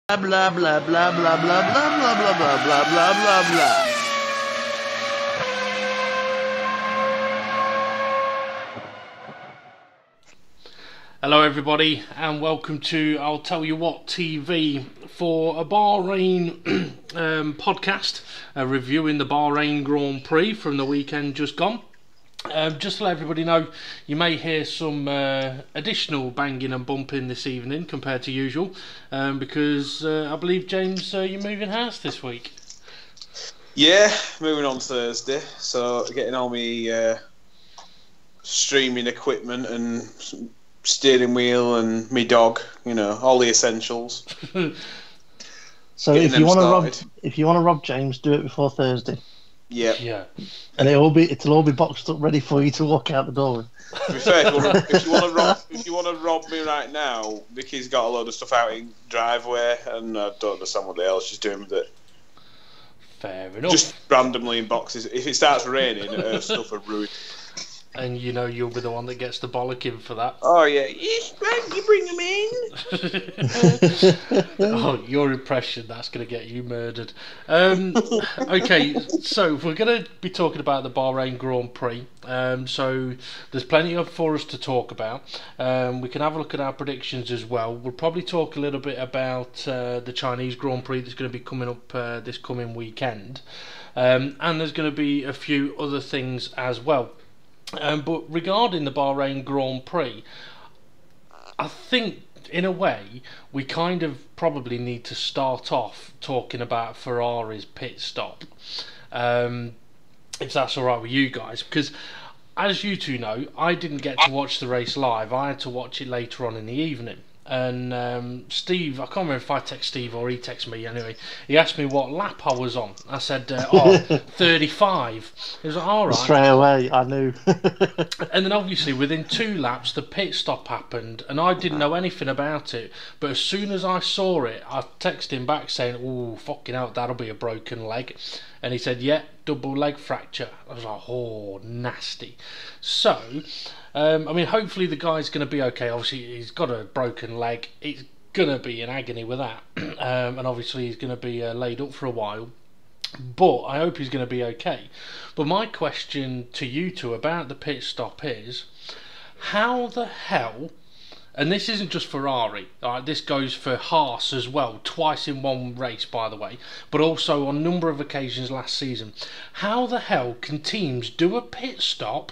Blah blah blah blah blah blah blah blah blah blah blah blah blah blah. Hello everybody and welcome to I'll Tell You What TV for a Bahrain podcast reviewing the Bahrain Grand Prix from the weekend just gone. Just to let everybody know, you may hear some additional banging and bumping this evening compared to usual, because I believe, James, you're moving house this week. Yeah, moving on Thursday, so getting all my streaming equipment and steering wheel and me dog, all the essentials. So if you want to rob James, do it before Thursday. Yep. Yeah. And it'll all be boxed up, ready for you to walk out the door with. To be fair, if you want to rob me right now, Vicky's got a load of stuff out in driveway, and I don't understand what the hell she's doing with it. Fair enough. Just randomly in boxes. If it starts raining, her stuff are ruined. And you'll be the one that gets the bollocking for that. Oh yeah, yes, you bring them in. Oh, your impression, that's going to get you murdered. Okay, so we're going to be talking about the Bahrain Grand Prix. So there's plenty for us to talk about. We can have a look at our predictions as well. We'll probably talk a little bit about the Chinese Grand Prix that's going to be coming up this coming weekend. And there's going to be a few other things as well. But regarding the Bahrain Grand Prix, I think in a way we kind of probably need to start off talking about Ferrari's pit stop, if that's alright with you guys, because as you two know, I didn't get to watch the race live. I had to watch it later on in the evening. And Steve, I can't remember if I text Steve or he texted me anyway, he asked me what lap I was on. I said 35. He was like, alright. Straight away I knew. And then obviously within 2 laps the pit stop happened and I didn't know anything about it, but as soon as I saw it I texted him back saying, oh fucking hell, that'll be a broken leg. And he said, yeah, double leg fracture. I was like, oh, nasty. So hopefully the guy's going to be okay. Obviously, he's got a broken leg. It's going to be in agony with that. And obviously, he's going to be laid up for a while. But I hope he's going to be okay. But my question to you two about the pit stop is, how the hell... And this isn't just Ferrari, this goes for Haas as well, twice in one race by the way, but also on a number of occasions last season. How the hell can teams do a pit stop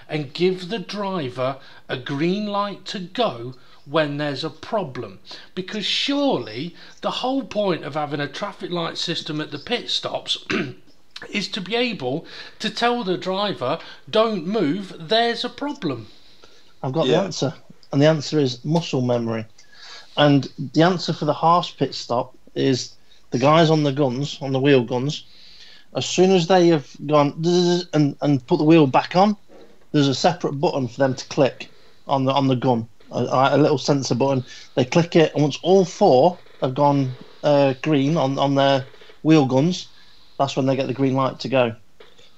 and give the driver a green light to go when there's a problem? Because surely the whole point of having a traffic light system at the pit stops is to be able to tell the driver, don't move, there's a problem. I've got the answer. And the answer is muscle memory. And the answer for the Haas pit stop is the guys on the guns, on the wheel guns, as soon as they have gone and put the wheel back on, there's a separate button for them to click on the gun, a little sensor button. They click it, and once all 4 have gone green on their wheel guns, that's when they get the green light to go.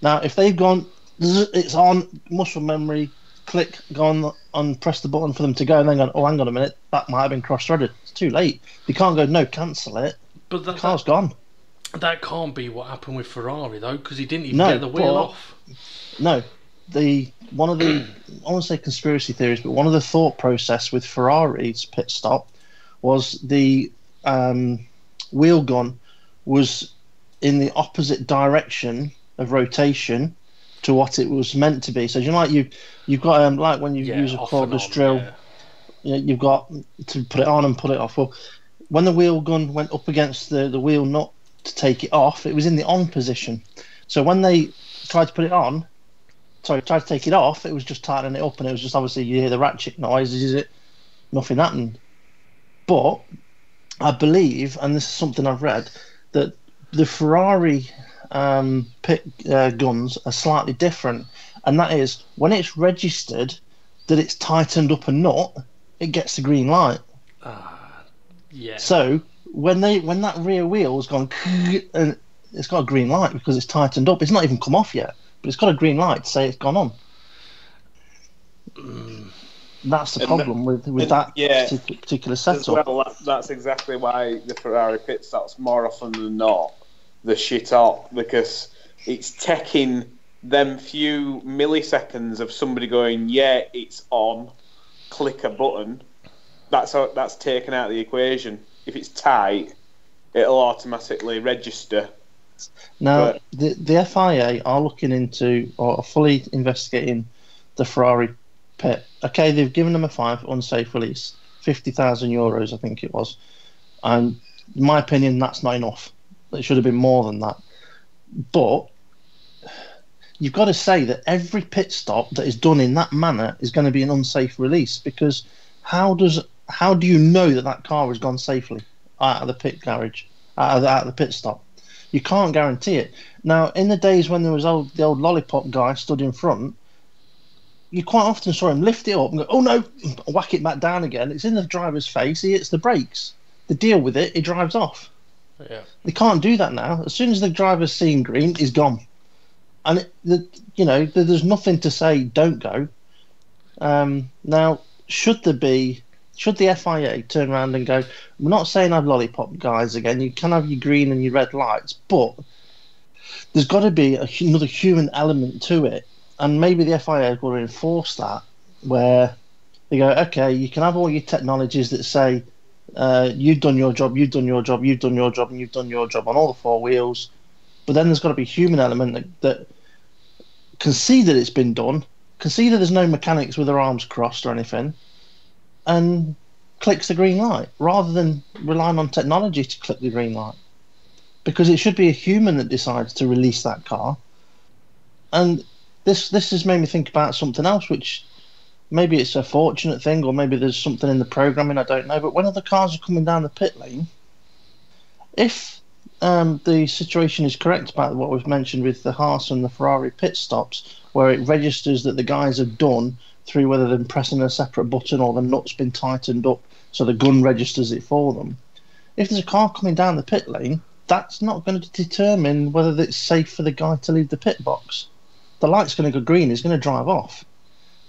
Now, if they've gone, it's on muscle memory, click, go on and press the button for them to go, and then go, oh, hang on a minute, that might have been cross-threaded. It's too late. You can't go, no, cancel it. But the car's gone. That can't be what happened with Ferrari, though, because he didn't even get the wheel off. No. One of the, I won't say conspiracy theories, but one of the thought process with Ferrari's pit stop was the wheel gun was in the opposite direction of rotation to what it was meant to be. So you've got like when you use a cordless drill, you've got to put it on and put it off. Well, when the wheel gun went up against the wheel nut to take it off, it was in the on position. So when they tried to take it off, it was just tightening it up, and it was just obviously you hear the ratchet noises, nothing happened. But I believe, and this is something I've read, that the Ferrari pit guns are slightly different, and that is when it's registered that it's tightened up a nut, it gets the green light. Yeah. So when that rear wheel's gone and it's got a green light because it's tightened up, it's not even come off yet, but it's got a green light to say it's gone on. That's the And problem with that particular as setup. well, that's exactly why the Ferrari pit stops more often than not the shit up, because it's taking them few milliseconds of somebody going, yeah, it's on, click a button. That's taken out of the equation. If it's tight, it'll automatically register. Now, the FIA are looking into or are fully investigating the Ferrari pit. Okay, they've given them a fine for unsafe release, €50,000, I think it was. And in my opinion, that's not enough. It should have been more than that. But you've got to say that every pit stop that is done in that manner is going to be an unsafe release, because how do you know that car has gone safely out of the pit garage, out of the pit stop? You can't guarantee it. Now, in the days when there was the old lollipop guy stood in front, you quite often saw him lift it up and go, oh no, whack it back down again. It's in the driver's face. He hits the brakes. They deal with it. He drives off. Yeah. They can't do that now. As soon as the driver's seen green, he's gone. And there's nothing to say don't go. Now, should the FIA turn around and go, we're not saying have lollipop guys again, you can have your green and your red lights, but there's got to be another human element to it, and maybe the FIA have got to enforce that, where they go, okay, you can have all your technologies that say you've done your job, you've done your job, you've done your job, and you've done your job on all the four wheels, but then there's got to be a human element that can see that it's been done, can see that there's no mechanics with their arms crossed or anything, and clicks the green light, rather than relying on technology to click the green light. Because it should be a human that decides to release that car. And this has made me think about something else, which maybe it's a fortunate thing, or maybe there's something in the programming, I don't know, but when other cars are coming down the pit lane, if the situation is correct about what we've mentioned with the Haas and the Ferrari pit stops, where it registers that the guys have done through whether they're pressing a separate button or the nut's been tightened up so the gun registers it for them. If there's a car coming down the pit lane, that's not going to determine whether it's safe for the guy to leave the pit box. The light's going to go green, he's going to drive off.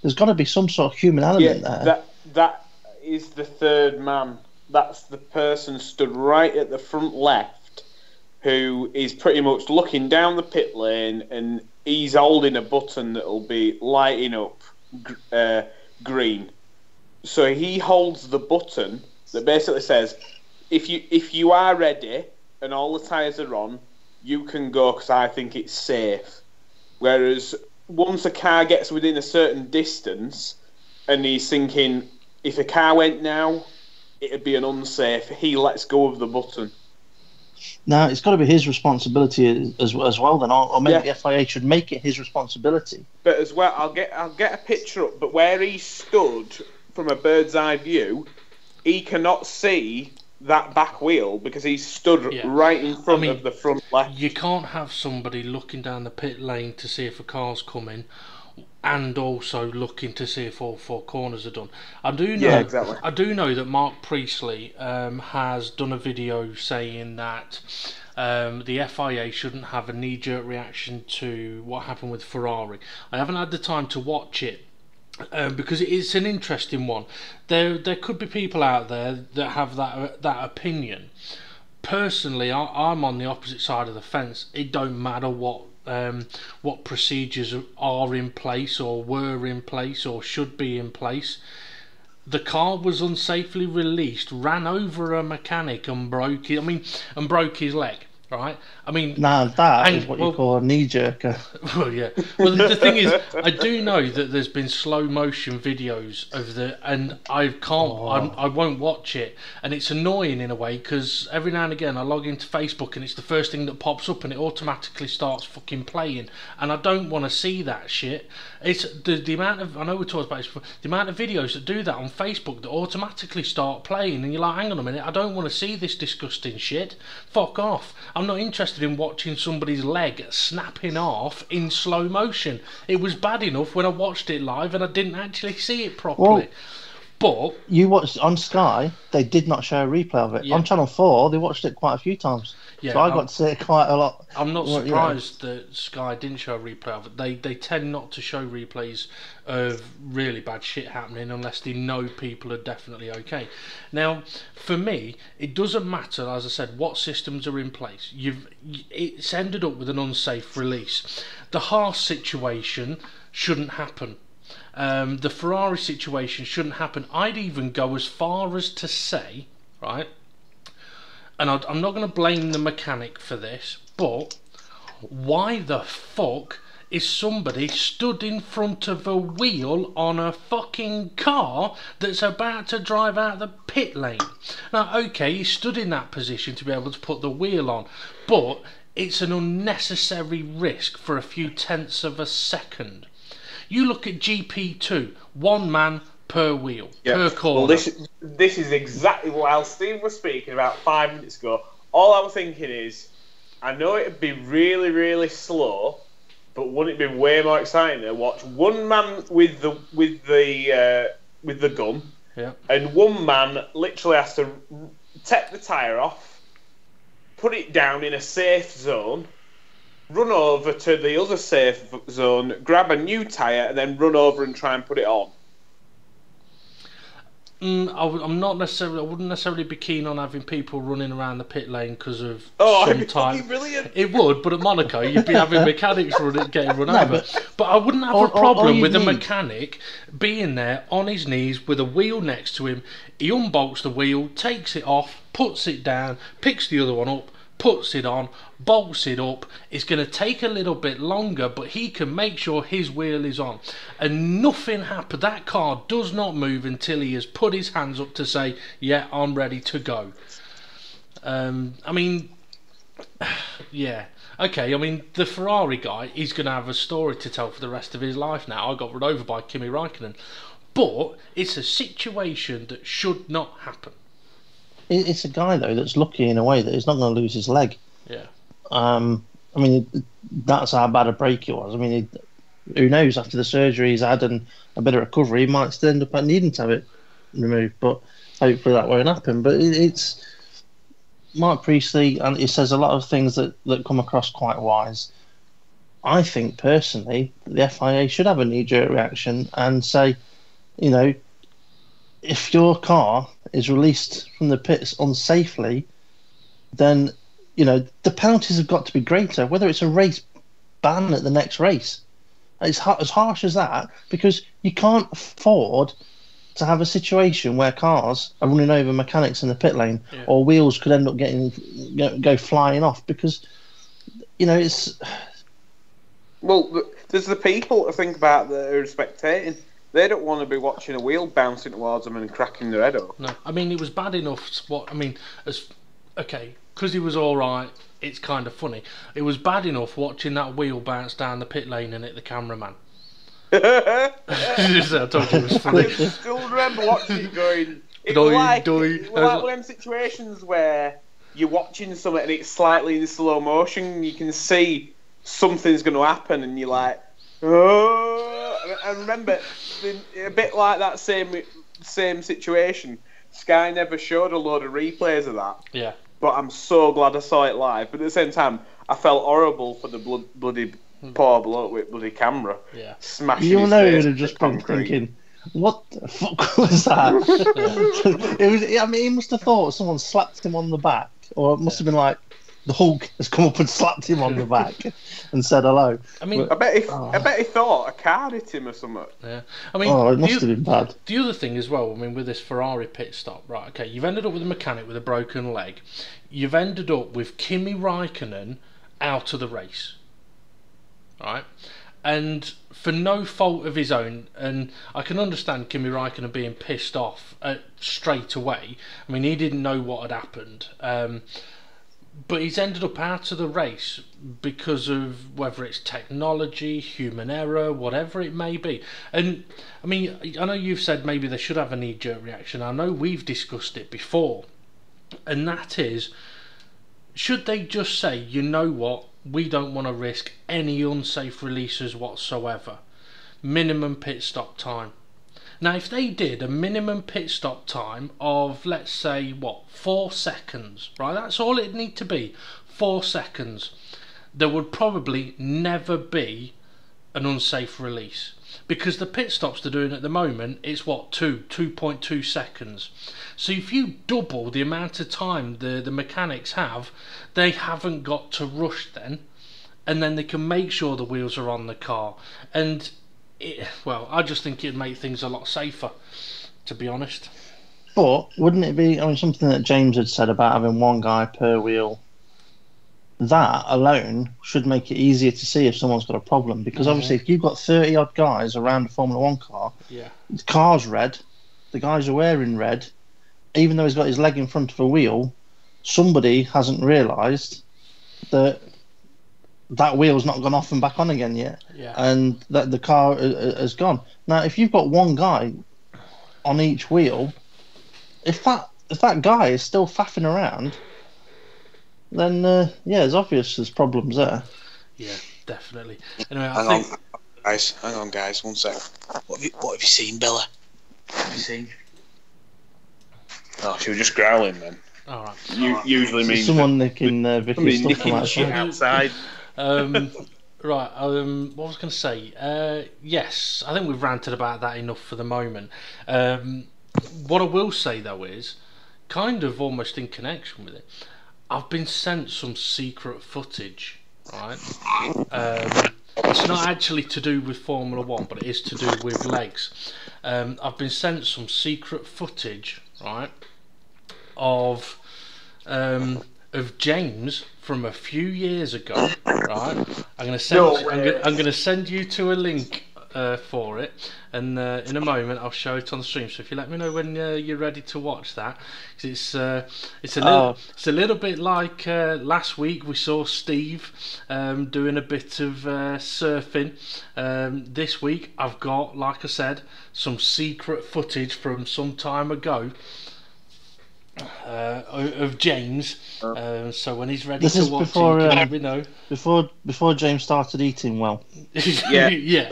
There's got to be some sort of human element there. That is the third man. That's the person stood right at the front left who is pretty much looking down the pit lane, and he's holding a button that'll be lighting up green. So he holds the button that basically says, if you are ready and all the tyres are on, you can go because I think it's safe. Whereas once a car gets within a certain distance and he's thinking, if a car went now, it'd be an unsafe, he lets go of the button. Now, it's got to be his responsibility as well then, or maybe the FIA should make it his responsibility. But as well, I'll get a picture up, but where he stood from a bird's eye view, he cannot see that back wheel because he's stood right in front of the front left. You can't have somebody looking down the pit lane to see if a car's coming and also looking to see if all four corners are done. I do know that Mark Priestley has done a video saying that the FIA shouldn't have a knee-jerk reaction to what happened with Ferrari. I haven't had the time to watch it because it's an interesting one. There could be people out there that have that opinion. Personally, I'm on the opposite side of the fence. It don't matter what procedures are in place or were in place or should be in place. The car was unsafely released, ran over a mechanic and broke his leg. Right? I mean, now that is what you call a knee-jerker. Well, yeah. Well, the thing is, I do know that there's been slow motion videos of and I won't watch it, and it's annoying in a way because every now and again I log into Facebook and it's the first thing that pops up and it automatically starts fucking playing, and I don't want to see that shit. It's the amount of, I know we talked about this before, the amount of videos that do that on Facebook that automatically start playing, and you're like, hang on a minute, I don't want to see this disgusting shit. Fuck off. I'm not interested in watching somebody's leg snapping off in slow motion. It was bad enough when I watched it live and I didn't actually see it properly. But you watched on Sky, they did not show a replay of it. On Channel 4, they watched it quite a few times. Yeah, So I got to see it quite a lot. I'm not Well, surprised that Sky didn't show a replay of it. They tend not to show replays of really bad shit happening unless they know people are definitely okay. Now, for me, it doesn't matter, as I said, what systems are in place. It's ended up with an unsafe release. The Haas situation shouldn't happen. The Ferrari situation shouldn't happen. I'd even go as far as to say, right, and I'm not going to blame the mechanic for this, but why the fuck is somebody stood in front of a wheel on a fucking car that's about to drive out the pit lane? Now, okay, he stood in that position to be able to put the wheel on, but it's an unnecessary risk for a few tenths of a second. You look at GP2, one man per wheel, per corner. Well, this is exactly while Steve was speaking about 5 minutes ago. All I was thinking is, I know it'd be really, really slow, but wouldn't it be way more exciting to watch one man with the gun, and one man literally has to take the tyre off, put it down in a safe zone, run over to the other safe zone, grab a new tyre, and then run over and try and put it on. I wouldn't necessarily be keen on having people running around the pit lane because of it'd be time. brilliant. It would, but at Monaco you'd be having mechanics getting run over. But I wouldn't have a problem with a mechanic being there on his knees with a wheel next to him. He unbolts the wheel, takes it off, puts it down, picks the other one up, puts it on, bolts it up. It's going to take a little bit longer, but he can make sure his wheel is on. And nothing happened. That car does not move until he has put his hands up to say, yeah, I'm ready to go. I mean, yeah. Okay, I mean, the Ferrari guy, he's going to have a story to tell for the rest of his life now. I got run over by Kimi Raikkonen. But it's a situation that should not happen. It's a guy, though, that's lucky in a way that he's not going to lose his leg. Yeah. I mean, that's how bad a break it was. I mean, who knows, after the surgery he's had and a bit of recovery, he might still end up needing to have it removed, but hopefully that won't happen. But it's Mark Priestley, and he says a lot of things that come across quite wise. I think, personally, the FIA should have a knee-jerk reaction and say, you know, if your car is released from the pits unsafely, then, you know, the penalties have got to be greater, whether it's a race ban at the next race. It's as harsh as that, because you can't afford to have a situation where cars are running over mechanics in the pit lane, or wheels could end up go flying off, because, you know, it's... Well, there's the people to think about that are spectating. They don't want to be watching a wheel bouncing towards them and cracking their head up. No, I mean, it was bad enough. Because he was all right, it's kind of funny. It was bad enough watching that wheel bounce down the pit lane and hit the cameraman. I told you it was funny. I still remember watching it going... It was like one of them situations where you're watching something and it's slightly in slow motion and you can see something's going to happen and you're like... Oh, I remember a bit like that same situation. Sky never showed a load of replays of that. Yeah. But I'm so glad I saw it live. But at the same time, I felt horrible for the bloody poor bloke with bloody camera. Yeah. Smashing You his know, face he would have just been concrete. thinking, what the fuck was that? It was. I mean, he must have thought someone slapped him on the back, or it must have been like the Hulk has come up and slapped him on the back and said hello. I mean, I bet he thought a car hit him or something. Yeah. I mean, it must have been bad. The other thing as well, I mean, with this Ferrari pit stop, right? Okay, you've ended up with a mechanic with a broken leg. You've ended up with Kimi Raikkonen out of the race, right? And for no fault of his own, and I can understand Kimi Raikkonen being pissed off straight away. I mean, he didn't know what had happened. But he's ended up out of the race because of whether it's technology, human error, whatever it may be. And I mean, I know you've said maybe they should have a knee-jerk reaction. I know we've discussed it before. And that is, should they just say, you know what, we don't want to risk any unsafe releases whatsoever. Minimum pit stop time. Now, if they did a minimum pit stop time of, let's say, 4 seconds, right? That's all it'd need to be. 4 seconds, there would probably never be an unsafe release. Because the pit stops they're doing at the moment, it's what, 2.2 seconds. So if you double the amount of time the mechanics have, they haven't got to rush then, and then they can make sure the wheels are on the car. And well, I just think it'd make things a lot safer, to be honest. But wouldn't it be, I mean, something that James had said about having one guy per wheel, that alone should make it easier to see if someone's got a problem, because obviously if you've got 30 odd guys around a Formula 1 car, the car's red, the guys are wearing red, even though he's got his leg in front of a wheel, somebody hasn't realised that that wheel's not gone off and back on again yet, and that the car has gone. Now if you've got one guy on each wheel, if that guy is still faffing around, then it's obvious there's problems there. Yeah, definitely. Anyway, hang on, guys, 1 sec. What have you seen, Bella? What have you seen? Oh, she was just growling then. All right. Usually means someone nicking Vicky's stuff from shit outside. Right. What was I going to say? Yes, I think we've ranted about that enough for the moment. What I will say though is, kind of almost in connection with it, I've been sent some secret footage, right? It's not actually to do with Formula 1, but it is to do with legs. I've been sent some secret footage, right, of James from a few years ago, right? I'm going to send you to a link for it, and in a moment I'll show it on the stream. So if you let me know when you're ready to watch that, 'cause it's a little bit like last week we saw Steve doing a bit of surfing. This week I've got, like I said, some secret footage from some time ago of James. So when he's ready to watch it, let me know. Before James started eating well. Yeah. Yeah.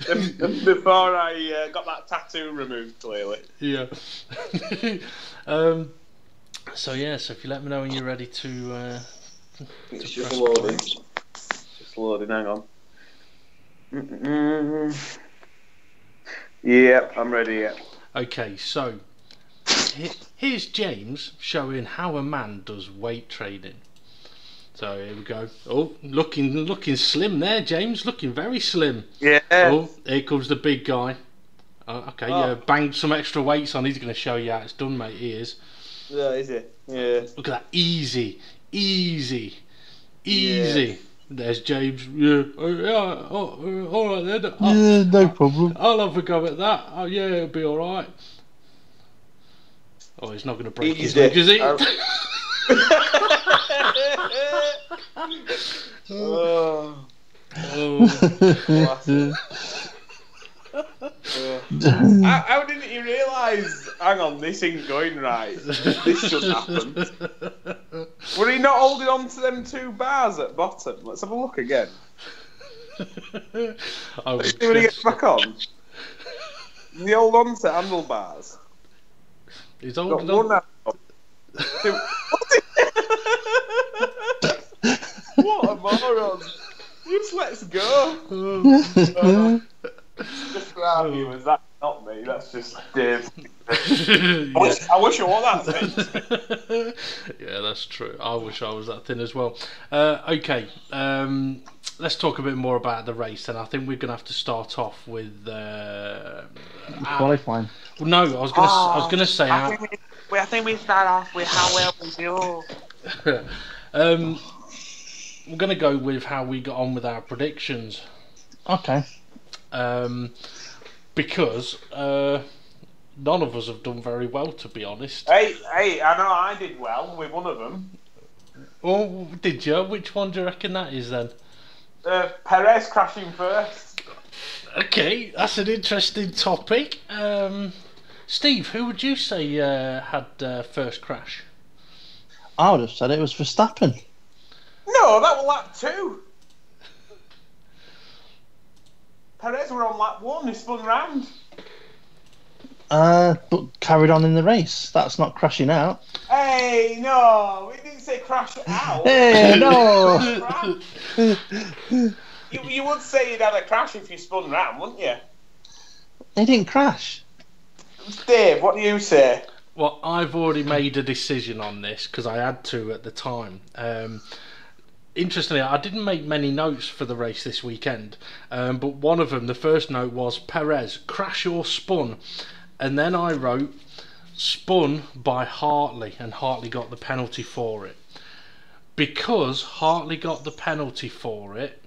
And before I got that tattoo removed, clearly. Yeah. So if you let me know when you're ready to it's just loading. Just loading, hang on. Yeah, I'm ready, yeah. Okay, so here's James showing how a man does weight training. So here we go. Oh, looking slim there, James. Looking very slim. Yeah. Oh, here comes the big guy. Okay, banged some extra weights on. He's going to show you how it's done, mate. He is. Yeah, is it? Yeah. Look at that. Easy. Yeah. There's James. Yeah. All right then. Yeah, no problem. I'll have a go at that. Oh yeah, it'll be all right. Oh, he's not going to break his leg, is he? How didn't you realise? Hang on, this ain't going right. This should happen. Were he not holding on to them 2 bars at bottom? Let's have a look again. When he gets back on, he hold on to handlebars. He's holding on. What a moron! Just let's go. Just for our viewers, that's not me. That's just Dave. I wish I was that thin. Yeah, that's true. I wish I was that thin as well. Okay, let's talk a bit more about the race, and I think we're going to have to start off with qualifying. Well, no, I was going to say. I think we start off with how well we do. We're going to go with how we got on with our predictions. Okay. Because none of us have done very well, to be honest. Hey, I know I did well with one of them. Oh, did you? Which one do you reckon that is then? Perez crashing first. Okay, that's an interesting topic. Steve, who would you say had first crash? I would have said it was Verstappen. No, that was lap 2. Perez were on lap 1, he spun round. But carried on in the race. That's not crashing out. Hey, Hey, no, we didn't say crash out. Hey, no. You would say you'd had a crash if you spun round, wouldn't you? They didn't crash. Dave, what do you say? Well, I've already made a decision on this because I had to at the time. Interestingly, I didn't make many notes for the race this weekend, but one of them, the first note was Perez, crash or spun. And then I wrote spun by Hartley, and Hartley got the penalty for it. Because Hartley got the penalty for it,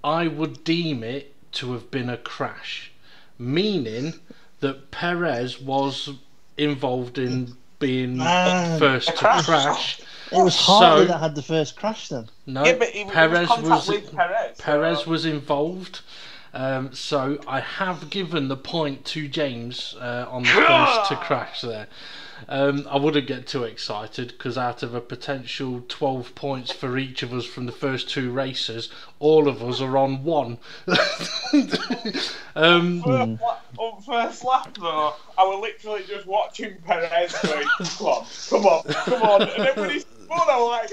I would deem it to have been a crash, meaning that Perez was involved in being first to crash. It was Hartley that had the first crash then. No, yeah, but it Perez was Perez. Perez was involved. So I have given the point to James on the first to crash there. I wouldn't get too excited because out of a potential 12 points for each of us from the first two races, all of us are on one. On first lap though, I was literally just watching Perez going, come on, and then when he spun, I was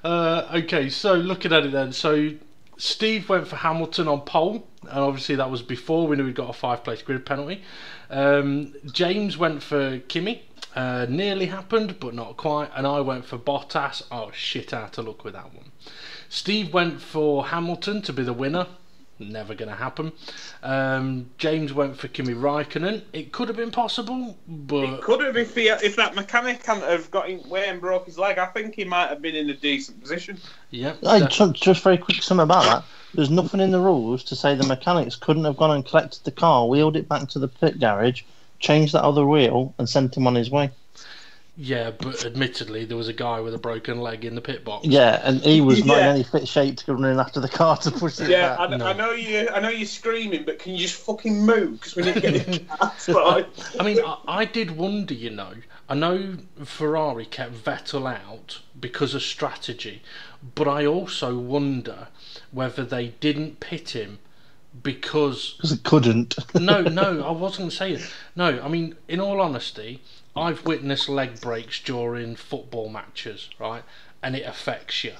like, okay, so looking at it then, so Steve went for Hamilton on pole, and obviously that was before we knew we'd got a 5-place grid penalty. James went for Kimi, nearly happened but not quite, and I went for Bottas. Oh shit, out of luck with that one. Steve went for Hamilton to be the winner. Never going to happen. James went for Kimi Raikkonen. It could have been possible, but it could have if that mechanic hadn't have got in way and broke his leg. I think he might have been in a decent position. Yeah. Just very quick, something about that. There's nothing in the rules to say the mechanics couldn't have gone and collected the car, wheeled it back to the pit garage, changed that other wheel, and sent him on his way. Yeah, but admittedly, there was a guy with a broken leg in the pit box. Yeah, and he was not in any fit shape to go running after the car to push it back. I know you're screaming, but can you just fucking move? Because we need to get this car started. I mean, I did wonder, you know. I know Ferrari kept Vettel out because of strategy, but I also wonder whether they didn't pit him because it couldn't. No, I wasn't saying. No, I mean, in all honesty, I've witnessed leg breaks during football matches, right? And it affects you.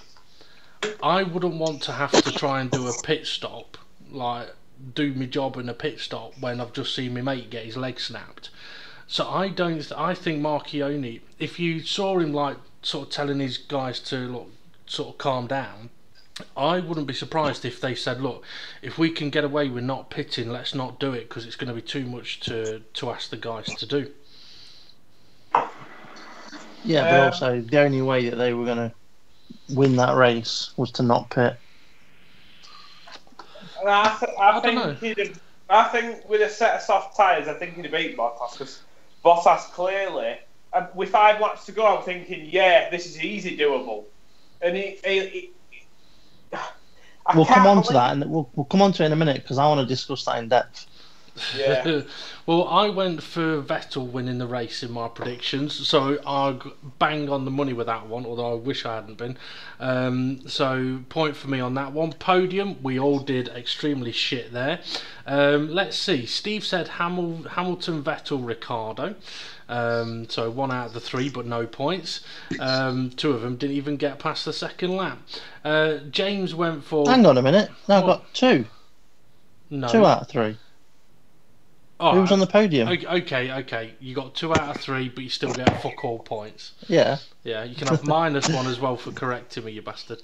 I wouldn't want to have to try and do a pit stop, like do my job in a pit stop when I've just seen my mate get his leg snapped. So I think Marchione, if you saw him like sort of telling his guys to look, sort of calm down, I wouldn't be surprised if they said, look, if we can get away with not pitting, let's not do it because it's going to be too much to ask the guys to do. Yeah, but also the only way that they were going to win that race was to not pit. I think with a set of soft tyres, I think he'd have beat Bottas because Bottas clearly, with 5 laps to go, I'm thinking, yeah, this is easy doable, and we'll come on to that, and we'll come on to it in a minute because I want to discuss that in depth. Yeah. Well, I went for Vettel winning the race in my predictions, so I bang on the money with that one, although I wish I hadn't been. So point for me on that one. Podium, we all did extremely shit there. Let's see. Steve said Hamilton, Vettel, Ricciardo. So 1 out of the 3, but no points. 2 of them didn't even get past the second lap. James went for... Hang on a minute. No, I've got 2. No. 2 out of 3. Oh, who was on the podium? Okay. You got 2 out of 3, but you still get fuck all points. Yeah. Yeah, you can have -1 as well for correcting me, you bastard.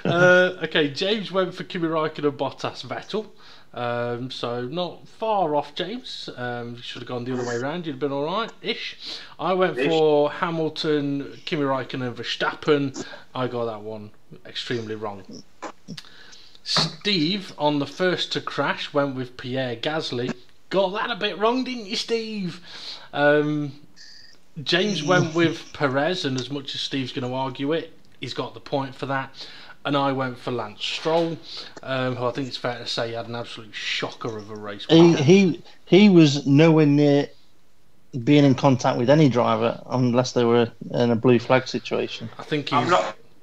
Okay, James went for Kimi Raikkonen, Bottas, Vettel. So not far off, James. You should have gone the other way around. You'd have been all right-ish. I went for Hamilton, Kimi Raikkonen, Verstappen. I got that one extremely wrong. Steve, on the first to crash, went with Pierre Gasly. Got that a bit wrong, didn't you, Steve? James went with Perez, and as much as Steve's going to argue it, he's got the point for that. And I went for Lance Stroll, who I think it's fair to say had an absolute shocker of a race. He was nowhere near being in contact with any driver unless they were in a blue flag situation. I think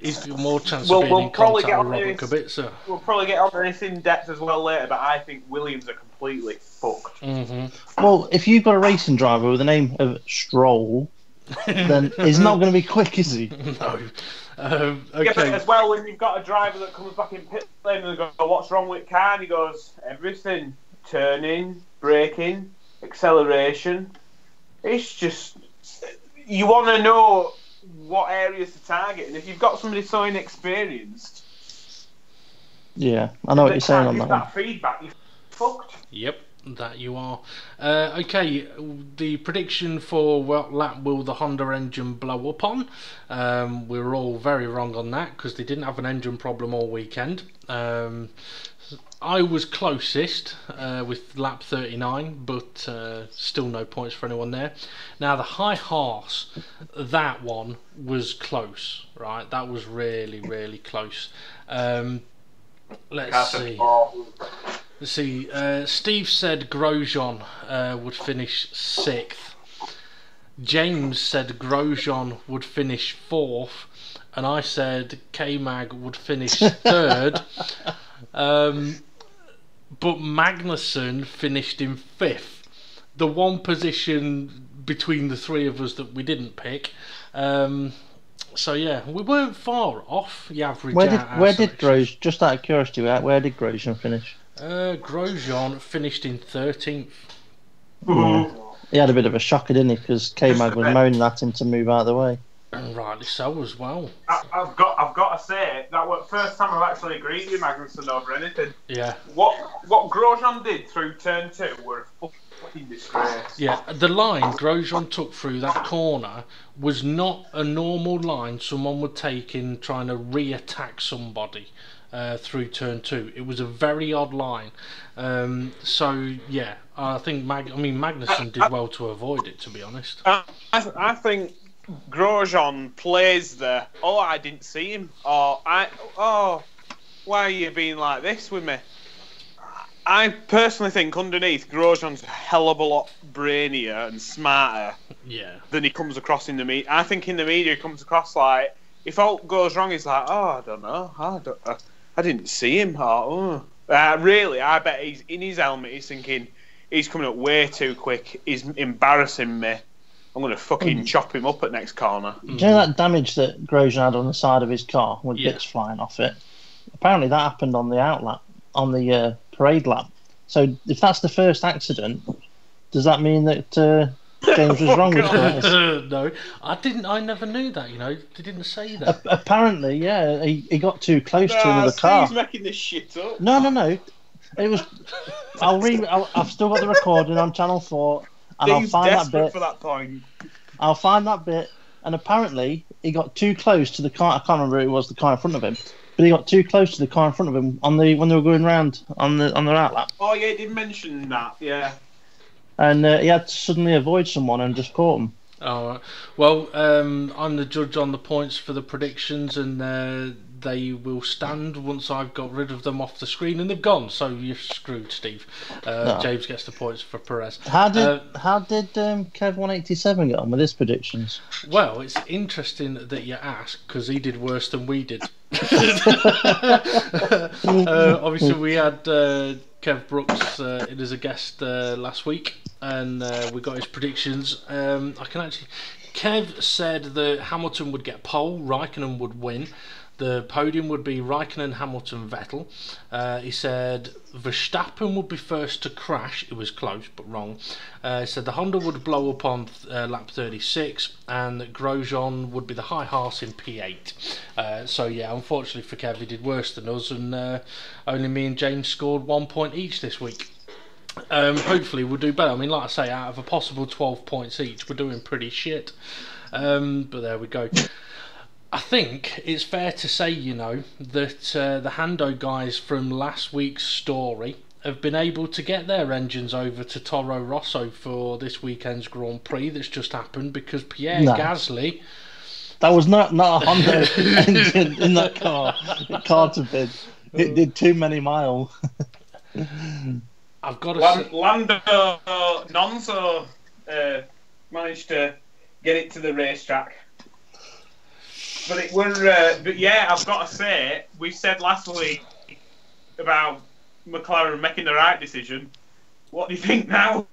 He's got more chance of being in contact with Robert Kubica. We'll probably get on this in depth as well later, but I think Williams are completely fucked. Mm-hmm. Well, if you've got a racing driver with the name of Stroll, then he's not going to be quick, is he? No. Okay. Yeah, but as well, when you've got a driver that comes back in pit lane and they go, "What's wrong with the car?" And he goes, "Everything: turning, braking, acceleration." It's just you want to know what areas to target, and if you've got somebody so inexperienced, yeah, I know what you're saying on that one. That feedback, you're fucked. Yep. That you are. Okay, the prediction for what lap will the Honda engine blow up on? We were all very wrong on that because they didn't have an engine problem all weekend. I was closest with lap 39, but still no points for anyone there. Now the high horse, that one was close, right? That was really, really close. Let's see. Steve said Grosjean would finish 6th. James said Grosjean would finish 4th. And I said K-Mag would finish 3rd. But Magnussen finished in 5th. The one position between the three of us that we didn't pick. So yeah, we weren't far off the average. Where did Grosjean, just out of curiosity, where did Grosjean finish? Grosjean finished in 13th. Yeah. He had a bit of a shocker, didn't he? Because K-Mag was moaning at him to move out of the way. And rightly so as well. I've got to say that was the first time I've actually agreed with Magnussen over anything. Yeah. What Grosjean did through turn 2 were a fucking disgrace. Yeah, the line Grosjean took through that corner was not a normal line someone would take in trying to re-attack somebody. Through turn 2, it was a very odd line. So yeah, I think Magnussen did well to avoid it. To be honest, I think Grosjean plays the I didn't see him, or why are you being like this with me? I personally think underneath Grosjean's a hell of a lot brainier and smarter. Yeah. Than he comes across in the media. I think in the media he comes across like if all goes wrong, he's like, I don't know, I didn't see him. Really, I bet he's in his helmet. He's thinking he's coming up way too quick. He's embarrassing me. I'm going to fucking chop him up at next corner. Do you know that damage that Grosjean had on the side of his car with bits flying off it? Apparently that happened on the outlap, on the parade lap. So if that's the first accident, does that mean that James was wrong with this? No, I never knew that. They didn't say that. Apparently, yeah, he got too close to another car. He's making this shit up. No. It was. I've still got the recording on Channel 4, and I'll find that bit. For that point. I'll find that bit, and apparently he got too close to the car. I can't remember who it was, the car in front of him, but he got too close to the car in front of him when they were going round on their outlap. Oh yeah, he did mention that. Yeah. And he had to suddenly avoid someone and just caught him. Oh, well, I'm the judge on the points for the predictions, and they will stand once I've got rid of them off the screen, and they've gone. So you're screwed, Steve. James gets the points for Perez. How did Kev 187 get on with his predictions? Well, it's interesting that you ask because he did worse than we did. Obviously, we had Kev Brooks in as a guest last week, and we got his predictions. Kev said that Hamilton would get pole, Raikkonen would win. The podium would be Raikkonen, Hamilton, Vettel. He said Verstappen would be first to crash. It was close, but wrong. He said the Honda would blow up on lap 36, and that Grosjean would be the high horse in P8. So yeah, unfortunately for Kev, he did worse than us, and only me and James scored 1 point each this week. Hopefully we'll do better. I mean, like I say, out of a possible 12 points each, we're doing pretty shit. But there we go. I think it's fair to say, that the Hando guys from last week's story have been able to get their engines over to Toro Rosso for this weekend's Grand Prix that's just happened because Pierre Gasly... That was not a Honda engine in that car. It can't have been. It did too many miles. I've got to Lando Nonso managed to get it to the racetrack. But it were, but yeah, I've got to say, we said last week about McLaren making the right decision. What do you think now?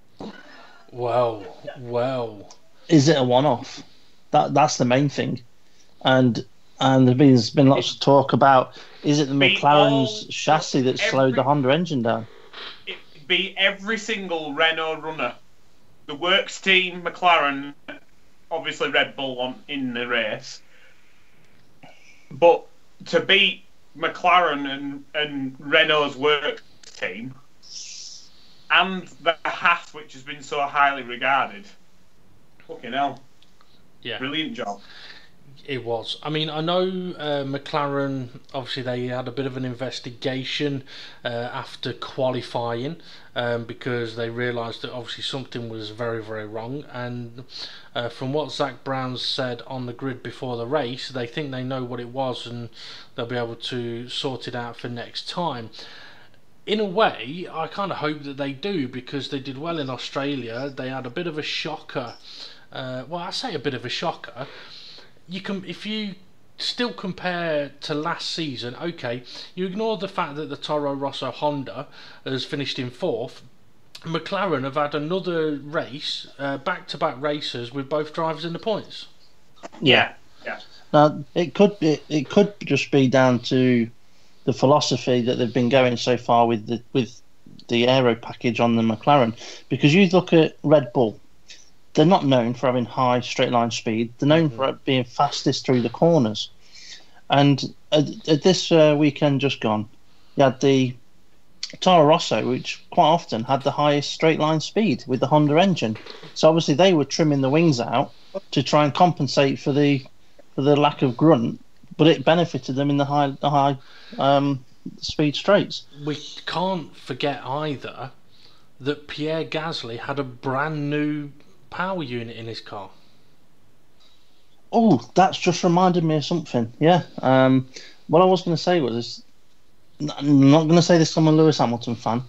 Well. Is it a one-off? That's the main thing, and there's been lots of talk about, is it the McLaren's chassis that slowed the Honda engine down? It'd be every single Renault runner, the works team, McLaren, obviously Red Bull in the race, but to beat McLaren and Renault's works team and the Haas, which has been so highly regarded. Fucking hell. Yeah. Brilliant job. It was. I mean, I know McLaren, obviously they had a bit of an investigation after qualifying because they realised that obviously something was very, very wrong. And from what Zach Brown said on the grid before the race, they think they know what it was and they'll be able to sort it out for next time. In a way, I kind of hope that they do, because they did well in Australia. They had a bit of a shocker. Well, I say a bit of a shocker. If you still compare to last season, okay, you ignore the fact that the Toro Rosso Honda has finished in 4th. McLaren have had another race, back-to-back races with both drivers in the points. Yeah. Now it could just be down to the philosophy that they've been going so far with the aero package on the McLaren, because you look at Red Bull. They're not known for having high straight line speed. They're known for being fastest through the corners. And at this weekend just gone, you had the Toro Rosso, which quite often had the highest straight line speed with the Honda engine. So obviously they were trimming the wings out to try and compensate for the lack of grunt, but it benefited them in the high speed straights. We can't forget either that Pierre Gasly had a brand new power unit in his car. Oh, that's just reminded me of something. Yeah. What I was going to say was, I'm not going to say this because I'm a Lewis Hamilton fan,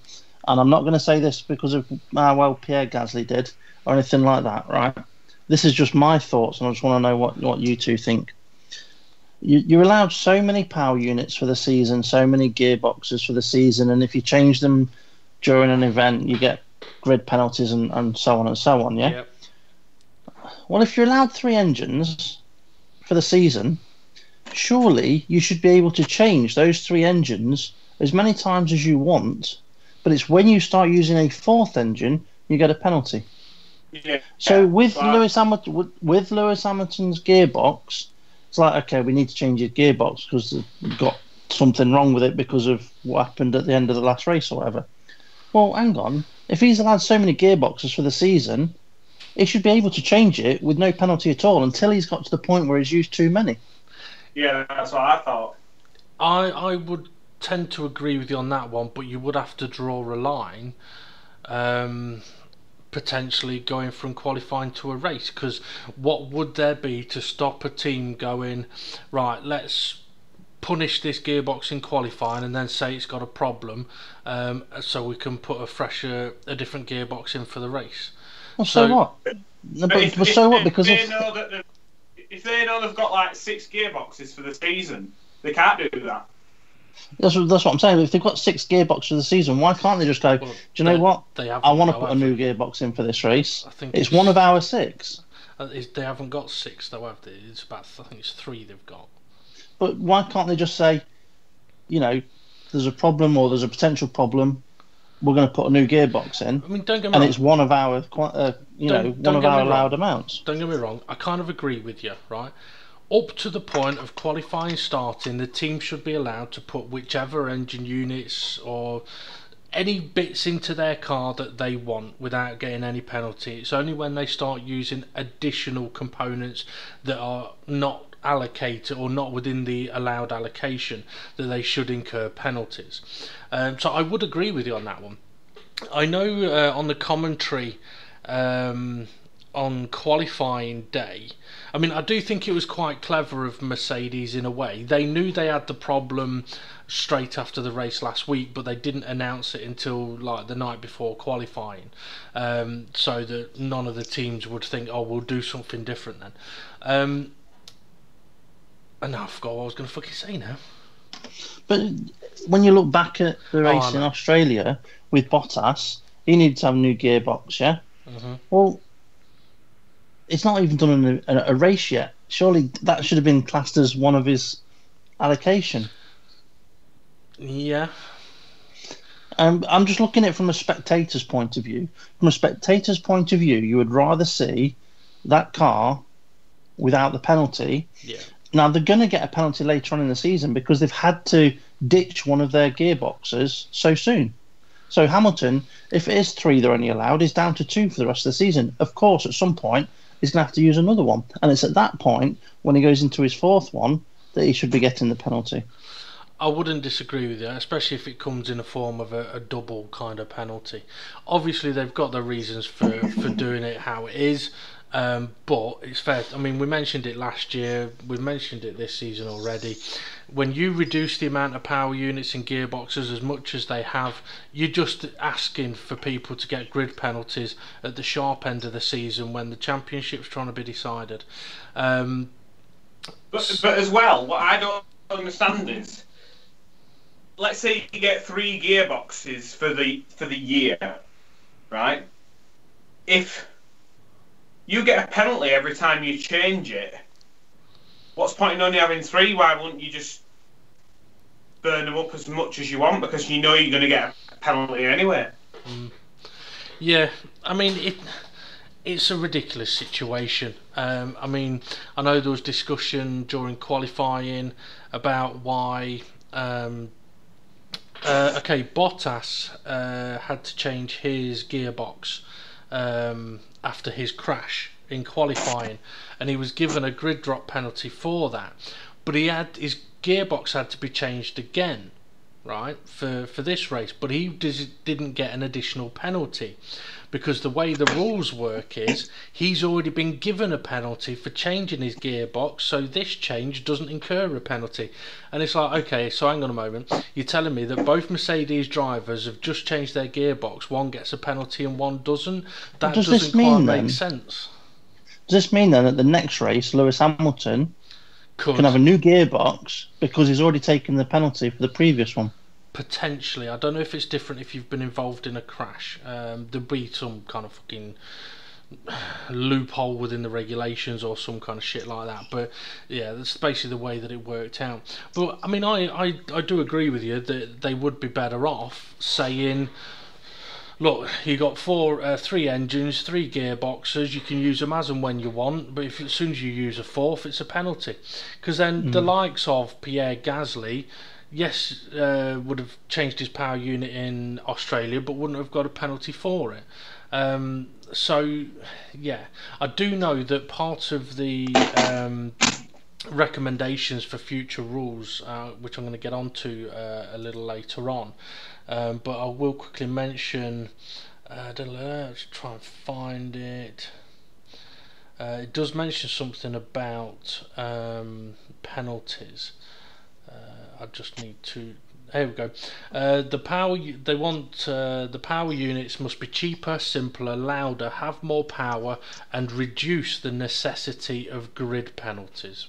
and I'm not going to say this because of how well Pierre Gasly did or anything like that, right? This is just my thoughts, and I just want to know what you two think. You're allowed so many power units for the season, so many gearboxes for the season, and if you change them during an event, you get grid penalties and so on and so on, yeah? Yep. Well, if you're allowed 3 engines for the season, surely you should be able to change those 3 engines as many times as you want, but it's when you start using a 4th engine, you get a penalty. Yeah. So with Lewis Hamilton's gearbox, it's like, okay, we need to change your gearbox because we've got something wrong with it because of what happened at the end of the last race or whatever. Well, hang on. If he's allowed so many gearboxes for the season, he should be able to change it with no penalty at all until he's got to the point where he's used too many. Yeah, that's what I thought. I would tend to agree with you on that one, but you would have to draw a line, potentially going from qualifying to a race, because what would there be to stop a team going, right, let's punish this gearbox in qualifying and then say it's got a problem, so we can put a different gearbox in for the race. Well, so what? So what? Because if they know they've got like 6 gearboxes for the season, they can't do that. That's what I'm saying. If they've got 6 gearboxes for the season, why can't they just go, do you know what? I want to put a new gearbox in for this race. I think it's one of our 6. They haven't got 6 though, have they? It's about, I think it's 3 they've got. But why can't they just say, there's a problem or there's a potential problem, we're going to put a new gearbox in. I mean, don't get me wrong. And it's one of our, allowed amounts. Don't get me wrong. I kind of agree with you, right? Up to the point of qualifying starting, the team should be allowed to put whichever engine units or any bits into their car that they want without getting any penalty. It's only when they start using additional components that are not allocated or not within the allowed allocation that they should incur penalties. So I would agree with you on that one. I know on the commentary on qualifying day, I mean, I do think it was quite clever of Mercedes in a way. They knew they had the problem straight after the race last week, but they didn't announce it until like the night before qualifying, so that none of the teams would think, oh, we'll do something different then. And I forgot what I was going to fucking say now. But when you look back at the race in Australia with Bottas, he needed to have a new gearbox, yeah? Mm-hmm. Well, it's not even done in a race yet. Surely that should have been classed as one of his allocation. Yeah. I'm just looking at it from a spectator's point of view. From a spectator's point of view, you would rather see that car without the penalty. Yeah. Now, they're going to get a penalty later on in the season because they've had to ditch one of their gearboxes so soon. So Hamilton, if it is 3 they're only allowed, is down to 2 for the rest of the season. Of course, at some point, he's going to have to use another one. And it's at that point, when he goes into his 4th one, that he should be getting the penalty. I wouldn't disagree with you, especially if it comes in the form of a double kind of penalty. Obviously, they've got their reasons for doing it how it is. But it's fair. I mean, we mentioned it last year. We've mentioned it this season already. When you reduce the amount of power units in gearboxes as much as they have, you're just asking for people to get grid penalties at the sharp end of the season when the championship's trying to be decided. But as well, what I don't understand is, let's say you get 3 gearboxes for the year, right? If you get a penalty every time you change it, what's the point in only having 3? Why wouldn't you just burn them up as much as you want, because you know you're going to get a penalty anyway? Yeah, I mean, it's a ridiculous situation. I mean, I know there was discussion during qualifying about why Bottas had to change his gearbox after his crash in qualifying, and he was given a grid drop penalty for that, but his gearbox had to be changed again, right, for this race, but he didn't get an additional penalty because the way the rules work is he's already been given a penalty for changing his gearbox, so this change doesn't incur a penalty. And it's like, okay, so hang on a moment, you're telling me that both Mercedes drivers have just changed their gearbox, one gets a penalty and one doesn't? That doesn't quite make sense. Does this mean then that the next race Lewis Hamilton can have a new gearbox because he's already taken the penalty for the previous one? Potentially. I don't know if it's different if you've been involved in a crash. There'll be some kind of fucking loophole within the regulations or some kind of shit like that. But yeah, that's basically the way that it worked out. But I mean, I do agree with you that they would be better off saying, look, you got 3 engines, 3 gearboxes, you can use them as and when you want, but as soon as you use a 4th, it's a penalty. Because then the likes of Pierre Gasly, yes, would have changed his power unit in Australia, but wouldn't have got a penalty for it. So, yeah, I do know that part of the recommendations for future rules, which I'm going to get onto a little later on, but I will quickly mention, let's try and find it. It does mention something about penalties. I just need to. Here we go. The power units must be cheaper, simpler, louder, have more power, and reduce the necessity of grid penalties.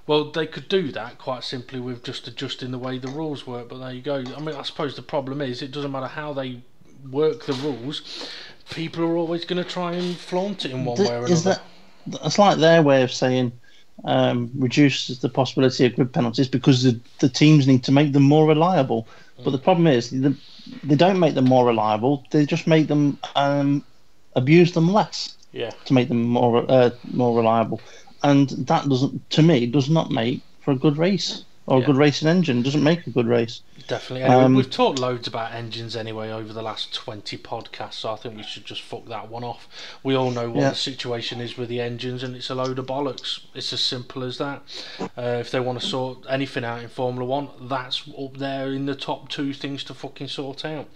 Well, they could do that quite simply with just adjusting the way the rules work, but there you go. I mean, I suppose the problem is it doesn't matter how they work the rules, people are always going to try and flaunt it in one way or another. That's like their way of saying reduces the possibility of grid penalties because the teams need to make them more reliable. But the problem is they don't make them more reliable, they just make them abuse them less to make them more reliable. And that does not make for a good race or a good racing engine. It doesn't make a good race. Definitely. Anyway, we've talked loads about engines anyway over the last 20 podcasts, so I think we should just fuck that one off. We all know what the situation is with the engines, and it's a load of bollocks. It's as simple as that. If they want to sort anything out in Formula 1, that's up there in the top 2 things to fucking sort out.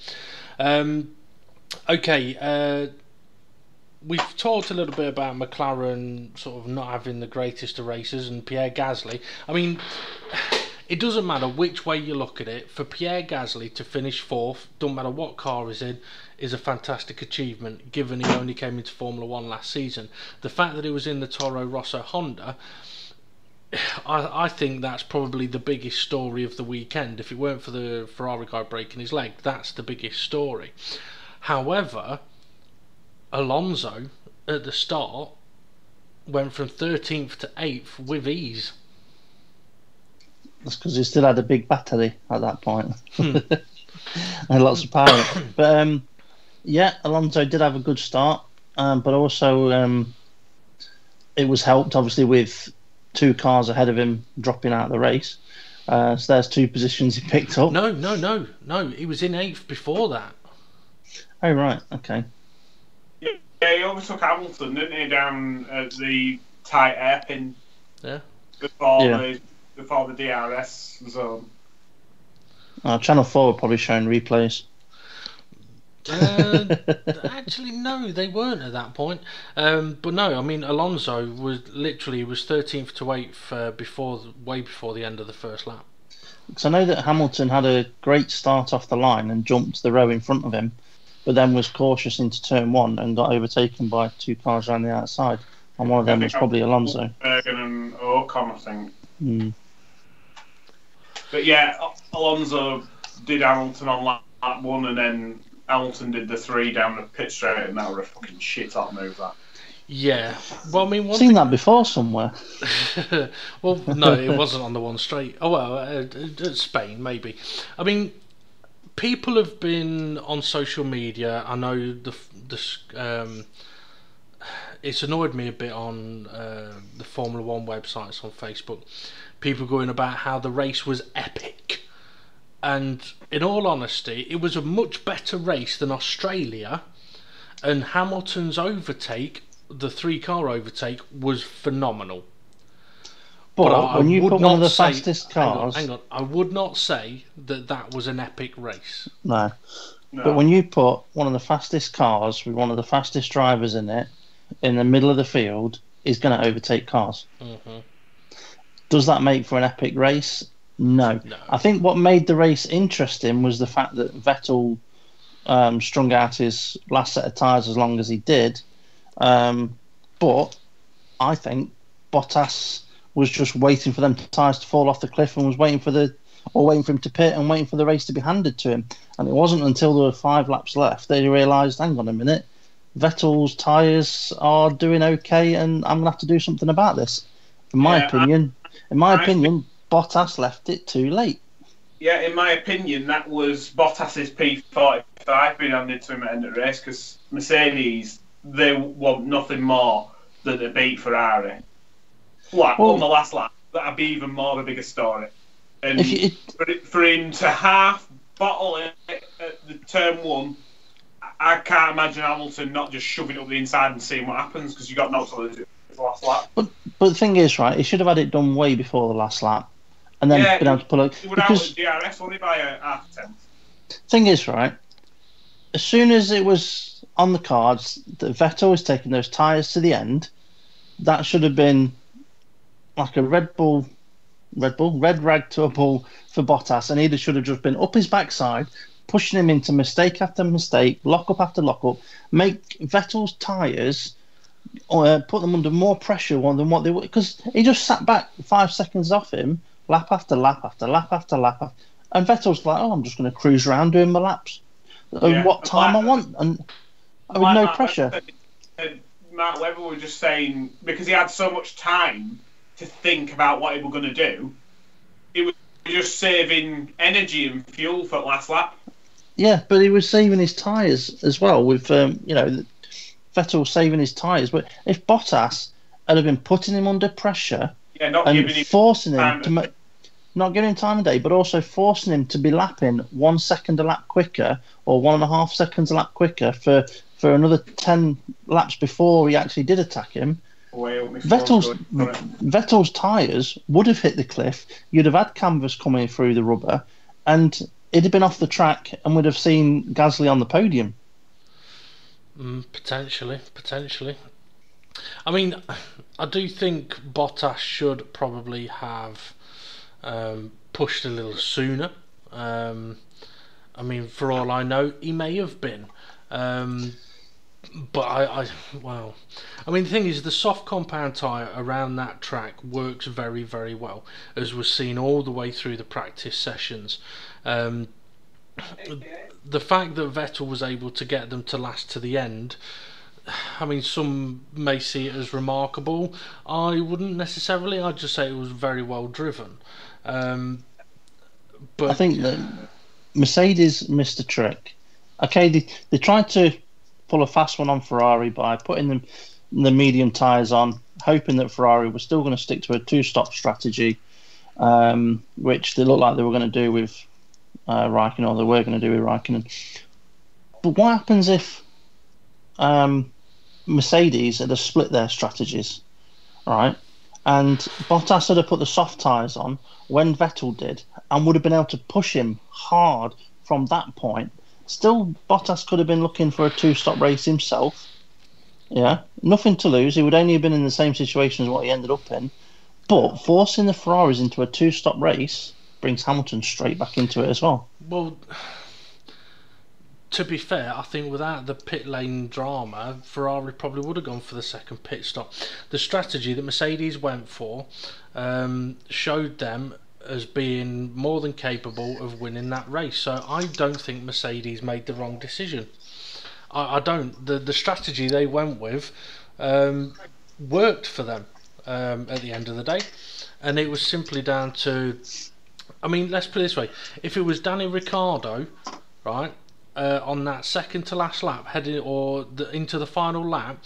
We've talked a little bit about McLaren sort of not having the greatest of races and Pierre Gasly. I mean, it doesn't matter which way you look at it. For Pierre Gasly to finish 4th, don't matter what car he's in, is a fantastic achievement, given he only came into Formula 1 last season. The fact that he was in the Toro Rosso Honda, I think that's probably the biggest story of the weekend. If it weren't for the Ferrari guy breaking his leg, that's the biggest story. However, Alonso at the start went from 13th to 8th with ease. That's because he still had a big battery at that point. And lots of power. But yeah, Alonso did have a good start, but also it was helped obviously with 2 cars ahead of him dropping out of the race. So there's 2 positions he picked up. No. He was in 8th before that. Oh, right. Okay. Yeah, he overtook Hamilton, didn't he, down at the tight hairpin? Yeah. Before the DRS zone. Channel 4 were probably showing replays. Actually, no, they weren't at that point. But no, I mean, Alonso was 13th to 8th way before the end of the first lap. Because I know that Hamilton had a great start off the line and jumped the row in front of him, but then was cautious into turn 1 and got overtaken by 2 cars around the outside. And one of them was probably Alonso. Bergen and Ocon, I think. But yeah, Alonso did Hamilton on lap 1, and then Hamilton did the 3 down the pit straight, and that was a fucking shit hot move, that. Yeah. Well, I mean, seen that before somewhere. Well, no, it wasn't on the one straight. Oh, well, Spain, maybe. I mean, people have been on social media. I know it's annoyed me a bit on the Formula 1 websites on Facebook. People going about how the race was epic. And in all honesty, it was a much better race than Australia. And Hamilton's overtake, the 3-car overtake, was phenomenal. But when you put one of the fastest cars... Hang on. I would not say that was an epic race. No. But when you put one of the fastest cars with one of the fastest drivers in it, in the middle of the field, he's going to overtake cars. Mm-hmm. Does that make for an epic race? No. I think what made the race interesting was the fact that Vettel strung out his last set of tyres as long as he did. But I think Bottas was just waiting for them tyres to fall off the cliff and was waiting for him to pit and waiting for the race to be handed to him. And it wasn't until there were 5 laps left that he realised, hang on a minute, Vettel's tyres are doing okay and I'm going to have to do something about this. In my opinion, Bottas left it too late. Yeah, in my opinion, that was Bottas's P45 being handed to him at the end of the race, because Mercedes, they want nothing more than to beat Ferrari. On the last lap, that'd be even more of a bigger story. And for him to half bottle it at the turn 1, I can't imagine Hamilton not just shoving it up the inside and seeing what happens, because you got knocked on the last lap. But the thing is, right, he should have had it done way before the last lap, and then been able to pull it. He would have DRS only by a half a tenth. Thing is, right, as soon as it was on the cards that Vettel was taking those tyres to the end, that should have been like a red rag to a bull for Bottas, and he should have just been up his backside, pushing him into mistake after mistake, lock up after lock up, make Vettel's tyres, put them under more pressure than what they were, because he just sat back 5 seconds off him, lap after lap after lap after lap, and Vettel's like, I'm just going to cruise around doing my laps at what time I want, and with no pressure. Mark Webber was just saying, because he had so much time to think about what he was going to do, he was just saving energy and fuel for the last lap. Yeah, but he was saving his tyres as well, with Vettel saving his tyres. But if Bottas had been putting him under pressure and forcing him to not giving him time of day, but also forcing him to be lapping 1 second a lap quicker or 1.5 seconds a lap quicker for another 10 laps before he actually did attack him, Vettel's tyres would have hit the cliff. You'd have had canvas coming through the rubber, and it'd have been off the track, and we'd have seen Gasly on the podium. Potentially. I mean, I do think Bottas should probably have pushed a little sooner. I mean, for all I know, he may have been. But well, I mean, the thing is, the soft compound tyre around that track works very, very well, as was seen all the way through the practice sessions. The fact that Vettel was able to get them to last to the end, I mean, some may see it as remarkable. I wouldn't necessarily. I'd just say it was very well driven. But I think that Mercedes missed a trick. Okay, they tried to pull a fast one on Ferrari by putting the medium tyres on, hoping that Ferrari was still going to stick to a two-stop strategy, which they looked like they were going to do with Raikkonen, or they were going to do with Raikkonen. But what happens if Mercedes had split their strategies, right? And Bottas had put the soft tyres on when Vettel did, and would have been able to push him hard from that point. Still, Bottas could have been looking for a two-stop race himself. Yeah, nothing to lose. He would only have been in the same situation as what he ended up in. But forcing the Ferraris into a two-stop race brings Hamilton straight back into it as well. Well, to be fair, I think without the pit lane drama, Ferrari probably would have gone for the second pit stop. The strategy that Mercedes went for showed them as being more than capable of winning that race. So I don't think Mercedes made the wrong decision. I don't. The strategy they went with worked for them at the end of the day, and it was simply down to, I mean, let's put it this way: if it was Danny Ricciardo, right, on that second to last lap, heading into the final lap,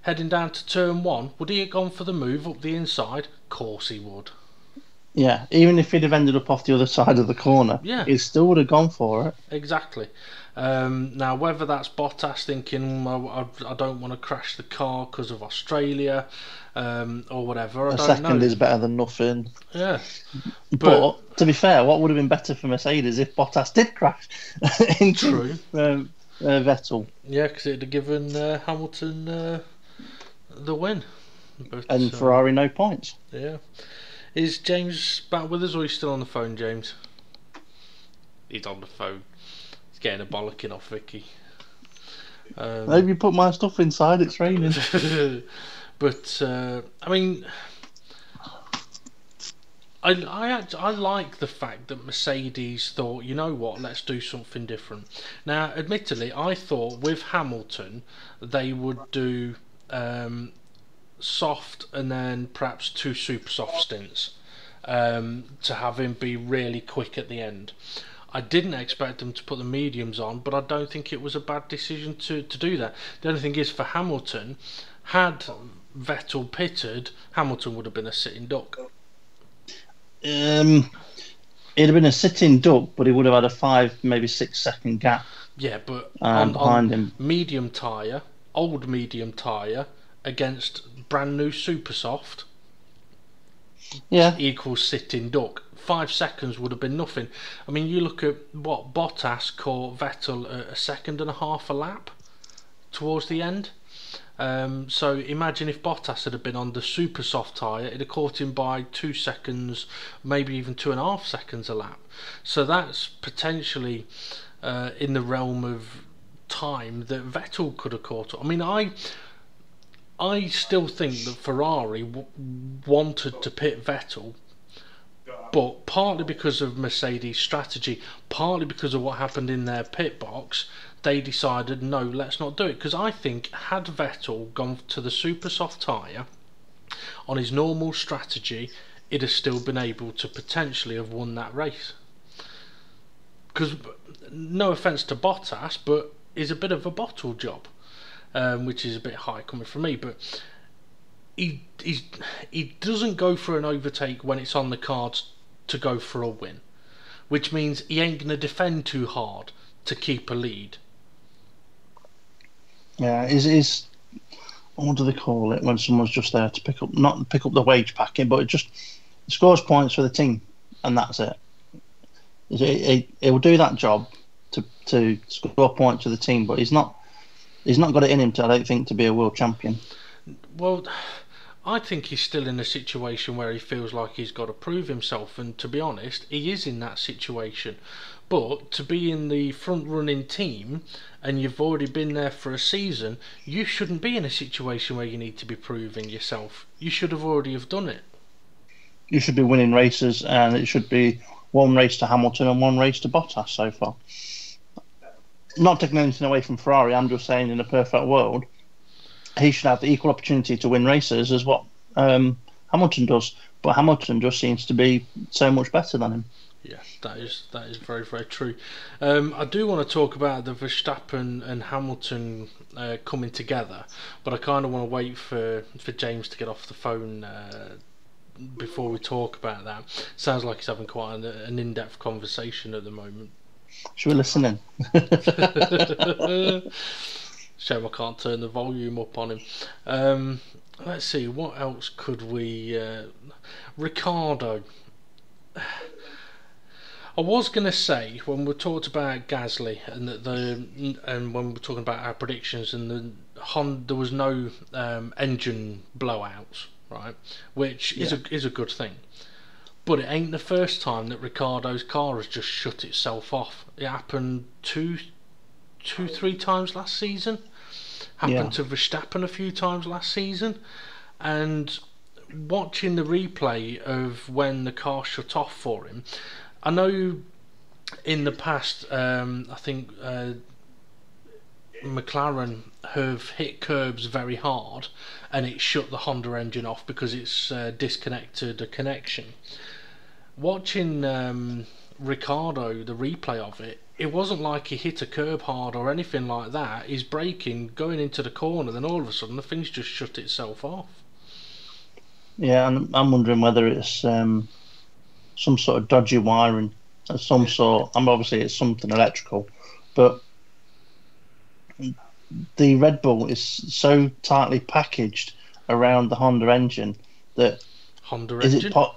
heading down to turn one, would he have gone for the move up the inside? Of course he would. Yeah, even if he'd have ended up off the other side of the corner, yeah, he still would have gone for it. Exactly. Now, whether that's Bottas thinking, I don't want to crash the car because of Australia, or whatever, I don't know. A second is better than nothing. Yeah. But to be fair, what would have been better for Mercedes if Bottas did crash into Vettel? Yeah, because it would have given Hamilton the win. And Ferrari no points. Yeah. Is James back with us, or is he still on the phone, James? He's on the phone. He's getting a bollocking off Vicky. Maybe you put my stuff inside, it's raining. But, I mean, I like the fact that Mercedes thought, you know what, let's do something different. Now, admittedly, I thought with Hamilton they would do soft and then perhaps 2 super soft stints to have him be really quick at the end. I didn't expect them to put the mediums on, but I don't think it was a bad decision to do that. The only thing is, for Hamilton, had Vettel pitted, Hamilton would have been a sitting duck. It'd have been a sitting duck, but he would have had a 5, maybe 6 second gap. Yeah, but behind him. Medium tyre, old medium tyre, against brand new super soft, equals sitting duck. 5 seconds would have been nothing. I mean, you look at what Bottas caught Vettel a second and a half a lap towards the end. So imagine if Bottas had been on the super soft tyre, it'd have caught him by 2 seconds, maybe even 2.5 seconds a lap. So that's potentially in the realm of time that Vettel could have caught up. I mean, I still think that Ferrari wanted to pit Vettel, but partly because of Mercedes' strategy, partly because of what happened in their pit box, they decided, no, let's not do it. Because I think had Vettel gone to the super soft tyre on his normal strategy, it'd have still been able to potentially have won that race. Because, no offence to Bottas, but he's a bit of a bottle job. Which is a bit high coming from me, but he doesn't go for an overtake when it's on the cards to go for a win, which means he ain't going to defend too hard to keep a lead. Yeah, is what do they call it when someone's just there to not pick up the wage packet, but it just scores points for the team, and that's it. He will do that job to score points for the team, but he's not got it in him, I don't think, to be a world champion. Well, I think he's still in a situation where he feels like he's got to prove himself, and to be honest, he is in that situation. But to be in the front-running team, and you've already been there for a season, you shouldn't be in a situation where you need to be proving yourself. You should have already have done it. You should be winning races, and it should be one race to Hamilton and one race to Bottas so far. Not taking anything away from Ferrari, I'm just saying in a perfect world, he should have the equal opportunity to win races as what Hamilton does. But Hamilton just seems to be so much better than him. Yeah, that is very, very true. I do want to talk about the Verstappen and Hamilton coming together, but I kind of want to wait for James to get off the phone before we talk about that. Sounds like he's having quite an in-depth conversation at the moment. Should we listen in? Shame I can't turn the volume up on him. Let's see, what else could we... Ricardo. I was going to say, when we talked about Gasly and and when we were talking about our predictions, and there was no engine blowouts, right? Which is a good thing. But it ain't the first time that Ricardo's car has just shut itself off. It happened two, 3 times last season. Happened to Verstappen a few times last season. And watching the replay of when the car shut off for him, I know in the past, I think McLaren have hit curbs very hard and it shut the Honda engine off because it's disconnected a connection. Watching Ricardo, the replay of it, it wasn't like he hit a curb hard or anything like that. He's braking, going into the corner, then all of a sudden the thing's just shut itself off. Yeah, and I'm wondering whether it's some sort of dodgy wiring of some sort. Obviously it's something electrical, but the Red Bull is so tightly packaged around the Honda engine that the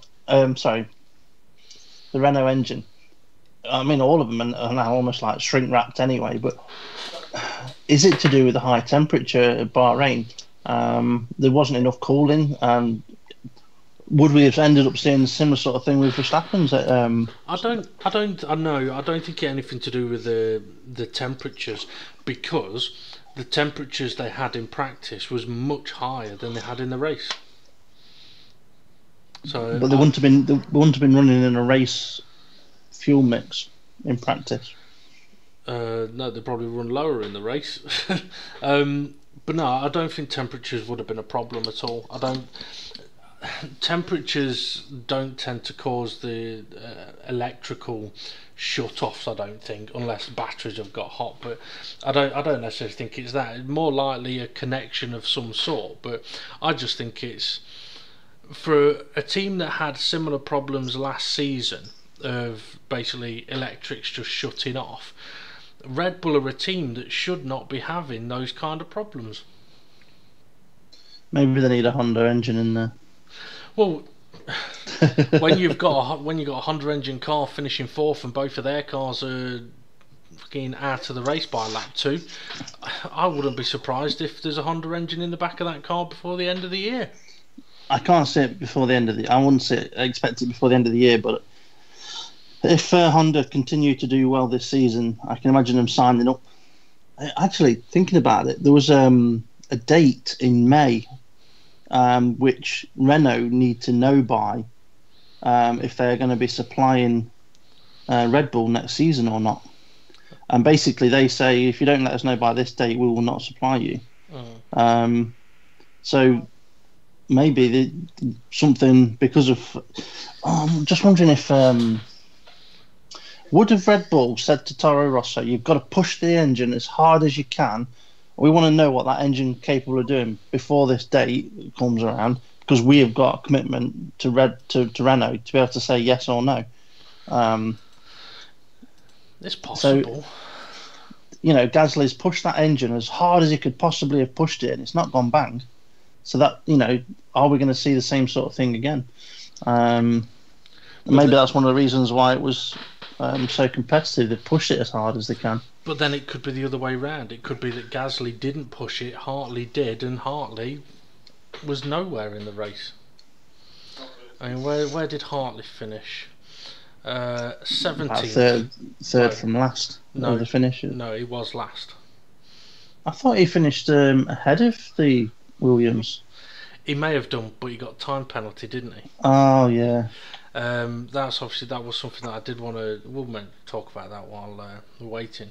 Renault engine. I mean, all of them are now almost like shrink wrapped anyway. But is it to do with the high temperature at Bahrain? There wasn't enough cooling, and would we have ended up seeing a similar sort of thing with Verstappen's? I don't think it had anything to do with the temperatures, because the temperatures they had in practice was much higher than they had in the race. So, but they wouldn't have been running in a race fuel mix in practice. No, they probably run lower in the race. But no, I don't think temperatures would have been a problem at all. Temperatures don't tend to cause the electrical shut-offs, I don't think, unless batteries have got hot. But I don't necessarily think it's that. It's more likely a connection of some sort. But I just think it's, for a team that had similar problems last season of basically electrics just shutting off, Red Bull are a team that should not be having those kind of problems. Maybe they need a Honda engine in there. Well, when you've got a Honda engine car finishing 4th and both of their cars are fucking out of the race by lap 2, I wouldn't be surprised if there's a Honda engine in the back of that car before the end of the year. I can't see it before the end of the. I wouldn't expect it before the end of the year, but if Honda continue to do well this season, I can imagine them signing up. Actually, thinking about it, there was a date in May, which Renault need to know by if they're going to be supplying Red Bull next season or not. And basically, they say, if you don't let us know by this date, we will not supply you. So maybe something because of. I'm just wondering if would have Red Bull said to Toro Rosso, "You've got to push the engine as hard as you can. We want to know what that engine's capable of doing before this date comes around, because we have got a commitment to Renault to be able to say yes or no." It's possible. So, Gasly's pushed that engine as hard as he could possibly have pushed it, and it's not gone bang. So that, are we going to see the same sort of thing again? Maybe that's one of the reasons why it was so competitive. They pushed it as hard as they can. But then it could be the other way round. It could be that Gasly didn't push it, Hartley did, and Hartley was nowhere in the race. I mean, where did Hartley finish? 17th. Third from last. No, the finish. No, he was last. I thought he finished ahead of the Williams. He may have done, but he got time penalty, didn't he? Oh yeah. That's obviously, that was something that I did want to. We'll talk about that while waiting.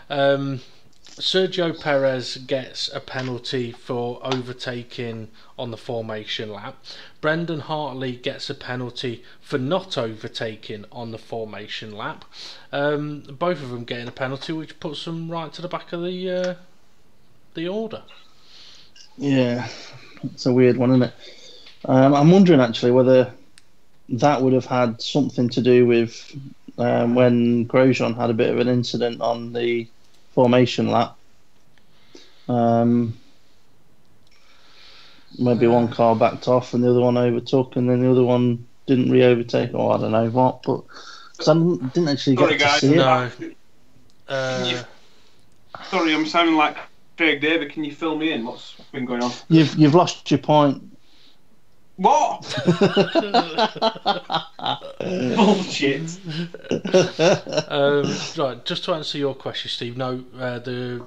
Sergio Perez gets a penalty for overtaking on the formation lap. Brendan Hartley gets a penalty for not overtaking on the formation lap. Both of them getting a penalty, which puts them right to the back of the order. Yeah, it's a weird one, isn't it? I'm wondering actually whether that would have had something to do with when Grosjean had a bit of an incident on the formation lap. Maybe one car backed off and the other one overtook, and then the other one didn't re-overtake, or I don't know what. But because I didn't actually get to see it. Sorry, I'm sounding like Craig David. Can you fill me in? What's been going on? You've lost your point. What? Bullshit. Right, just to answer your question, Steve. No, the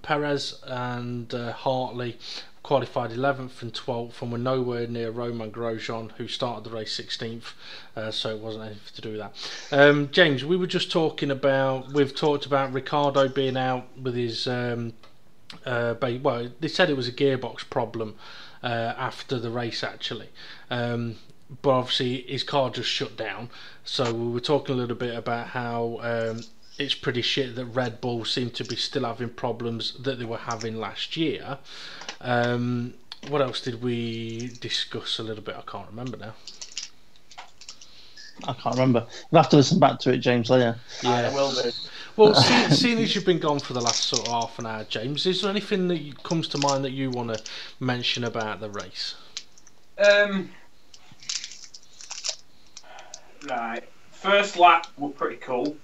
Perez and Hartley qualified 11th and 12th and were nowhere near Romain Grosjean, who started the race 16th, so it wasn't anything to do with that. James, we've talked about Ricciardo being out with his well, they said it was a gearbox problem after the race actually, but obviously his car just shut down. So we were talking a little bit about how it's pretty shit that Red Bull seem to be still having problems that they were having last year. What else did we discuss a little bit? I can't remember now. I can't remember. We'll have to listen back to it, James, later. Yeah, I will do. Well, seeing as you've been gone for the last sort of half an hour, James, is there anything that comes to mind that you want to mention about the race? Right. First lap were pretty cool.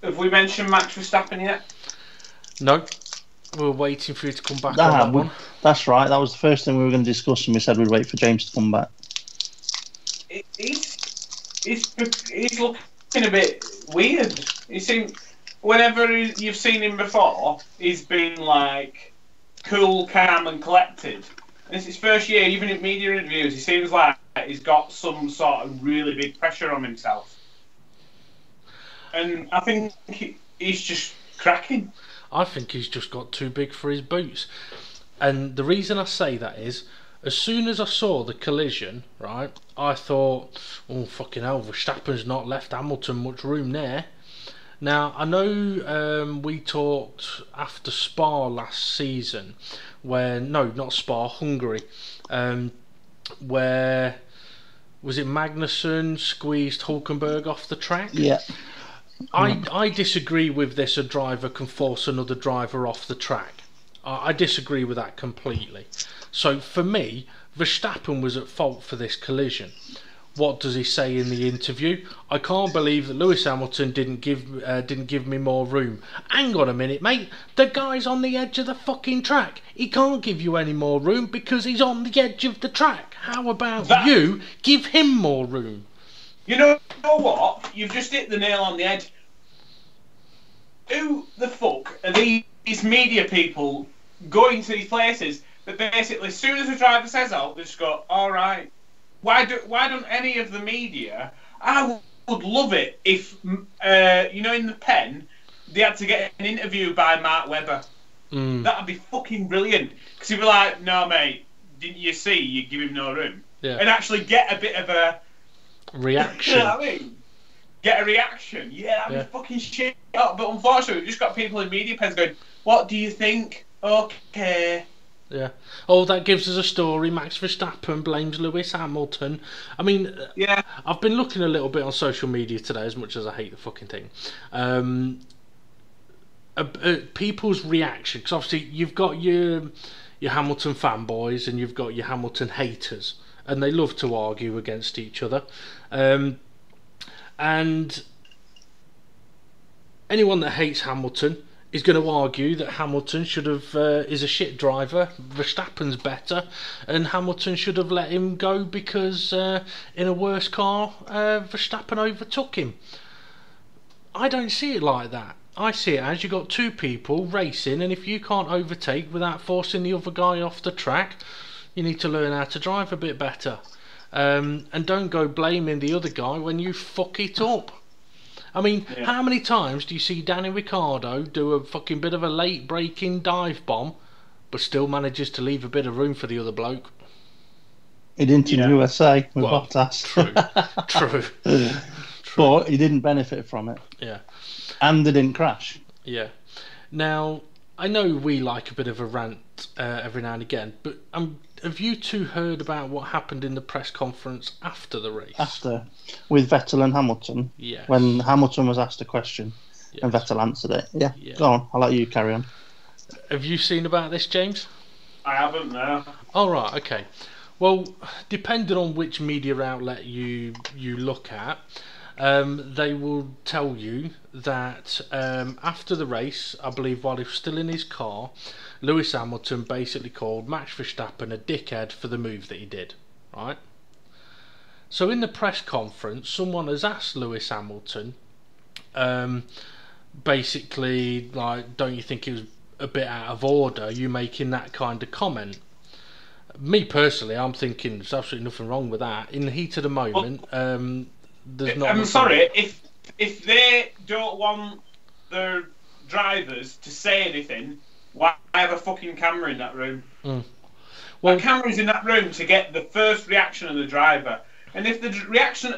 Have we mentioned Max Verstappen yet? No. We're waiting for you to come back on that one. That's right. That was the first thing we were going to discuss, and we said we'd wait for James to come back. He's looking a bit weird. He seems, whenever you've seen him before, he's been like cool, calm, and collected. And it's his first year, even in media interviews, he seems like he's got some sort of really big pressure on himself. And I think he's just cracking. I think he's just got too big for his boots. And the reason I say that is, as soon as I saw the collision, right, I thought, oh, fucking hell, Verstappen's not left Hamilton much room there. Now, I know we talked after Spa last season, not Spa, Hungary, where, was it Magnussen squeezed Hulkenberg off the track? Yeah. I disagree with this, a driver can force another driver off the track. I disagree with that completely. So for me, Verstappen was at fault for this collision. What does he say in the interview? I can't believe that Lewis Hamilton didn't give me more room. Hang on a minute, mate. The guy's on the edge of the fucking track. He can't give you any more room because he's on the edge of the track. How about you give him more room? You know what? You've just hit the nail on the head. Who the fuck are these media people going to these places that basically, as soon as the driver says out, they just go, all right. Why don't any of the media? I would love it if, in the Pen, they had to get an interview by Mark Webber. That'd be fucking brilliant. Because he'd be like, no, mate, didn't you see? You give him no room. Yeah. And actually get a bit of a reaction. You know what I mean? Get a reaction. Yeah, that'd be fucking shit. But unfortunately, we've just got people in media pens going, what do you think? Okay. Yeah. Oh, that gives us a story. Max Verstappen blames Lewis Hamilton. I mean, yeah. I've been looking a little bit on social media today, as much as I hate the fucking thing. People's reaction, because obviously you've got your Hamilton fanboys and you've got your Hamilton haters, and they love to argue against each other. And anyone that hates Hamilton is going to argue that Hamilton should have is a shit driver, Verstappen's better, and Hamilton should have let him go because in a worse car Verstappen overtook him. I don't see it like that. I see it as you've got two people racing, and if you can't overtake without forcing the other guy off the track, you need to learn how to drive a bit better. And don't go blaming the other guy when you fuck it up. I mean, how many times do you see Danny Ricciardo do a fucking bit of a late braking dive bomb, but still manages to leave a bit of room for the other bloke? He didn't in the USA with Bottas. True. But he didn't benefit from it. Yeah. And they didn't crash. Yeah. Now, I know we like a bit of a rant every now and again, but have you two heard about what happened in the press conference after the race? After, with Vettel and Hamilton. Yes. When Hamilton was asked a question and Vettel answered it. Yeah. Go on, I'll let you carry on. Have you seen about this, James? I haven't, no. Oh, right, okay. Well, depending on which media outlet you look at, they will tell you that after the race, I believe while he was still in his car, Lewis Hamilton basically called Max Verstappen a dickhead for the move that he did, right? So in the press conference, someone has asked Lewis Hamilton, basically, like, don't you think it was a bit out of order, you making that kind of comment? Me personally, I'm thinking there's absolutely nothing wrong with that. In the heat of the moment, there's not. I'm sorry, if they don't want their drivers to say anything, why have a fucking camera in that room? Well, a camera's in that room to get the first reaction of the driver. And if the reaction...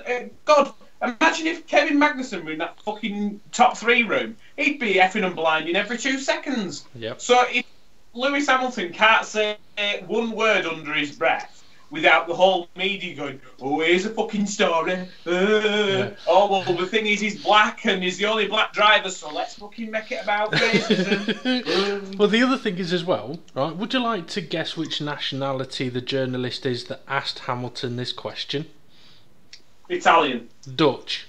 God, imagine if Kevin Magnussen were in that fucking top 3 room. He'd be effing and blinding every 2 seconds. Yep. So if Lewis Hamilton can't say one word under his breath without the whole media going, oh, here's a fucking story. Oh, well, the thing is, he's black and he's the only black driver, so let's fucking make it about racism. Well, the other thing is as well, right, would you like to guess which nationality the journalist is that asked Hamilton this question? Italian. Dutch.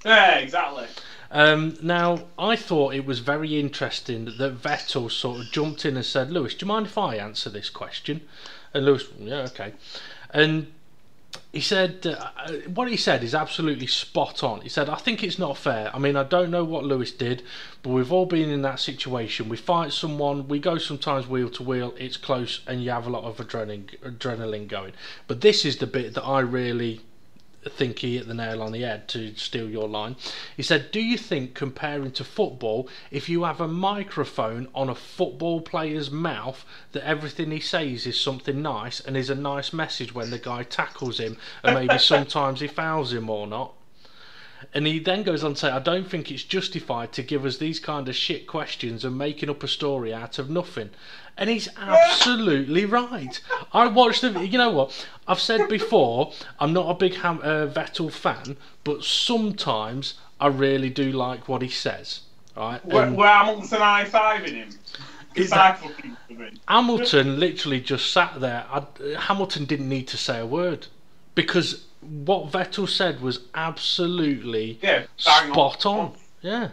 Yeah, exactly. Now, I thought it was very interesting that Vettel sort of jumped in and said, Lewis, do you mind if I answer this question? And Lewis, yeah, okay. And he said, what he said is absolutely spot on. He said, I think it's not fair. I mean, I don't know what Lewis did, but we've all been in that situation. We fight someone, we go sometimes wheel to wheel, it's close, and you have a lot of adrenaline going. But this is the bit that I really think he hit the nail on the head, to steal your line. He said, do you think, comparing to football, if you have a microphone on a football player's mouth, that everything he says is something nice and is a nice message when the guy tackles him and maybe sometimes he fouls him or not? And he then goes on to say, I don't think it's justified to give us these kind of shit questions and making up a story out of nothing. And he's absolutely right. I watched the... You know what? I've said before, I'm not a big Vettel fan, but sometimes I really do like what he says. Right? Were Hamilton high-fiving him? Hamilton literally just sat there. Hamilton didn't need to say a word, because what Vettel said was absolutely spot on. Yeah.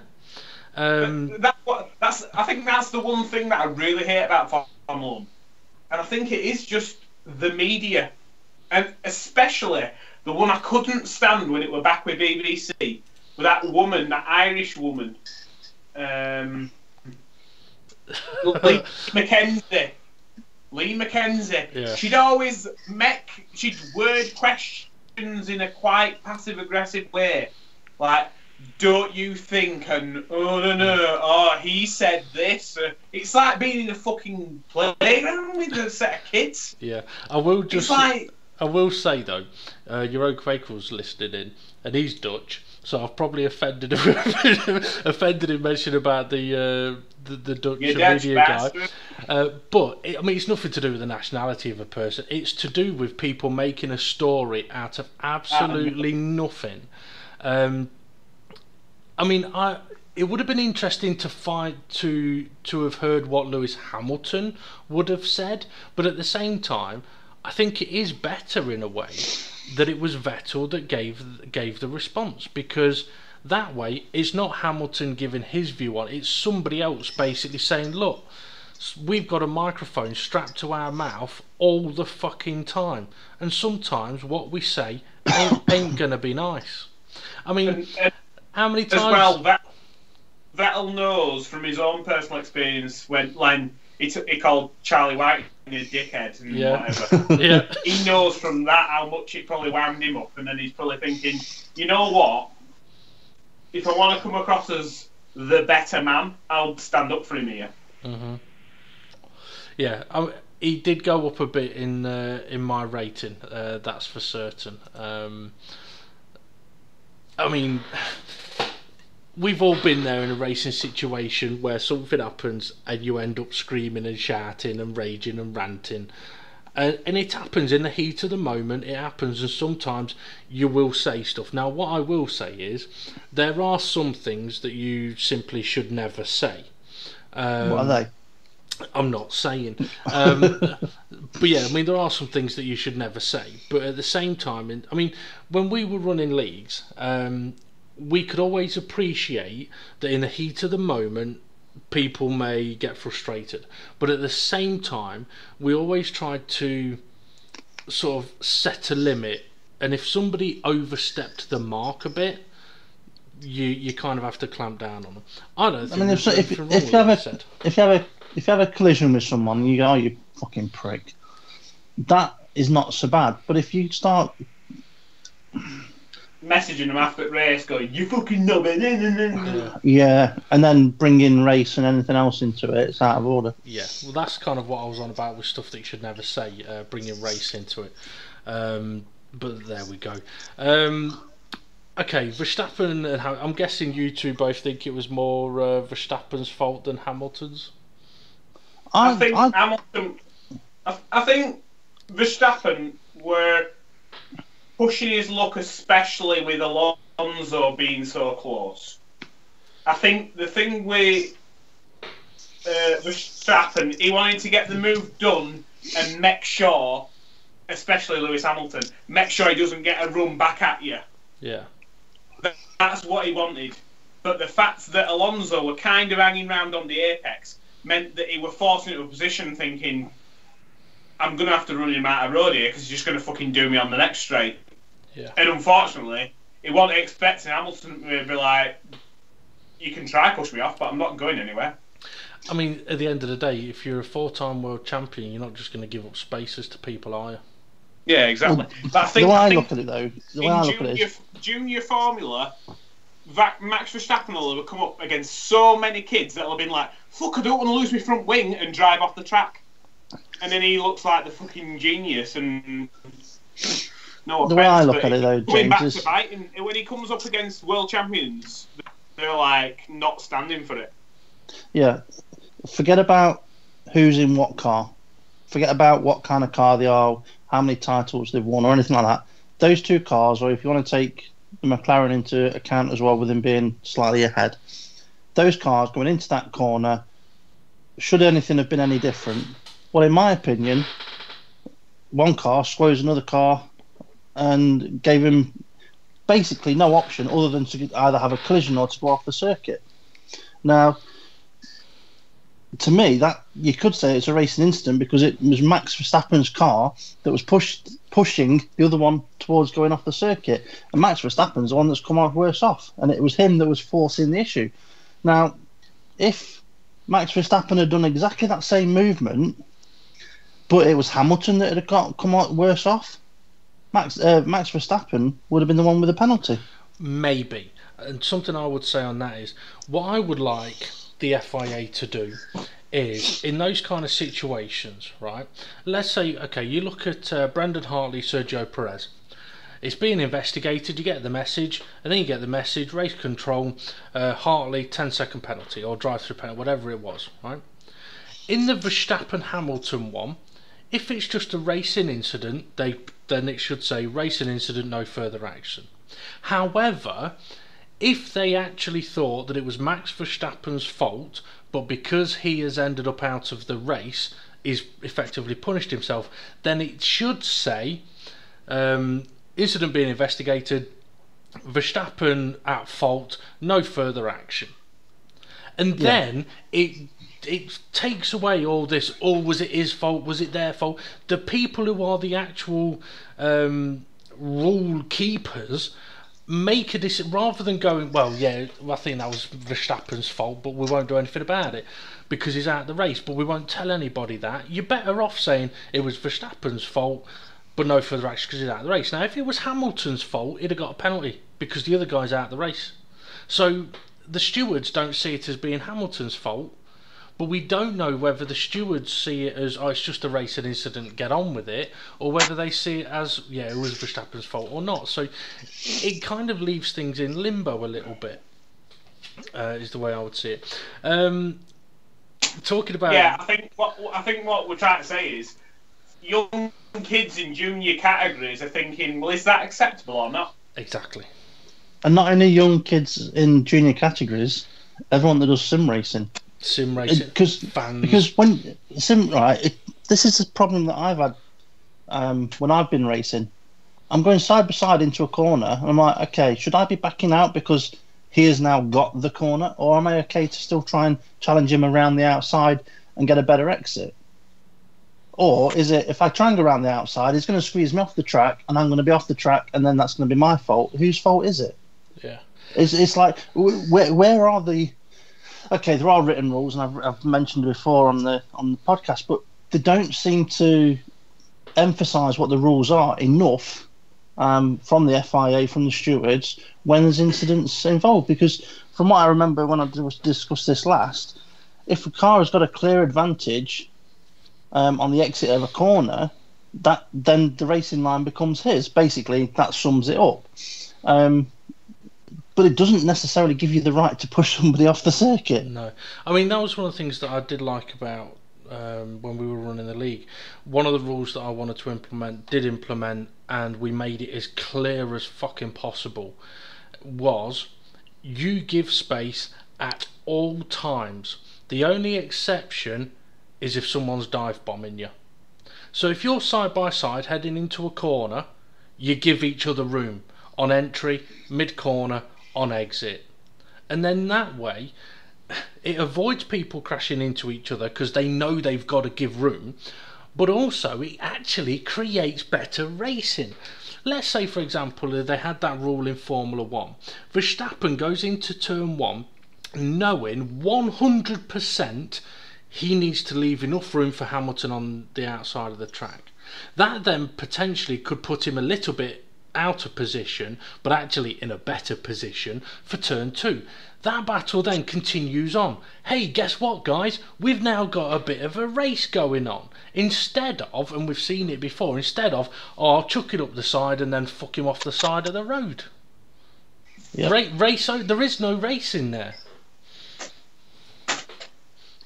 I think that's the one thing that I really hate about Formula 1. And I think it is just the media. And especially the one I couldn't stand when it were back with BBC, with that woman, that Irish woman, Lee Mackenzie. Yeah. She'd word questions in a quite passive-aggressive way. Like, don't you think, and he said this. It's like being in a fucking playground with a set of kids. Yeah, I will say though, Euro Quakel's listed in, and he's Dutch, so I've probably offended him mentioning about the Dutch media guy. But I mean, it's nothing to do with the nationality of a person. It's to do with people making a story out of absolutely nothing. I mean, it would have been interesting to have heard what Lewis Hamilton would have said, but at the same time, I think it is better in a way that it was Vettel that gave the response, because That way, it's not Hamilton giving his view on it, it's somebody else basically saying, look, we've got a microphone strapped to our mouth all the fucking time, and sometimes what we say ain't gonna be nice. I mean, how many times... As well, Vettel knows from his own personal experience when he called Charlie White a dickhead and whatever. Yeah. He knows from that how much it probably wound him up, and then he's probably thinking, you know what? If I want to come across as the better man, I'll stand up for him here. Mm-hmm. Yeah, he did go up a bit in my rating. That's for certain. I mean, we've all been there in a racing situation where something happens and you end up screaming and shouting and raging and ranting. And it happens in the heat of the moment, it happens, and sometimes you will say stuff. Now, what I will say is, there are some things that you simply should never say. What are they? I'm not saying. But yeah, I mean, there are some things that you should never say. But at the same time, I mean, when we were running leagues, we could always appreciate that in the heat of the moment, people may get frustrated, but at the same time we always tried to sort of set a limit, and if somebody overstepped the mark a bit, you kind of have to clamp down on them. I don't think if you have a collision with someone, you go, oh, you fucking prick, that is not so bad. But if you start messaging them after the race, going, you fucking knobhead. Yeah, and then bring in race and anything else into it, it's out of order. Yeah, well, that's kind of what I was on about with stuff that you should never say, bringing race into it. But there we go. Okay, Verstappen and I'm guessing you two both think it was more Verstappen's fault than Hamilton's? I think Verstappen were pushing his luck, especially with Alonso being so close. I think the thing with Verstappen, he wanted to get the move done and make sure, especially Lewis Hamilton, make sure he doesn't get a run back at you. Yeah. That's what he wanted. But the fact that Alonso were kind of hanging around on the apex meant that he were forced into a position thinking, I'm going to have to run him out of road here because he's just going to fucking do me on the next straight. Yeah. And unfortunately, he wasn't expecting Hamilton to be like, you can try push me off, but I'm not going anywhere. I mean, at the end of the day, if you're a 4-time world champion, you're not just going to give up spaces to people, are you? Yeah, exactly. Well, but the way I look at it, though, in junior formula, Max Verstappen will have come up against so many kids that will have been like, fuck, I don't want to lose my front wing and drive off the track. And then he looks like the fucking genius and... No offense, the way I look at it, though, James, is... And when he comes up against world champions, they're like not standing for it. Yeah. Forget about who's in what car. Forget about what kind of car they are, how many titles they've won, or anything like that. Those two cars, or if you want to take the McLaren into account as well, with them being slightly ahead, those cars going into that corner, should anything have been any different? Well, in my opinion, one car squoze another car and gave him basically no option other than to either have a collision or to go off the circuit. Now, to me, that you could say it's a racing incident because it was Max Verstappen's car that was pushing the other one towards going off the circuit, and Max Verstappen's the one that's come out worse off, and it was him that was forcing the issue. Now, if Max Verstappen had done exactly that same movement, but it was Hamilton that had come out worse off, Max Verstappen would have been the one with the penalty. Maybe. And something I would say on that is, what I would like the FIA to do is, in those kind of situations, right, let's say, okay, you look at Brendan Hartley, Sergio Perez. It's being investigated, you get the message, and then you get the message, race control, Hartley, 10-second penalty, or drive-through penalty, whatever it was, right? In the Verstappen-Hamilton one, if it's just a racing incident, then it should say racing incident, no further action. However, if they actually thought that it was Max Verstappen's fault, but because he has ended up out of the race, he's effectively punished himself, then it should say incident being investigated, Verstappen at fault, no further action. And then it takes away all this, was it his fault, was it their fault? The people who are the actual rule keepers make a decision, rather than going, well, yeah, I think that was Verstappen's fault, but we won't do anything about it because he's out of the race, but we won't tell anybody that. You're better off saying it was Verstappen's fault, but no further action because he's out of the race. Now, if it was Hamilton's fault, he'd have got a penalty because the other guy's out of the race. So the stewards don't see it as being Hamilton's fault, but we don't know whether the stewards see it as, oh, it's just a racing incident, get on with it, or whether they see it as, yeah, it was Verstappen's fault or not. So it kind of leaves things in limbo a little bit, is the way I would see it. Talking about... Yeah, I think what we're trying to say is, young kids in junior categories are thinking, well, is that acceptable or not? Exactly. And not only young kids in junior categories, everyone that does sim racing. Sim racing fans. Because when this is a problem that I've had when I've been racing. I'm going side by side into a corner, and I'm like, okay, should I be backing out because he has now got the corner, or am I okay to still try and challenge him around the outside and get a better exit? Or is it, if I try and go around the outside, he's going to squeeze me off the track, and I'm going to be off the track, and then that's going to be my fault? Whose fault is it? Yeah. It's like, where are the... Okay, there are written rules, and I've mentioned before on the podcast, but they don't seem to emphasise what the rules are enough from the FIA, from the stewards, when there's incidents involved. Because from what I remember when I discussed this last, if a car has got a clear advantage on the exit of a corner, then the racing line becomes his. Basically, that sums it up. But it doesn't necessarily give you the right to push somebody off the circuit. No. I mean, that was one of the things that I did like about when we were running the league. One of the rules that I wanted to implement, and we made it as clear as fucking possible, was you give space at all times. The only exception is if someone's dive bombing you. So if you're side by side heading into a corner, you give each other room on entry, mid-corner, on exit, and then that way it avoids people crashing into each other because they know they've got to give room, but also it actually creates better racing. Let's say, for example, they had that rule in Formula 1. Verstappen goes into turn 1 knowing 100% he needs to leave enough room for Hamilton on the outside of the track. That then potentially could put him a little bit out of position, but actually in a better position for turn 2. That battle then continues on. Hey, guess what, guys? We've now got a bit of a race going on. Instead of, and we've seen it before, instead of, oh, I'll chuck it up the side and then fuck him off the side of the road. Yep. There is no race in there.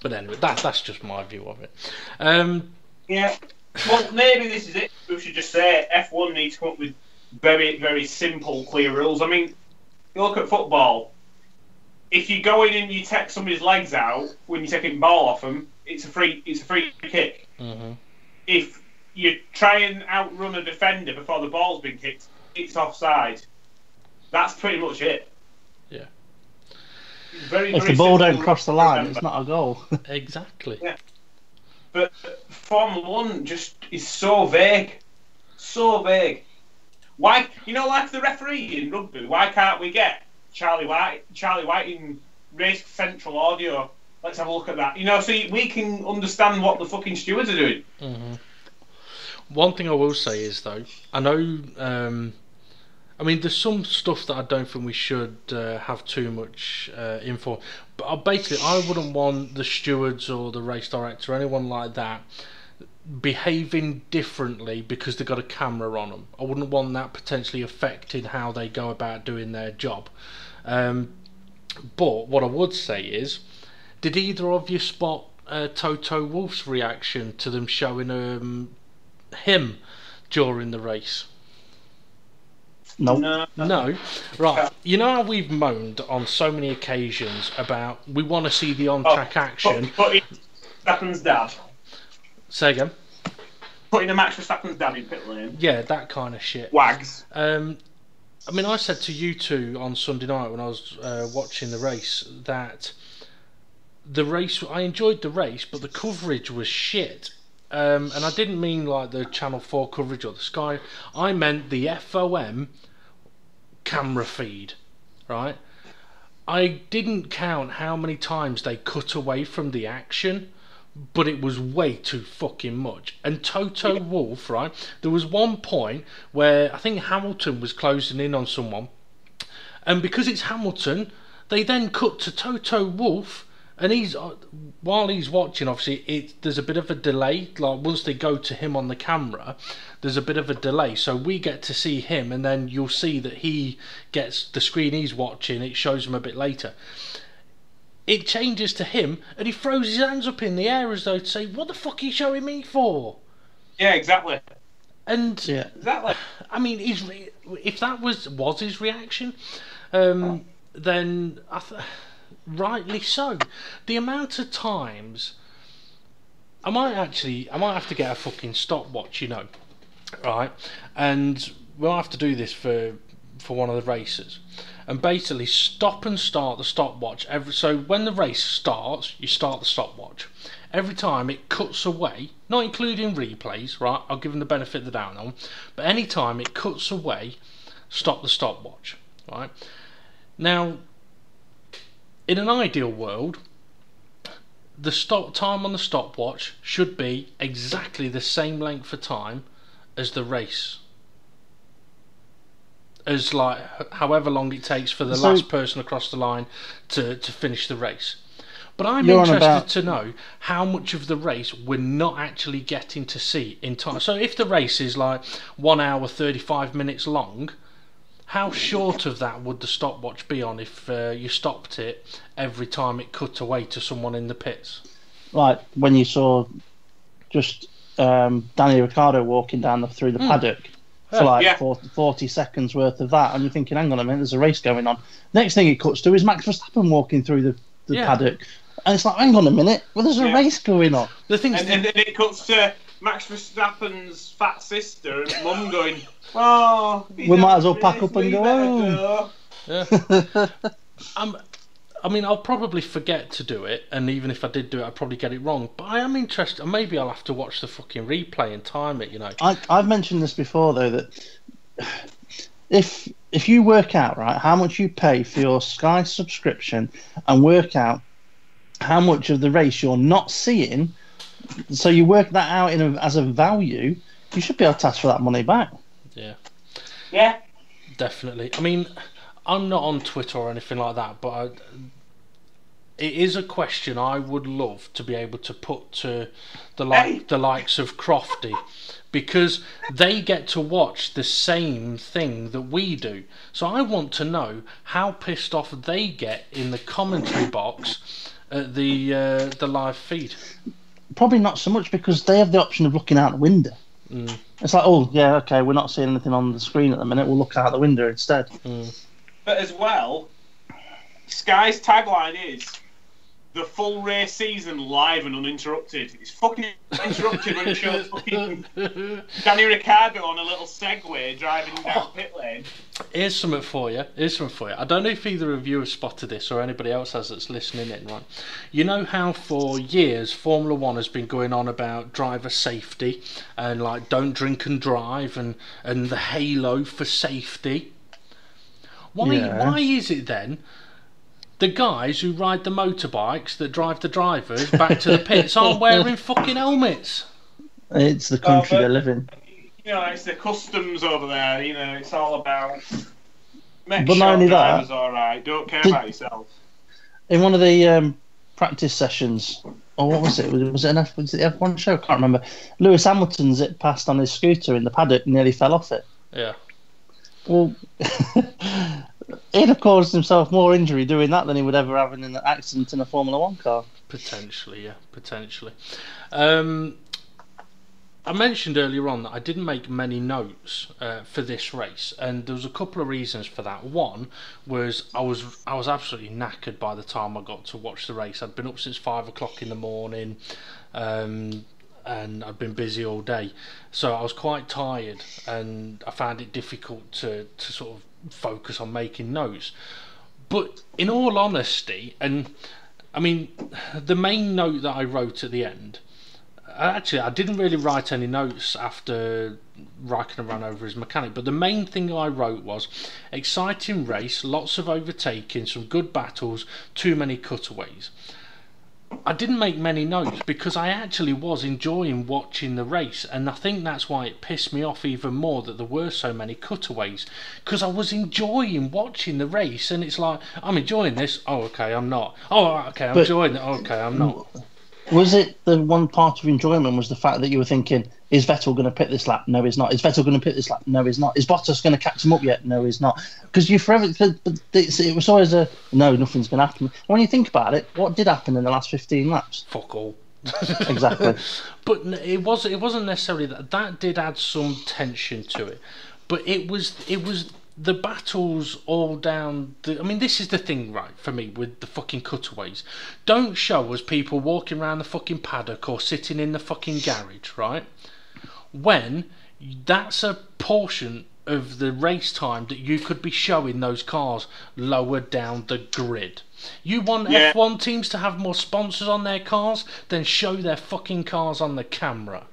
But anyway, that's just my view of it. Yeah. Well, maybe this is it. We should just say F1 needs to come up with very, very simple, clear rules. I mean, you look at football. If you go in and you take somebody's legs out when you're taking the ball off them, it's a free kick. Mm-hmm. If you try and outrun a defender before the ball's been kicked, it's offside. That's pretty much it. Yeah. Very, if very the ball don't simple cross the to line, remember. it's not a goal. Exactly. Yeah. But Formula 1 just is so vague. So vague. Why, like the referee in rugby, why can't we get Charlie White in Race Central Audio? Let's have a look at that. So we can understand what the fucking stewards are doing. Mm-hmm. One thing I will say is, though, I know, I mean, there's some stuff that I don't think we should have too much info. But basically, I wouldn't want the stewards or the race director or anyone like that behaving differently because they've got a camera on them. I wouldn't want that potentially affecting how they go about doing their job. But what I would say is, did either of you spot Toto Wolff's reaction to them showing him during the race? No. Right. You know how we've moaned on so many occasions about we want to see the on-track action. Putting Verstappen's dad. Say again. Putting a Max Verstappen's dad in pit lane. Yeah, that kind of shit. Wags. I mean, I said to you two on Sunday night when I was watching the race that I enjoyed the race, but the coverage was shit. And I didn't mean like the Channel 4 coverage or the Sky. I meant the FOM camera feed, right? I didn't count how many times they cut away from the action, but it was way too fucking much. And Toto Wolff, right? There was one point where I think Hamilton was closing in on someone, and because it's Hamilton, they then cut to Toto Wolff, and while he's watching, obviously there's a bit of a delay. Like once they go to him on the camera, there's a bit of a delay, so we get to see him, and then you'll see that he gets the screen he's watching. It shows him a bit later. It changes to him, and he throws his hands up in the air as though to say, "What the fuck are you showing me for?" Yeah, exactly. And exactly. I mean, if that was his reaction, then rightly so. The amount of times I might have to get a fucking stopwatch, you know, right? And we'll have to do this for one of the races, and basically stop and start the stopwatch so when the race starts, you start the stopwatch. Every time it cuts away, not including replays, right? I'll give them the benefit of the doubt on, but any time it cuts away, stop the stopwatch, right? Now, in an ideal world, the stop time on the stopwatch should be exactly the same length of time as the race. As like however long it takes for the last person across the line to finish the race. But I'm interested to know how much of the race we're not actually getting to see in time. So if the race is like 1 hour 35 minutes long, how short of that would the stopwatch be on if you stopped it every time it cut away to someone in the pits? Like when you saw just Danny Ricciardo walking down through the paddock for like 40 seconds worth of that, and you're thinking, hang on a minute, there's a race going on. Next thing it cuts to is Max Verstappen walking through the paddock, and it's like, hang on a minute, well, there's a race going on. And then it cuts to Max Verstappen's fat sister and mum going, "Oh, we might as well pack up and go home." Yeah. I mean, I'll probably forget to do it, and even if I did do it, I'd probably get it wrong. But I am interested, and maybe I'll have to watch the fucking replay and time it, you know. I've mentioned this before, though, that if you work out, right, how much you pay for your Sky subscription and work out how much of the race you're not seeing, so you work that out as a value, you should be able to ask for that money back. Yeah. Yeah. Definitely. I mean, I'm not on Twitter or anything like that, but it is a question I would love to be able to put to the likes of Crofty, because they get to watch the same thing that we do. So I want to know how pissed off they get in the commentary box at the live feed. Probably not so much, because they have the option of looking out the window. Mm. It's like, oh yeah, okay, we're not seeing anything on the screen at the minute, we'll look out the window instead. Mm. But as well, Sky's tagline is the full race season live and uninterrupted. It's fucking interrupted when it shows fucking Danny Ricciardo on a little Segway driving down pit lane. Here's something for you. I don't know if either of you have spotted this or anybody else has that's listening in, right? You know how for years Formula 1 has been going on about driver safety and like don't drink and drive and the halo for safety? Why is it then the guys who ride the motorbikes that drive the drivers back to the pits aren't wearing fucking helmets? It's the country they live in. You know, it's the customs over there. You know, it's all about make but sure not only drivers that, all right. Don't care about yourself. In one of the practice sessions, or what was it? Was it the F1 show? I can't remember. Lewis Hamilton zipped past on his scooter in the paddock and nearly fell off it. Yeah. Well, he'd have caused himself more injury doing that than he would ever have in an accident in a Formula 1 car. Potentially, yeah, potentially. I mentioned earlier on that I didn't make many notes for this race, and there was a couple of reasons for that. One was I was absolutely knackered by the time I got to watch the race. I'd been up since 5 o'clock in the morning, and I'd been busy all day, so I was quite tired, and I found it difficult to sort of focus on making notes. But in all honesty, and I mean, the main note that I wrote at the end, actually, I didn't really write any notes after Raikkonen ran over his mechanic, but the main thing I wrote was exciting race, lots of overtaking, some good battles, too many cutaways. I didn't make many notes because I actually was enjoying watching the race, and I think that's why it pissed me off even more that there were so many cutaways, because I was enjoying watching the race, and it's like, I'm enjoying this, oh okay, I'm not, oh okay, I'm enjoying it, okay, I'm not. Was it the one part of enjoyment was the fact that you were thinking, is Vettel going to pit this lap? No, he's not. Is Vettel going to pit this lap? No, he's not. Is Bottas going to catch him up yet? No, he's not. Because you forever, it was always a, no, nothing's going to happen. When you think about it, what did happen in the last 15 laps? Fuck all. Exactly. But it wasn't necessarily that did add some tension to it, but it was the battles all down I mean, this is the thing, right, for me with the fucking cutaways. Don't show us people walking around the fucking paddock or sitting in the fucking garage, right, when that's a portion of the race time that you could be showing those cars lower down the grid. You want F1 teams to have more sponsors on their cars, then show their fucking cars on the camera.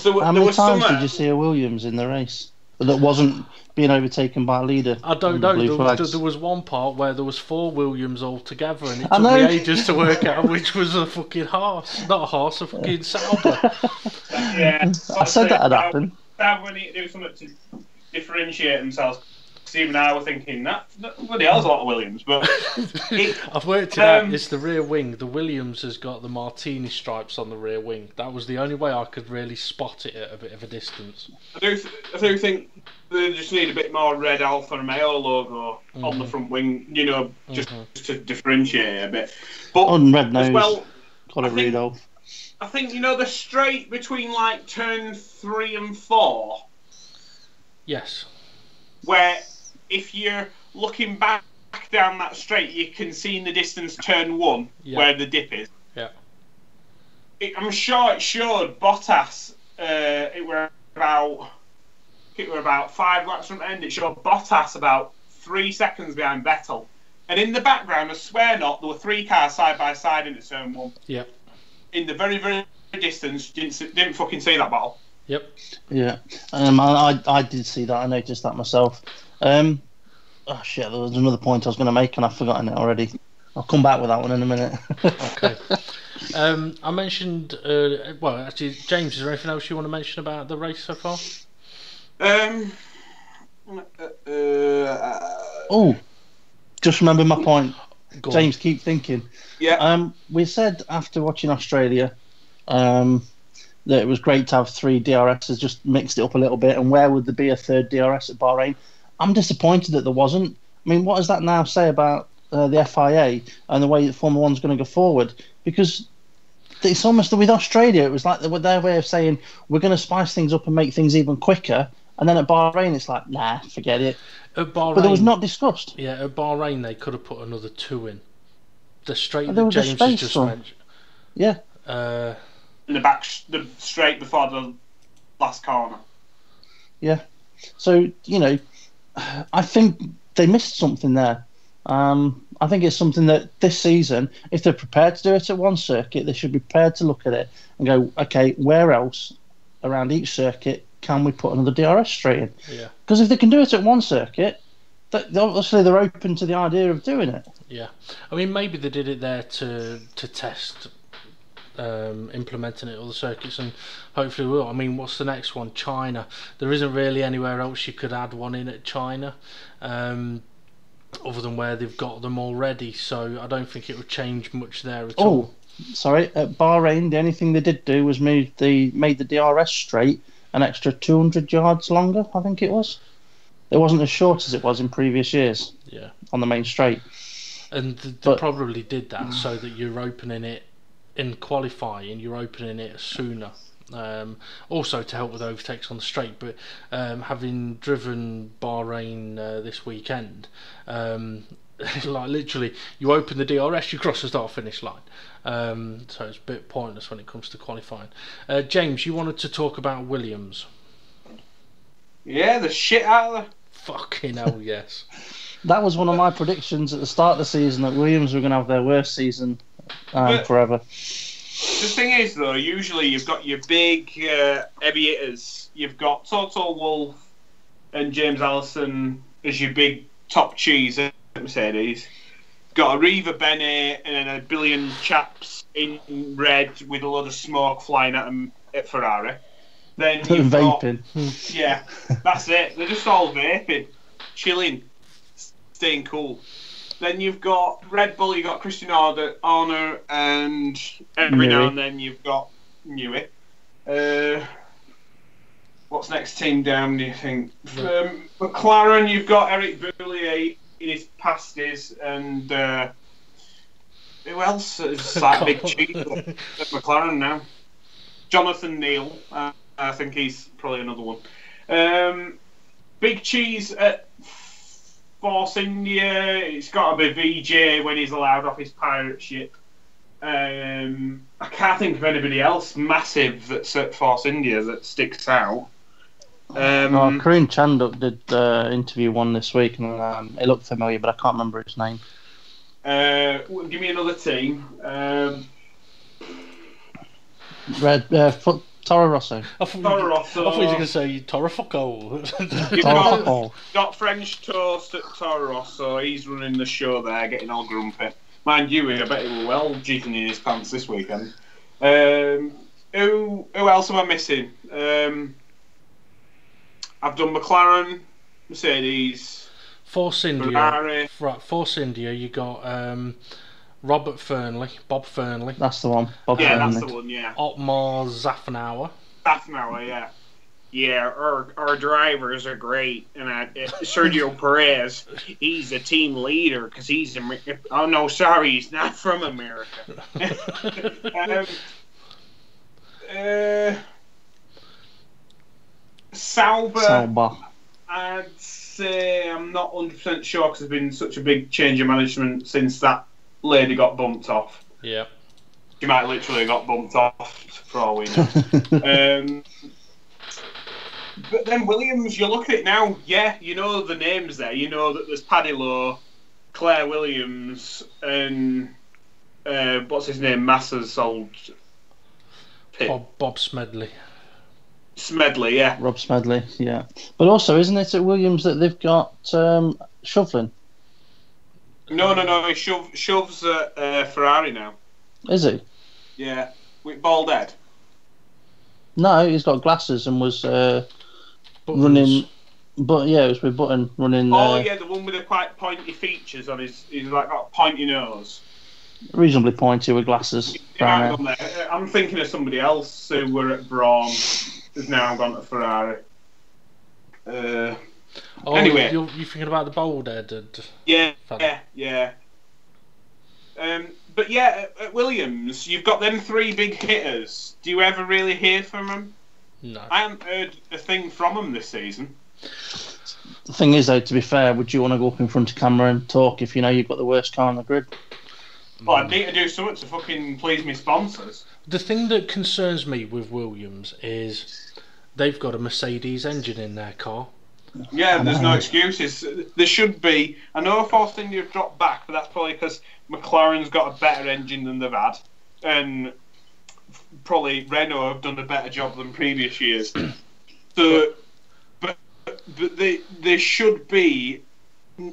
How many times did you see a Williams in the race that wasn't being overtaken by a leader? I don't know. There was one part where there was 4 Williams all together, and it took me ages to work out which was a fucking horse. Not a horse, a fucking Sauber. Yeah. I said that had happened. Sauber need to do something to differentiate themselves. Even I was thinking that bloody hell's a lot of Williams, but I've worked it out. It's the rear wing. The Williams has got the martini stripes on the rear wing. That was the only way I could really spot it at a bit of a distance. I do think they just need a bit more red Alfa Romeo logo on the front wing, you know, just to differentiate it a bit. But on red nose, well, got to read off. I think, you know, the straight between like turn 3 and 4. Yes. Where if you're looking back down that straight, you can see in the distance turn 1 where the dip is. Yeah. I'm sure it showed Bottas. It were about 5 laps from the end. It showed Bottas about 3 seconds behind Vettel, and in the background, I swear not, there were 3 cars side by side into turn 1. Yeah. In the very very distance, didn't fucking see that battle. Yep. Yeah. I did see that. I noticed that myself. Oh shit! There was another point I was going to make, and I've forgotten it already. I'll come back with that one in a minute. Okay. I mentioned. Well, actually, James, is there anything else you want to mention about the race so far? Oh, just remember my point. James, keep thinking. Yeah. We said after watching Australia, that it was great to have 3 DRSs, just mixed it up a little bit. And where would there be a 3rd DRS at Bahrain? I'm disappointed that there wasn't. I mean, what does that now say about the FIA and the way that Formula 1's going to go forward? Because it's almost with Australia, it was like their way of saying, we're going to spice things up and make things even quicker. And then at Bahrain, it's like, nah, forget it. At Bahrain, but it was not discussed. Yeah, at Bahrain, they could have put another 2 in. The straight that James has just mentioned. Yeah. In the straight before the last corner. Yeah. So, you know, I think they missed something there. I think it's something that this season, if they're prepared to do it at one circuit, they should be prepared to look at it and go, okay, where else around each circuit can we put another DRS straight in? Yeah. Because if they can do it at one circuit, obviously they're open to the idea of doing it. Yeah. I mean, maybe they did it there to test implementing it at other circuits, and hopefully will. I mean, what's the next one? China. There isn't really anywhere else you could add one in at China, other than where they've got them already. So I don't think it would change much there at all. Sorry, at Bahrain, the only thing they did do was made the DRS straight an extra 200 yards longer. I think it was. It wasn't as short as it was in previous years. Yeah. On the main straight. And they probably did that so that you're opening it in qualifying. You're opening it sooner. Also to help with overtakes on the straight, but having driven Bahrain this weekend, like literally you open the DRS, you cross the start finish line, so it's a bit pointless when it comes to qualifying. James, you wanted to talk about Williams. Yeah, the shit out of Fucking hell, yes. That was one of my predictions at the start of the season, that Williams were going to have their worst season forever. The thing is, though, usually you've got your big heavy hitters. You've got Toto Wolff and James Allison as your big top cheese at Mercedes. Got a Riva Bene and then a billion chaps in red with a lot of smoke flying at them at Ferrari. Then you've vaping. Yeah, that's it. They're just all vaping, chilling, staying cool. Then you've got Red Bull, you've got Christian Horner, and every now and then you've got Newey. What's next team down, do you think? McLaren, you've got Eric Boullier in his pasties, and who else is that big cheese at McLaren now? Jonathan Neal, I think he's probably another one. Big cheese at Force India, it's got to be VJ when he's allowed off his pirate ship. I can't think of anybody else massive that's at Force India that sticks out. Karun Chanduk did interview one this week, and it looked familiar, but I can't remember his name. Give me another team. Toro Rosso. I thought you were going to say Toro Foco. You've got French Toast at Toro Rosso. He's running the show there, getting all grumpy. Mind you, I bet he was well jigging in his pants this weekend. Who else am I missing? I've done McLaren, Mercedes, Force India. Ferrari. Right, Force India, you got Bob Fernley. That's the one. Bob Yeah, Fernley. that's the one, yeah. Otmar Zafnauer. Zafnauer, yeah. Yeah, our drivers are great. And Sergio Perez, he's a team leader because he's... Oh, no, sorry, he's not from America. Sauber. I'd say I'm not 100% sure because there's been such a big change of management since that lady got bumped off. Yeah. She might literally have got bumped off for all we know. But then Williams, you look at it now, yeah, you know the names there. You know that there's Paddy Lowe, Claire Williams, and what's his name? Massa's old pit. Bob Smedley. Smedley, yeah. Rob Smedley, yeah. But also, isn't it at Williams that they've got Shovlin? No. He shoves at Ferrari now. Is he? Yeah, with bald head. No, he's got glasses and was running. But yeah, it was with Button running. Oh yeah, the one with the quite pointy features on his. He's like got a pointy nose. Reasonably pointy with glasses. I'm thinking of somebody else who were at Braun, who's now gone to Ferrari. Anyway, you're thinking about the bald headed. Yeah. But yeah, at Williams, you've got them three big hitters. Do you ever really hear from them? No. I haven't heard a thing from them this season. The thing is, though, to be fair, would you want to go up in front of camera and talk if you know you've got the worst car on the grid? Well, I'd need to do something to fucking please me sponsors. The thing that concerns me with Williams is they've got a Mercedes engine in their car. Yeah, there's no excuses. There should be. I know Force India have dropped back, but that's probably because McLaren's got a better engine than they've had, and probably Renault have done a better job than previous years. So, but they should be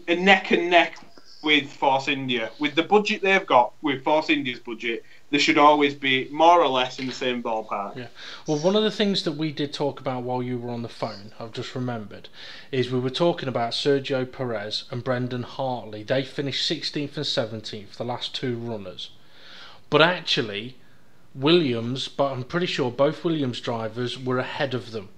a neck and neck with Force India. With the budget they've got, with Force India's budget, they should always be more or less in the same ballpark. Yeah. Well, one of the things that we did talk about while you were on the phone, I've just remembered, is we were talking about Sergio Perez and Brendan Hartley. They finished 16th and 17th, the last two runners. But actually, Williams, but I'm pretty sure both Williams drivers were ahead of them,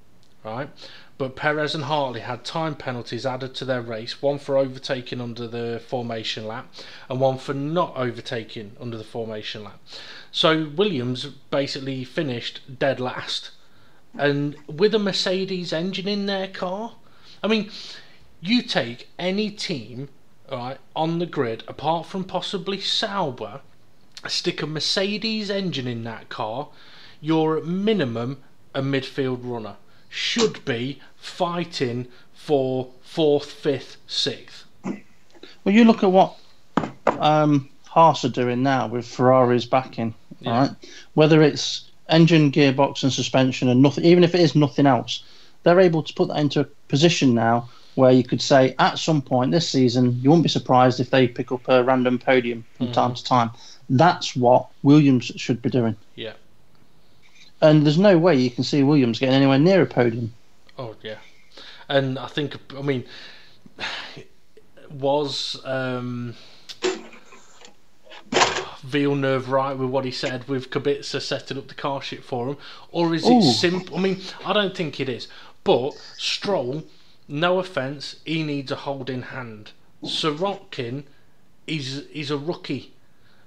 right? But Perez and Hartley had time penalties added to their race, one for overtaking under the formation lap and one for not overtaking under the formation lap. So Williams basically finished dead last, and with a Mercedes engine in their car. I mean, you take any team, right, on the grid apart from possibly Sauber, stick a Mercedes engine in that car, you're at minimum a midfield runner. should be fighting for 4th, 5th, 6th. Well, you look at what Haas are doing now with Ferrari's backing, right? Whether it's engine, gearbox, and suspension, and nothing, even if it is nothing else, they're able to put that into a position now where you could say at some point this season, you won't be surprised if they pick up a random podium from time to time. That's what Williams should be doing. Yeah. And there's no way you can see Williams getting anywhere near a podium. Oh, yeah. And I think, I mean, was Villeneuve right with what he said with Kubica setting up the car shit for him? Or is it simple? I mean, I don't think it is. But Stroll, no offence, he needs a holding hand. Sorokin is a rookie.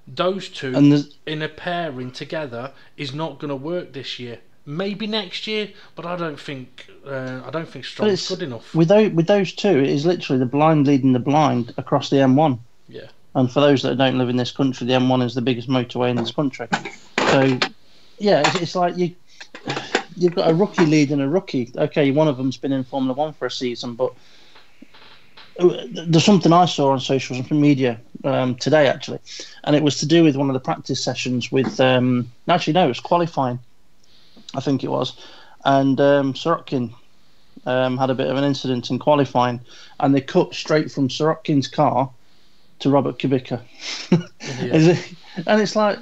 Those two in a pairing together is not going to work this year. Maybe next year, but I don't think Stroll's good enough. With those two, it is literally the blind leading the blind across the M1. Yeah. And for those that don't live in this country, the M1 is the biggest motorway in this country. So, yeah, it's like you've got a rookie leading a rookie. Okay, one of them's been in Formula One for a season, but there's something I saw on social media today, actually, and it was to do with one of the practice sessions with... actually, no, it was qualifying, I think it was. And Sorokin had a bit of an incident in qualifying, and they cut straight from Sorokin's car to Robert Kubica. And it's like...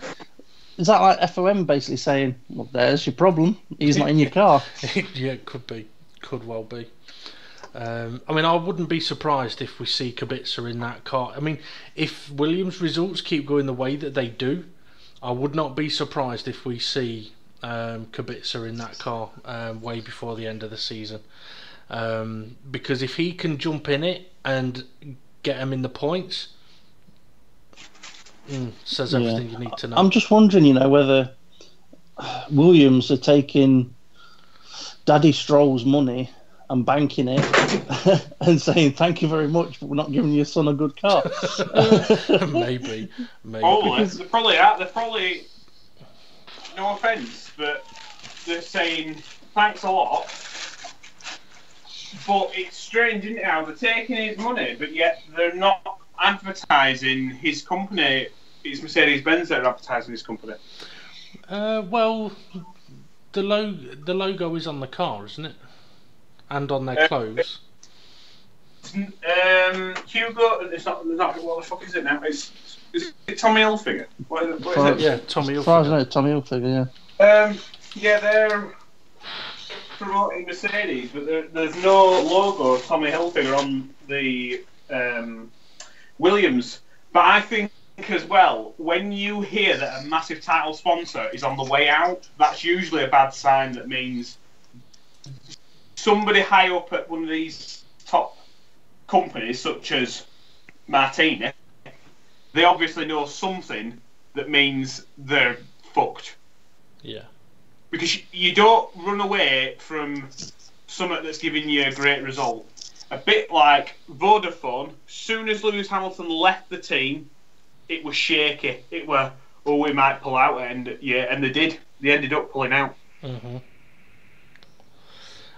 Is that like FOM basically saying, well, there's your problem, he's not in your car? Yeah, it could be. Could well be. I mean, I wouldn't be surprised if we see Kubica in that car. I mean, if Williams' results keep going the way that they do, I would not be surprised if we see Kubica in that car way before the end of the season. Because if he can jump in it and get him in the points, says everything you need to know. I'm just wondering, whether Williams are taking Daddy Stroll's money and banking it and saying thank you very much, but we're not giving your son a good car. Maybe. Probably. They probably are. They're probably, no offence, but they're saying thanks a lot. But it's strange, isn't it, how they're taking his money, but yet they're not advertising his company. It's Mercedes-Benz that are advertising his company. Well, the logo is on the car, isn't it? And on their clothes. Hugo, it's not. What the fuck is it now? Is it Tommy Hilfiger? What is it? Yeah, Tommy Hilfiger. As far as I know, Tommy Hilfiger, yeah. Yeah, they're promoting Mercedes, but there's no logo of Tommy Hilfiger on the Williams. But I think as well, when you hear that a massive title sponsor is on the way out, that's usually a bad sign. That means somebody high up at one of these top companies, such as Martini, they obviously know something that means they're fucked. Yeah. Because you don't run away from something that's giving you a great result. A bit like Vodafone, soon as Lewis Hamilton left the team, it was shaky. It were, we might pull out, and they did. They ended up pulling out. Mm-hmm.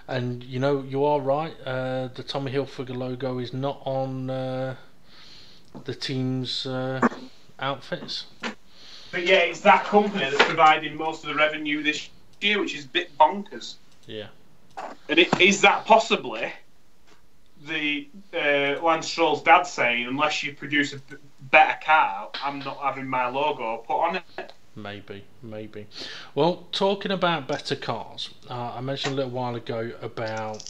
And you are right. The Tommy Hilfiger logo is not on the team's outfits. But yeah, it's that company that's providing most of the revenue this year, which is a bit bonkers. Yeah. And is that possibly the Lance Stroll's dad saying, unless you produce a better car, I'm not having my logo put on it? Maybe. Well, talking about better cars, I mentioned a little while ago about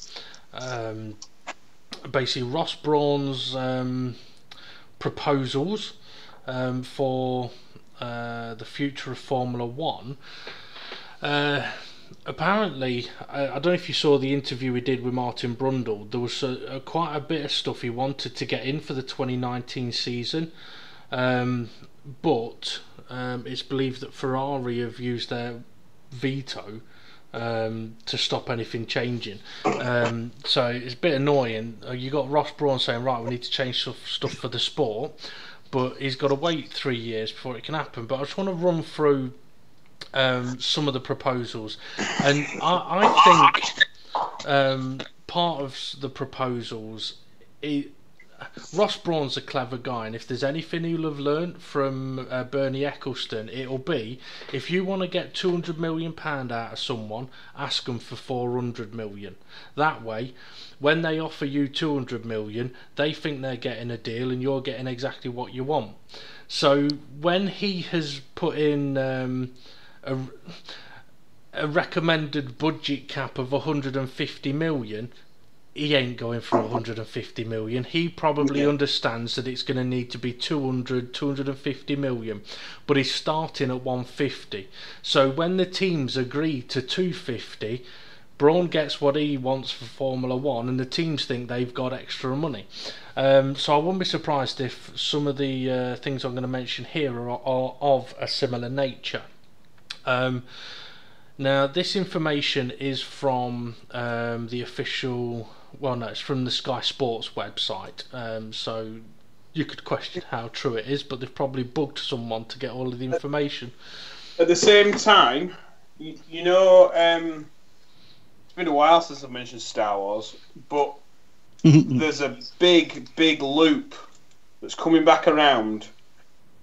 basically Ross Brawn's proposals for the future of Formula One. Apparently, I don't know if you saw the interview we did with Martin Brundle. There was quite a bit of stuff he wanted to get in for the 2019 season, but it's believed that Ferrari have used their veto to stop anything changing. So it's a bit annoying. You got Ross Brawn saying, right, we need to change stuff for the sport, but he's got to wait 3 years before it can happen. But I just want to run through some of the proposals, and I think part of the proposals, Ross Brawn's a clever guy, and if there's anything he'll have learnt from Bernie Ecclestone, it'll be, if you want to get £200 million out of someone, ask them for 400 million. That way, when they offer you 200 million, they think they're getting a deal and you're getting exactly what you want. So when he has put in a recommended budget cap of 150 million, he ain't going for 150 million. He probably understands that it's going to need to be 250 million, but he's starting at 150. So when the teams agree to 250, Brawn gets what he wants for Formula 1, and the teams think they've got extra money. So I wouldn't be surprised if some of the things I'm going to mention here are of a similar nature. Now, this information is from the official... Well, no, it's from the Sky Sports website. So you could question how true it is, but they've probably bugged someone to get all of the information. At the same time, you know, it's been a while since I've mentioned Star Wars, but there's a big loop that's coming back around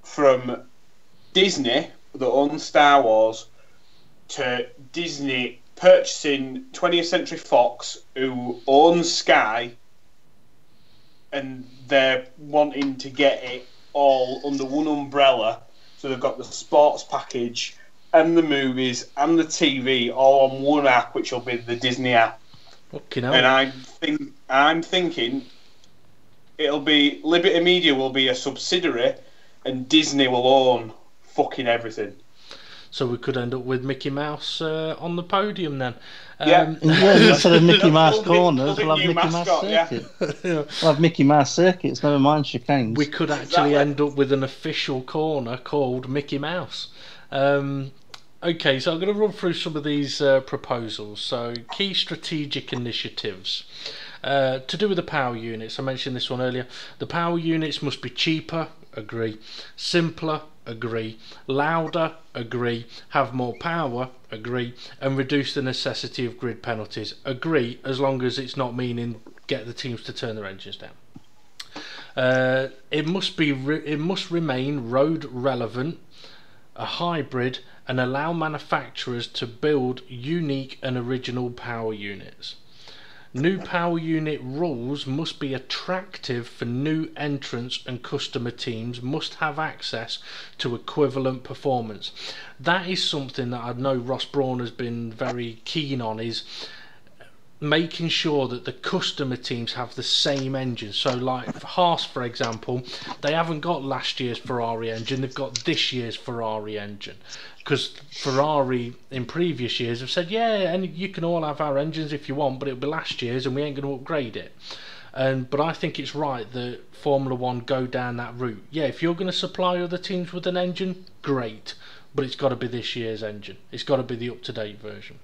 from Disney, that owns Star Wars, to Disney purchasing 20th Century Fox, who owns Sky, and they're wanting to get it all under one umbrella. So they've got the sports package and the movies and the TV all on one app, which will be the Disney app. And I'm thinking it'll be Liberty Media will be a subsidiary, and Disney will own fucking everything. So we could end up with Mickey Mouse on the podium then. Instead of Mickey Mouse corners, we'll have Mickey Mouse circuit. We'll have Mickey Mouse circuits, never mind chicanes. We could actually end up with an official corner called Mickey Mouse. Okay, so I'm going to run through some of these proposals. So, key strategic initiatives. To do with the power units, I mentioned this one earlier. The power units must be cheaper, agree. Simpler, agree. Louder, agree. Have more power, agree. And reduce the necessity of grid penalties, agree, as long as it's not meaning get the teams to turn their engines down. It must remain road relevant, a hybrid, and allow manufacturers to build unique and original power units. New power unit rules must be attractive for new entrants, and customer teams must have access to equivalent performance. That is something that I know Ross Brawn has been very keen on, is making sure that the customer teams have the same engine. So like Haas, for example, they haven't got last year's Ferrari engine, they've got this year's Ferrari engine. Because Ferrari in previous years have said, yeah, and you can all have our engines if you want, but it'll be last year's and we ain't going to upgrade it. But I think it's right that Formula 1 go down that route. Yeah, if you're going to supply other teams with an engine, great, but it's got to be this year's engine. It's got to be the up-to-date version.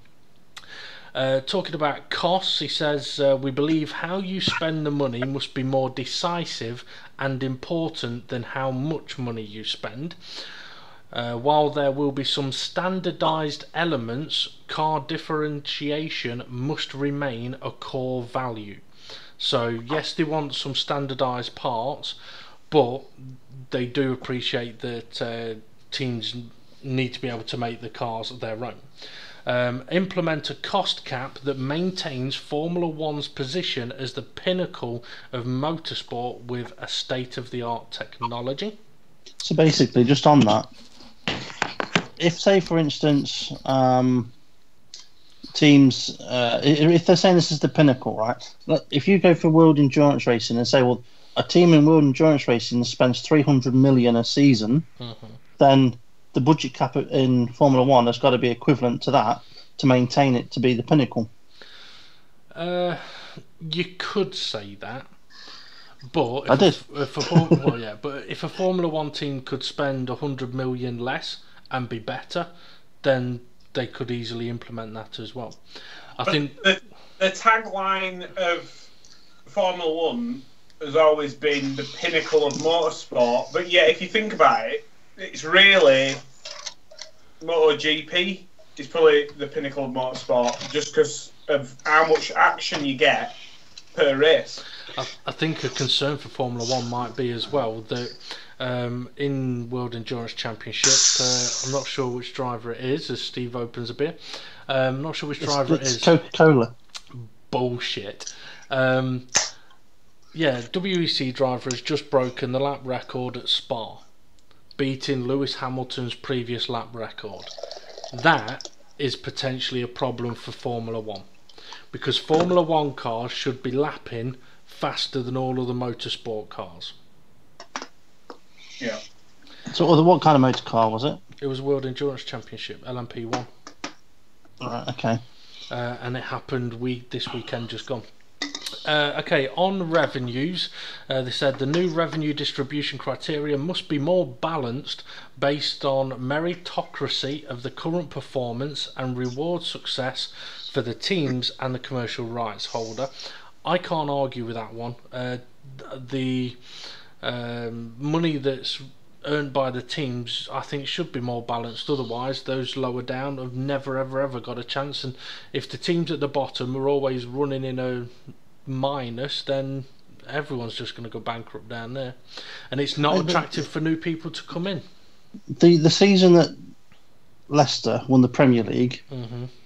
Talking about costs, he says, we believe how you spend the money must be more decisive and important than how much money you spend. While there will be some standardised elements, car differentiation must remain a core value. So yes, they want some standardised parts, but they do appreciate that teams need to be able to make the cars their own. Implement a cost cap that maintains Formula 1's position as the pinnacle of motorsport with a state-of-the-art technology. So basically, just on that, if, say, for instance, teams, if they're saying this is the pinnacle, right? If you go for World Endurance Racing and say, well, a team in World Endurance Racing spends 300 million a season, then the budget cap in Formula 1 has got to be equivalent to that to maintain it to be the pinnacle. You could say that. But I did. If a Formula 1 team could spend 100 million less and be better, then they could easily implement that as well. I think the tagline of Formula 1 has always been the pinnacle of motorsport, but yeah, if you think about it, it's really MotoGP is probably the pinnacle of motorsport, just because of how much action you get per race. I think a concern for Formula One might be as well that in World Endurance Championship, I'm not sure which driver it is, as Steve opens a beer. I'm not sure which driver it is. It's Coca-Cola. Bullshit. Yeah, WEC driver has just broken the lap record at Spa, beating Lewis Hamilton's previous lap record. That is potentially a problem for Formula One, because Formula One cars should be lapping faster than all other motorsport cars. Yeah. So what kind of motor car was it? It was a World Endurance Championship, LMP1. Right, okay. And it happened this weekend just gone. Okay, on revenues, they said the new revenue distribution criteria must be more balanced based on meritocracy of the current performance and reward success for the teams and the commercial rights holder. I can't argue with that one. The money that's earned by the teams, I think, should be more balanced. Otherwise, those lower down have never ever got a chance. And if the teams at the bottom are always running in a minus, then everyone's just going to go bankrupt down there, and it's not attractive for new people to come in. The season that Leicester won the Premier League,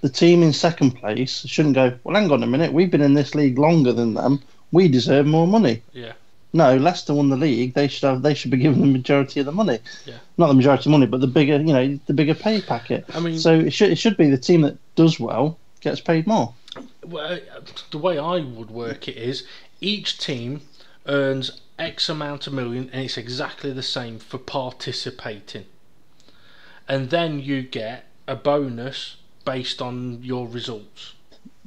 the team in second place shouldn't go, well, hang on a minute, we've been in this league longer than them, we deserve more money. Yeah. No, Leicester won the league. They should be given the majority of the money. Yeah. Not the majority of money, but the bigger pay packet. I mean, so it should be the team that does well gets paid more. Well, the way I would work it is each team earns X amount of million, and it's exactly the same for participating. And then you get a bonus based on your results.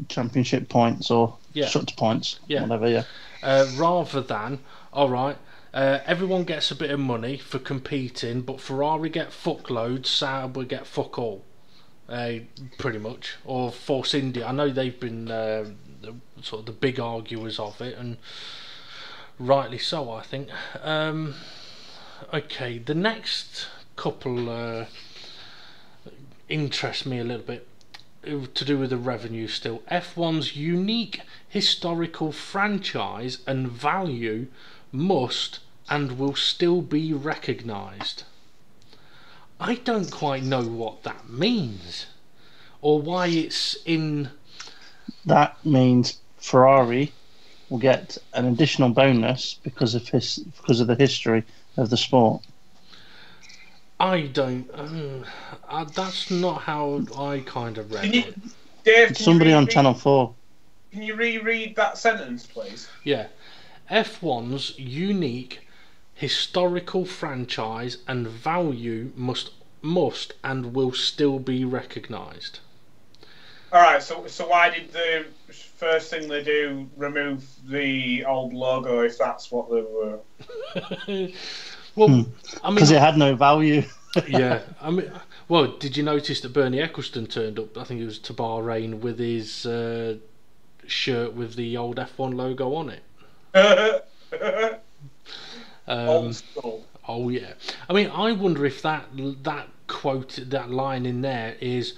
Championship points or structure points, whatever, rather than, alright, everyone gets a bit of money for competing, but Ferrari get fuckloads, Sauber get fuck all. Pretty much, or Force India. I know they've been sort of the big arguers of it, and rightly so, I think. Okay, the next couple interest me a little bit, to do with the revenue still. F1's unique historical franchise and value must and will still be recognised. I don't quite know what that means, or why it's in. That means Ferrari will get an additional bonus because of the history of the sport. I don't. That's not how I kind of read it. Dave, somebody on Channel 4. Can you reread that sentence, please? Yeah, F1's unique historical franchise and value must and will still be recognised. Alright, so why did the first thing they do remove the old logo if that's what they were? Well, I mean, because it had no value. Yeah, I mean, well, did you notice that Bernie Ecclestone turned up? I think it was to Bahrain with his shirt with the old F1 logo on it. Old school. Oh yeah. I mean, I wonder if that quote, that line in there is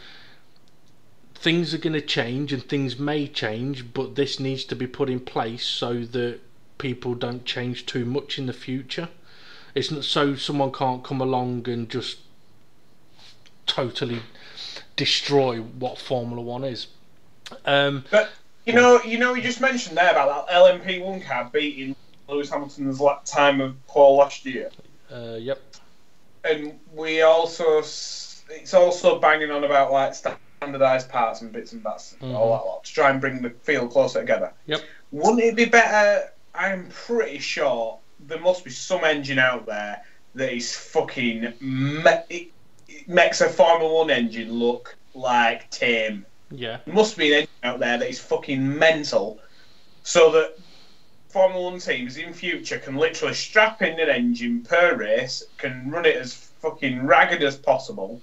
things are going to change and things may change, but this needs to be put in place so that people don't change too much in the future. It's not so someone can't come along and just totally destroy what Formula One is. But you just mentioned there about that LMP1 car beating Lewis Hamilton's time of pole last year. Yep. And it's also banging on about like standardised parts and bits and bats, all that lot, to try and bring the field closer together. Yep. Wouldn't it be better? I'm pretty sure there must be some engine out there that is fucking it makes a Formula One engine look like tame. Yeah. There must be an engine out there that is fucking mental, so that Formula One teams in future can literally strap in an engine per race, can run it as fucking ragged as possible,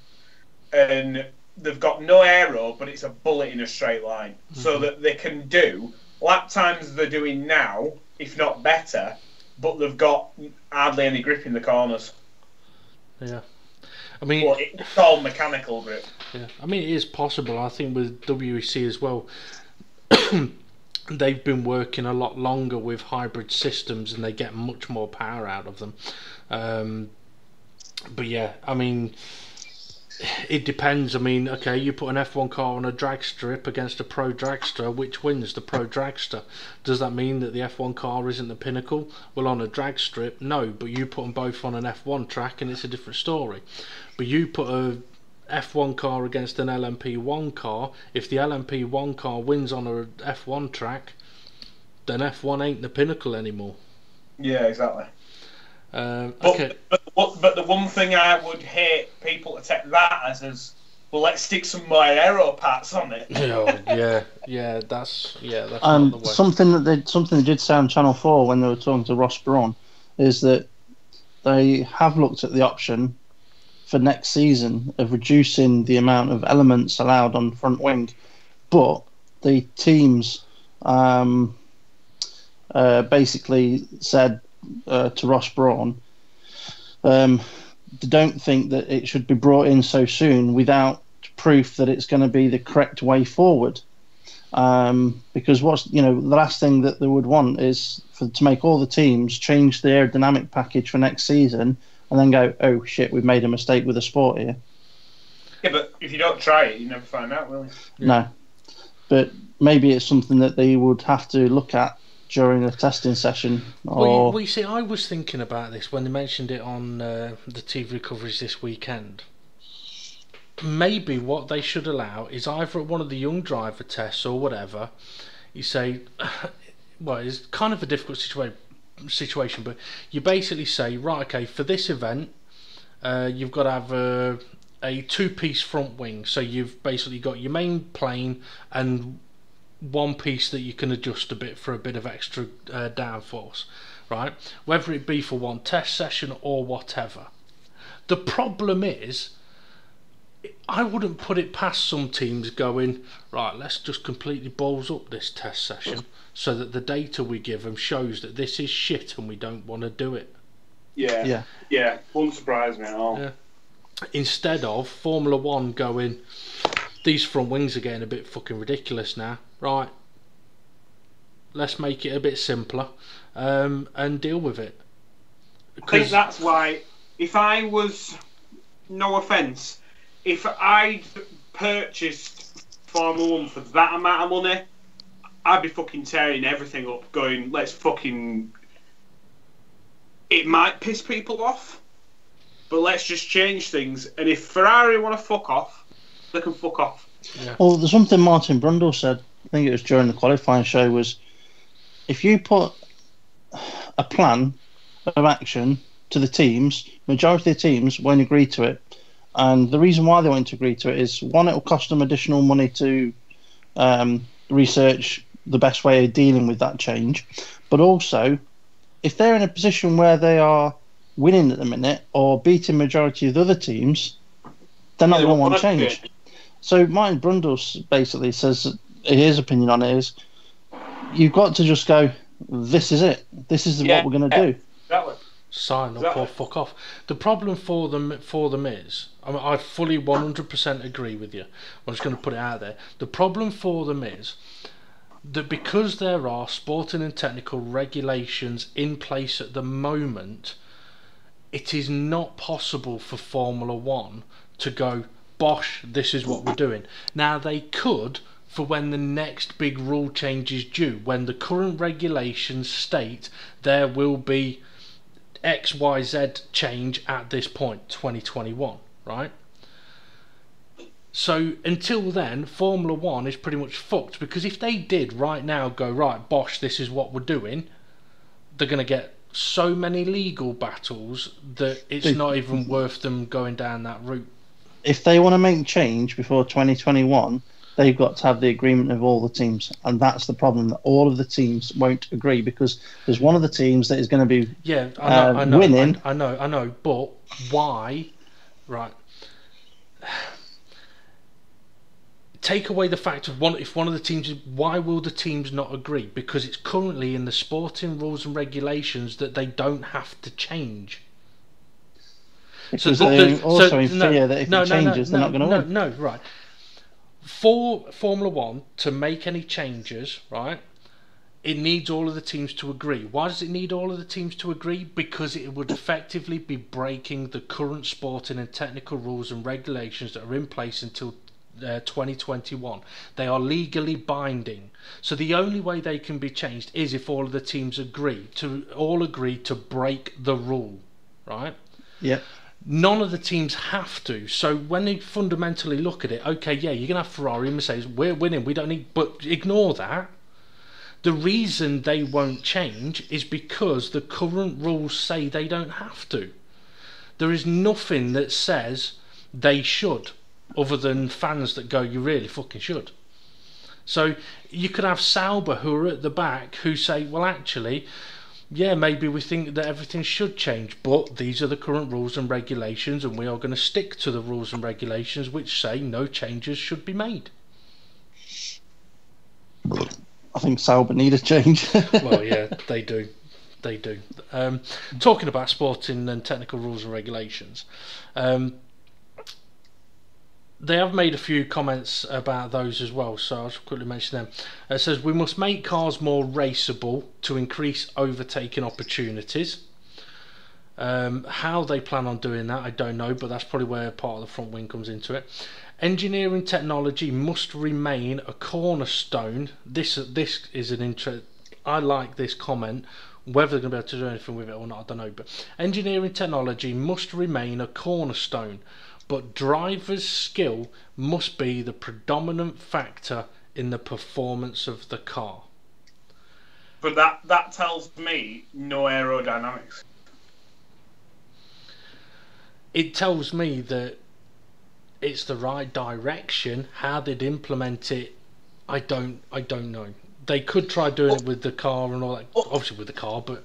and they've got no aero, but it's a bullet in a straight line, so that they can do lap times they're doing now, if not better, but they've got hardly any grip in the corners. Yeah. I mean, but it's all mechanical grip. Yeah. I mean, it is possible. I think with WEC as well, they've been working a lot longer with hybrid systems and they get much more power out of them. But yeah, I mean, it depends. I mean, okay, you put an F1 car on a drag strip against a pro dragster, which wins? The pro dragster. Does that mean that the F1 car isn't the pinnacle? Well, on a drag strip, no, but you put them both on an F1 track and it's a different story. But you put a F1 car against an LMP1 car, if the LMP1 car wins on a F1 track, then F1 ain't the pinnacle anymore. Yeah, exactly. Okay. But the one thing I would hate people to take that as, well, let's stick some more aero parts on it. That's not And the way. something they did say on Channel 4 when they were talking to Ross Brawn is that they have looked at the option for next season of reducing the amount of elements allowed on front wing, but the teams basically said to Ross Brawn, they don't think that it should be brought in so soon without proof that it's going to be the correct way forward. Because the last thing that they would want is to make all the teams change the aerodynamic package for next season and then go, oh shit, we've made a mistake with the sport here. Yeah, but if you don't try it, you never find out, will you? Yeah. No, but maybe it's something that they would have to look at during a testing session. Or... Well, you see, I was thinking about this when they mentioned it on the TV coverage this weekend. Maybe what they should allow is either at one of the young driver tests or whatever, you say, well, it's kind of a difficult situation, but you basically say, right, okay, for this event, you've got to have a two-piece front wing. So you've basically got your main plane and one piece that you can adjust a bit for a bit of extra downforce, right? Whether it be for one test session or whatever. The problem is, I wouldn't put it past some teams going, right, let's just completely balls up this test session so that the data we give them shows that this is shit and we don't want to do it. Yeah. Wouldn't surprise me at all. Yeah. Instead of Formula 1 going, these front wings are getting a bit fucking ridiculous now. Right, let's make it a bit simpler and deal with it. I think that's why, if I was, no offence, if I'd purchased Formula 1 for that amount of money, I'd be fucking tearing everything up, going, let's fucking... It might piss people off, but let's just change things. And if Ferrari want to fuck off, they can fuck off. Yeah. Well, there's something Martin Brundle said, I think it was during the qualifying show, was if you put a plan of action to the teams, majority of the teams won't agree to it. And the reason why they won't agree to it is, one, it will cost them additional money to research the best way of dealing with that change. But also, if they're in a position where they are winning at the minute or beating majority of the other teams, they're not going to want to change. So Martin Brundle basically says his opinion on it is, you've got to just go, this is it. This is what we're going to do. Exactly. Sign up or fuck off. The problem for them is, I fully 100% agree with you. I'm just going to put it out there. The problem for them is that because there are sporting and technical regulations in place at the moment, it is not possible for Formula 1 to go, bosh, this is what we're doing. Now, they could for when the next big rule change is due, when the current regulations state there will be XYZ change at this point, 2021, right? So until then, Formula 1 is pretty much fucked, because if they did right now go, right, bosh, this is what we're doing, they're going to get so many legal battles that it's not even worth them going down that route. If they want to make change before 2021, they've got to have the agreement of all the teams, and that's the problem, that all of the teams won't agree, because there's one of the teams that is going to be winning. I know, but why? Right. Take away the fact of if one of the teams, why will the teams not agree? Because it's currently in the sporting rules and regulations that they don't have to change. Because they're also in fear that if it changes, they're not going to win. No, right. for Formula One to make any changes, right, it needs all of the teams to agree. Why does it need all of the teams to agree? Because it would effectively be breaking the current sporting and technical rules and regulations that are in place until 2021. They are legally binding. So the only way they can be changed is if all of the teams agree to break the rule, right? Yeah. None of the teams have to. So when they fundamentally look at it, okay, yeah, you're going to have Ferrari and Mercedes, we're winning, we don't need, but ignore that. The reason they won't change is because the current rules say they don't have to. There is nothing that says they should, other than fans that go, you really fucking should. So you could have Sauber, who are at the back, who say, well, actually, yeah, maybe we think that everything should change, but these are the current rules and regulations, and we are going to stick to the rules and regulations which say no changes should be made. I think Sauber need a change. Well, yeah, they do. They do. Talking about sporting and technical rules and regulations, they have made a few comments about those as well, so I'll just quickly mention them. It says, we must make cars more raceable to increase overtaking opportunities. How they plan on doing that, I don't know, but that's probably where part of the front wing comes into it. Engineering technology must remain a cornerstone. This is an interest. I like this comment. Whether they're going to be able to do anything with it or not, I don't know. But engineering technology must remain a cornerstone, but drivers' skill must be the predominant factor in the performance of the car. But that tells me no aerodynamics. It tells me that it's the right direction. How they'd implement it, I don't know. They could try doing it with the car and all that, obviously with the car, but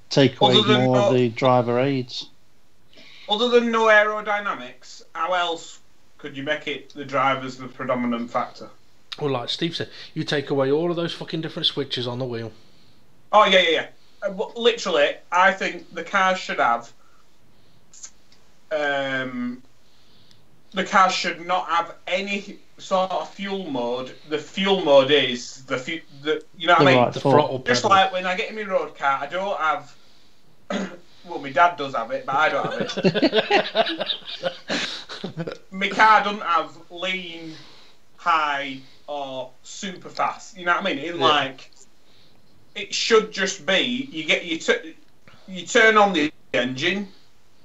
take away more of the driver aids. Other than no aerodynamics, how else could you make it the driver's the predominant factor? Well, like Steve said, you take away all of those fucking different switches on the wheel. Oh yeah. Literally, I think the cars should have. The cars should not have any sort of fuel mode. The fuel mode is the you know what I mean? Right, the throttle Just pedal. like when I get in my road car, I don't have. Well, my dad does have it, but I don't have it. My car doesn't have lean, high, or super fast. You know what I mean? Like, it should just be you turn on the engine,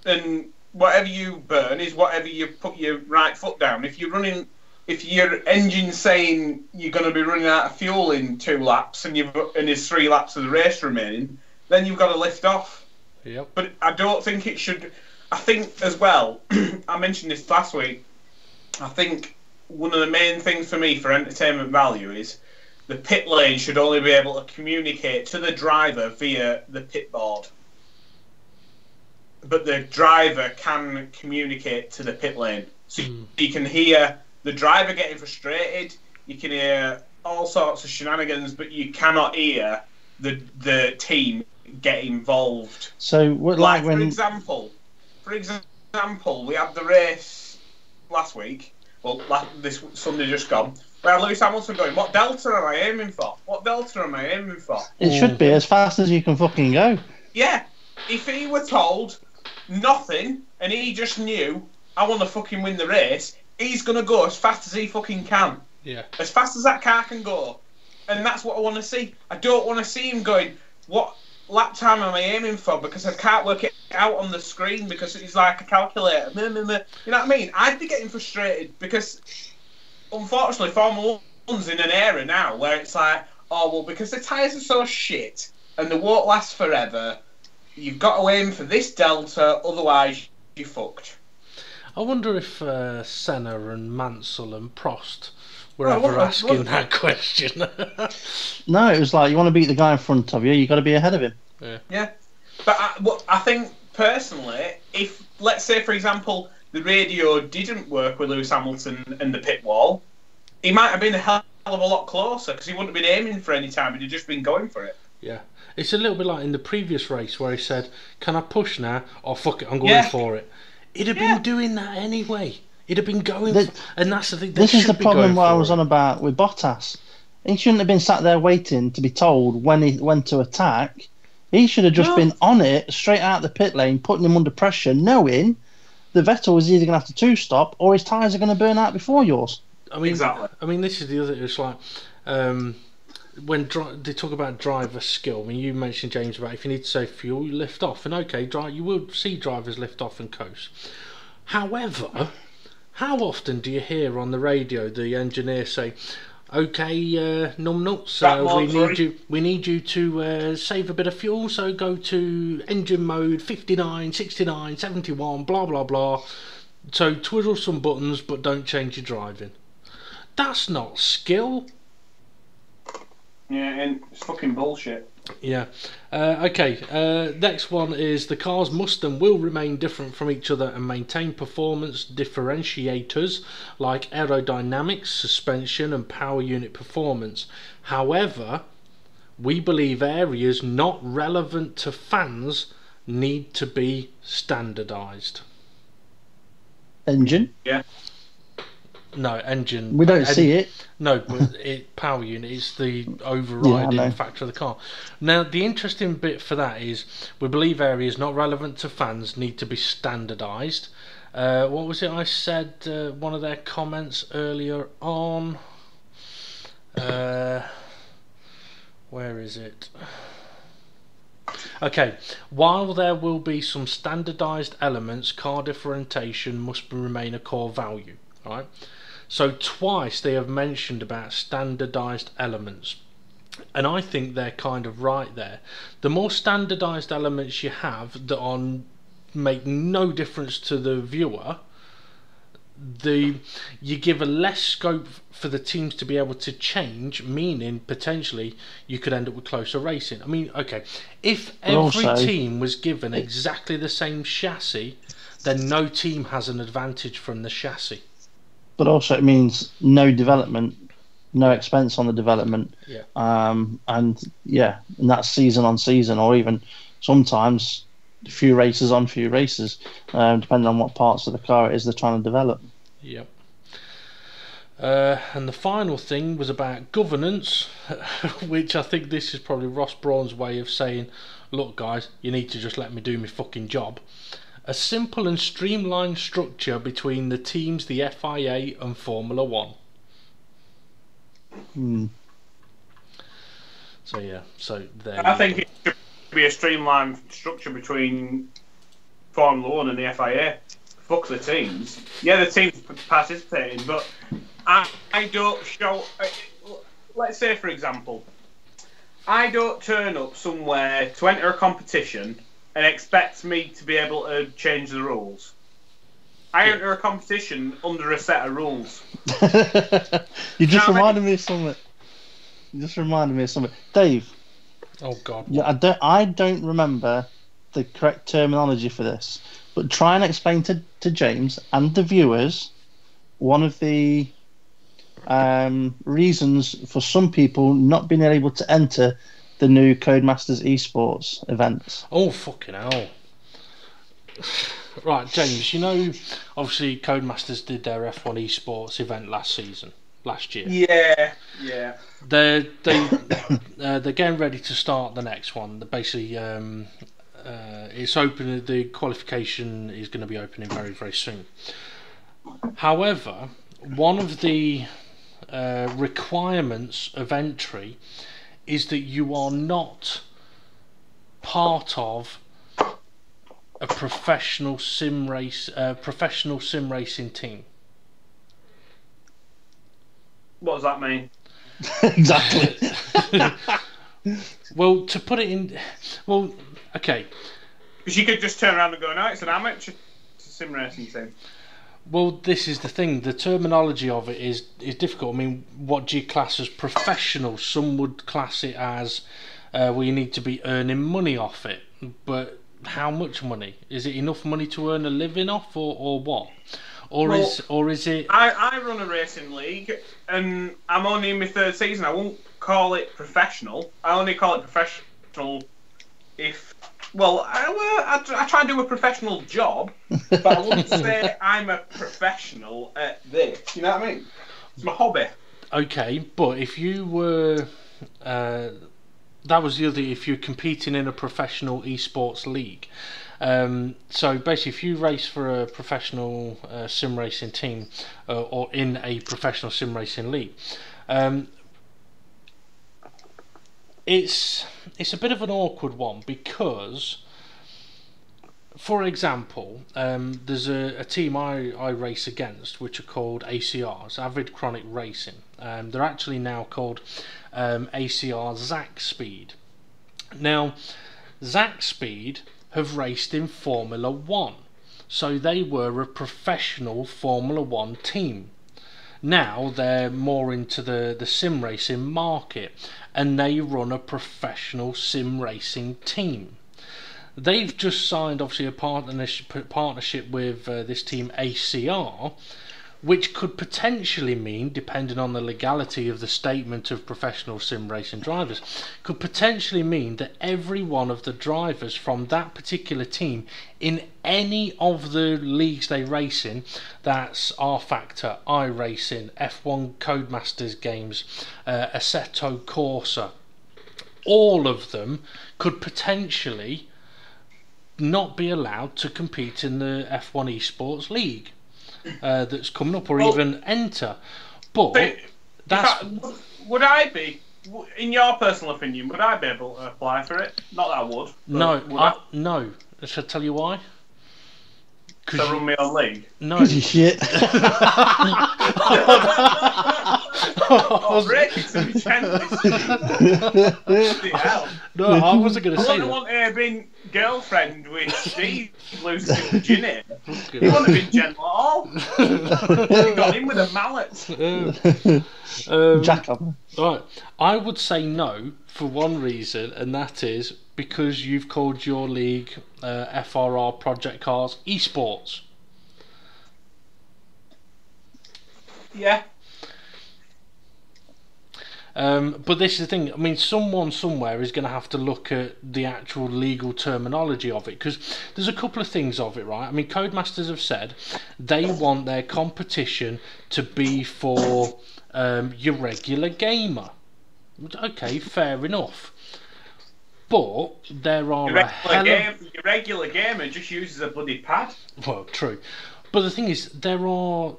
and whatever you burn is whatever you put your right foot down. If your engine's saying you're going to be running out of fuel in 2 laps and there's 3 laps of the race remaining, then you've got to lift off. Yep. But I don't think it should. I think as well, I mentioned this last week, I think one of the main things for me for entertainment value is the pit lane should only be able to communicate to the driver via the pit board. But the driver can communicate to the pit lane. So you can hear the driver getting frustrated, you can hear all sorts of shenanigans, but you cannot hear the team get involved. So, like for example, we had the race last week. Well, this Sunday just gone. We had Lewis Hamilton going, what delta am I aiming for? What delta am I aiming for? It should be as fast as you can fucking go. Yeah. If he were told nothing and he just knew, I want to fucking win the race, he's going to go as fast as he fucking can. Yeah. As fast as that car can go. And that's what I want to see. I don't want to see him going, what lap time am I aiming for? Because I can't work it out on the screen because it's like a calculator. You know what I mean? I'd be getting frustrated because, unfortunately, Formula 1's in an era now where it's like, oh, well, because the tyres are so shit and they won't last forever, you've got to aim for this delta, otherwise you're fucked. I wonder if Senna and Mansell and Prost were ever asking that question. No, it was like, you want to beat the guy in front of you, you've got to be ahead of him. Yeah. But I think, personally, if, let's say, for example, the radio didn't work with Lewis Hamilton and the pit wall, he might have been a hell of a lot closer because he wouldn't have been aiming for any time, he'd have just been going for it. Yeah. It's a little bit like in the previous race where he said, can I push now? Oh, fuck it, I'm going for it. He'd have been doing that anyway. He'd have been going, and that's the thing. This is the problem what I was on about with Bottas. He shouldn't have been sat there waiting to be told when to attack. He should have just been on it, straight out the pit lane, putting him under pressure, knowing the Vettel was either going to have to two-stop or his tyres are going to burn out before yours. I mean, exactly. I mean, this is the other. It's like when they talk about driver skill. I mean, you mentioned, James, about if you need to save fuel, you lift off, and okay, you will see drivers lift off and coast. However, how often do you hear on the radio the engineer say, "Okay, numbnuts, we need you to save a bit of fuel, so go to engine mode 59, 69, 71, blah blah blah. So twiddle some buttons, but don't change your driving." That's not skill. Yeah, and it's fucking bullshit. Yeah. Okay. Next one is the cars must and will remain different from each other and maintain performance differentiators like aerodynamics, suspension, and power unit performance. However, we believe areas not relevant to fans need to be standardised. Engine? Yeah. No, engine. We don't see it. No, but power unit is the overriding factor of the car. Now, the interesting bit for that is we believe areas not relevant to fans need to be standardised. What was it I said? One of their comments earlier on. Where is it? Okay, while there will be some standardised elements, car differentiation must remain a core value. Right? So twice they have mentioned about standardised elements, and I think they're kind of right there. The more standardised elements you have that make no difference to the viewer, you give a less scope for the teams to be able to change, meaning potentially you could end up with closer racing. I mean, okay, if every team was given exactly the same chassis, then no team has an advantage from the chassis. But also it means no development, no expense on the development. Yeah. And that's season on season, or even sometimes few races on few races, depending on what parts of the car it is they're trying to develop. Yep. And the final thing was about governance, which I think this is probably Ross Brawn's way of saying, look guys, you need to just let me do my fucking job. A simple and streamlined structure between the teams, the FIA and Formula One. So yeah, there. I think it should be a streamlined structure between Formula One and the FIA. Fuck the teams. Yeah, the teams participating, but I don't show. Let's say, for example, I don't turn up somewhere to enter a competition and expect me to be able to change the rules. I enter a competition under a set of rules. You just reminded me of something. Dave. Oh God. Yeah, I don't remember the correct terminology for this, but try and explain to James and the viewers one of the reasons for some people not being able to enter the new Codemasters esports events. Oh fucking hell! Right, James. You know, obviously Codemasters did their F1 esports event last year. Yeah. They're getting ready to start the next one. Basically, it's open. The qualification is going to be opening very, very soon. However, one of the requirements of entry is that you are not part of a professional sim racing team. What does that mean? Exactly. Well, to put it in, okay. Because you could just turn around and go, no, it's an amateur sim racing team. Well, this is the thing. The terminology of it is difficult. I mean, what do you class as professional? Some would class it as you need to be earning money off it. But how much money? Is it enough money to earn a living off, or what? Or is it? I run a racing league, and I'm only in my third season. I won't call it professional. I only call it professional if Well, I try and do a professional job, but I wouldn't say I'm a professional at this. You know what I mean? It's my hobby. Okay, but if you were, that was the other. If you're competing in a professional esports league, so basically, if you race for a professional sim racing team or in a professional sim racing league, it's a bit of an awkward one because, for example, there's a team I race against which are called ACRs, Avid Chronic Racing. They're actually now called ACR Zack Speed. Now, Zack Speed have raced in Formula 1, so they were a professional Formula 1 team. Now they're more into the sim racing market, and they run a professional sim racing team. They've just signed, obviously, a partnership with this team ACR, which could potentially mean, depending on the legality of the statement of professional sim racing drivers, could potentially mean that every one of the drivers from that particular team in any of the leagues they race in, that's R-Factor, iRacing, F1 Codemasters games, Assetto Corsa, all of them could potentially not be allowed to compete in the F1 Esports League that's coming up, or even enter. But that's... Would I be, in your personal opinion, would I be able to apply for it? Not that I would. No, no. Shall I tell you why? To run my own league? No. Because you shit. Oh, Rick, it's a hell. No, I wasn't going to say that. I wouldn't want to be girlfriend with Steve losing Ginny. He wouldn't have been gentle at all. He got in with a mallet. Jack up. Right. I would say no for one reason, and that is because you've called your league FRR Project Cars Esports. Yeah. But this is the thing. I mean, someone somewhere is going to have to look at the actual legal terminology of it, because there's a couple of things of it, right? I mean, Codemasters have said they want their competition to be for your regular gamer. Okay, fair enough. But there are your regular gamer just uses a bloody pad. Well, true. But the thing is, there are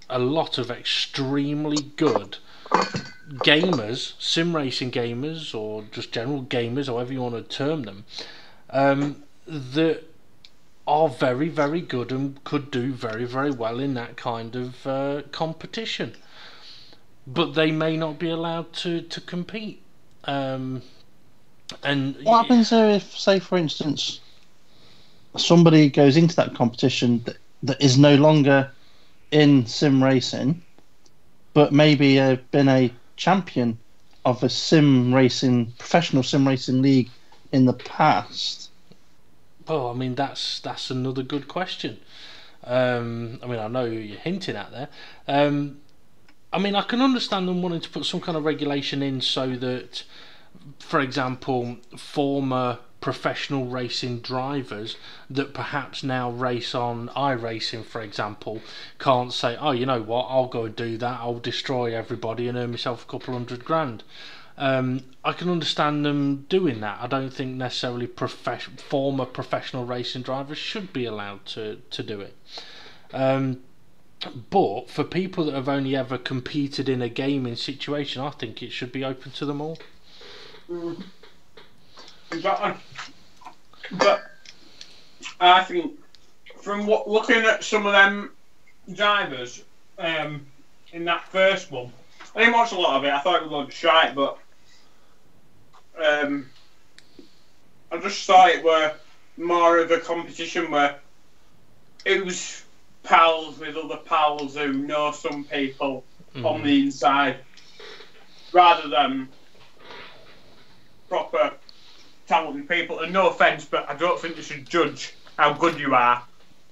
a lot of extremely good gamers, sim racing gamers, or just general gamers, however you want to term them, that are very, very good and could do very, very well in that kind of competition. But they may not be allowed to compete. And what happens if, say, for instance, somebody goes into that competition that is no longer in sim racing, but maybe been a champion of a professional sim racing league in the past? Well, I mean, that's another good question. I mean, I know you're hinting at there. I mean, I can understand them wanting to put some kind of regulation in so that, for example, former professional racing drivers that perhaps now race on iRacing, for example, can't say, oh, you know what, I'll go and do that, I'll destroy everybody and earn myself a couple $100,000. I can understand them doing that. I don't think necessarily former professional racing drivers should be allowed to do it. But for people that have only ever competed in a gaming situation, I think it should be open to them all. Exactly. But I think from looking at some of them drivers in that first one, I didn't watch a lot of it. I thought it was a lot of shite, but I just thought it were more of a competition where it was pals with other pals who know some people on the inside, rather than proper talented people. And no offence, but I don't think you should judge how good you are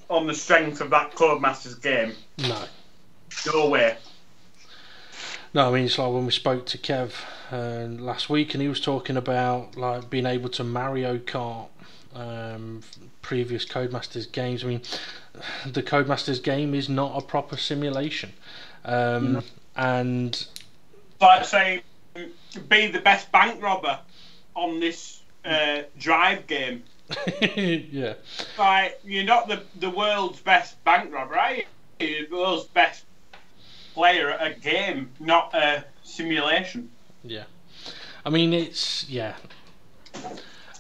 on the strength of that Codemasters game. No. No way. No, I mean, it's like when we spoke to Kev last week, and he was talking about like being able to Mario Kart previous Codemasters games. I mean, the Codemasters game is not a proper simulation, and like saying, be the best bank robber on this drive game. yeah. Like, you're not the world's best bank robber, are you? You're the world's best player at a game, not a simulation. Yeah. I mean, I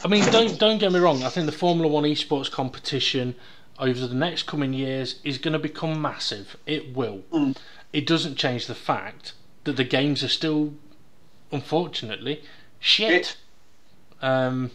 mean, don't get me wrong. I think the Formula One esports competition over the next coming years is going to become massive. It will. It doesn't change the fact that the games are still, unfortunately, shit. I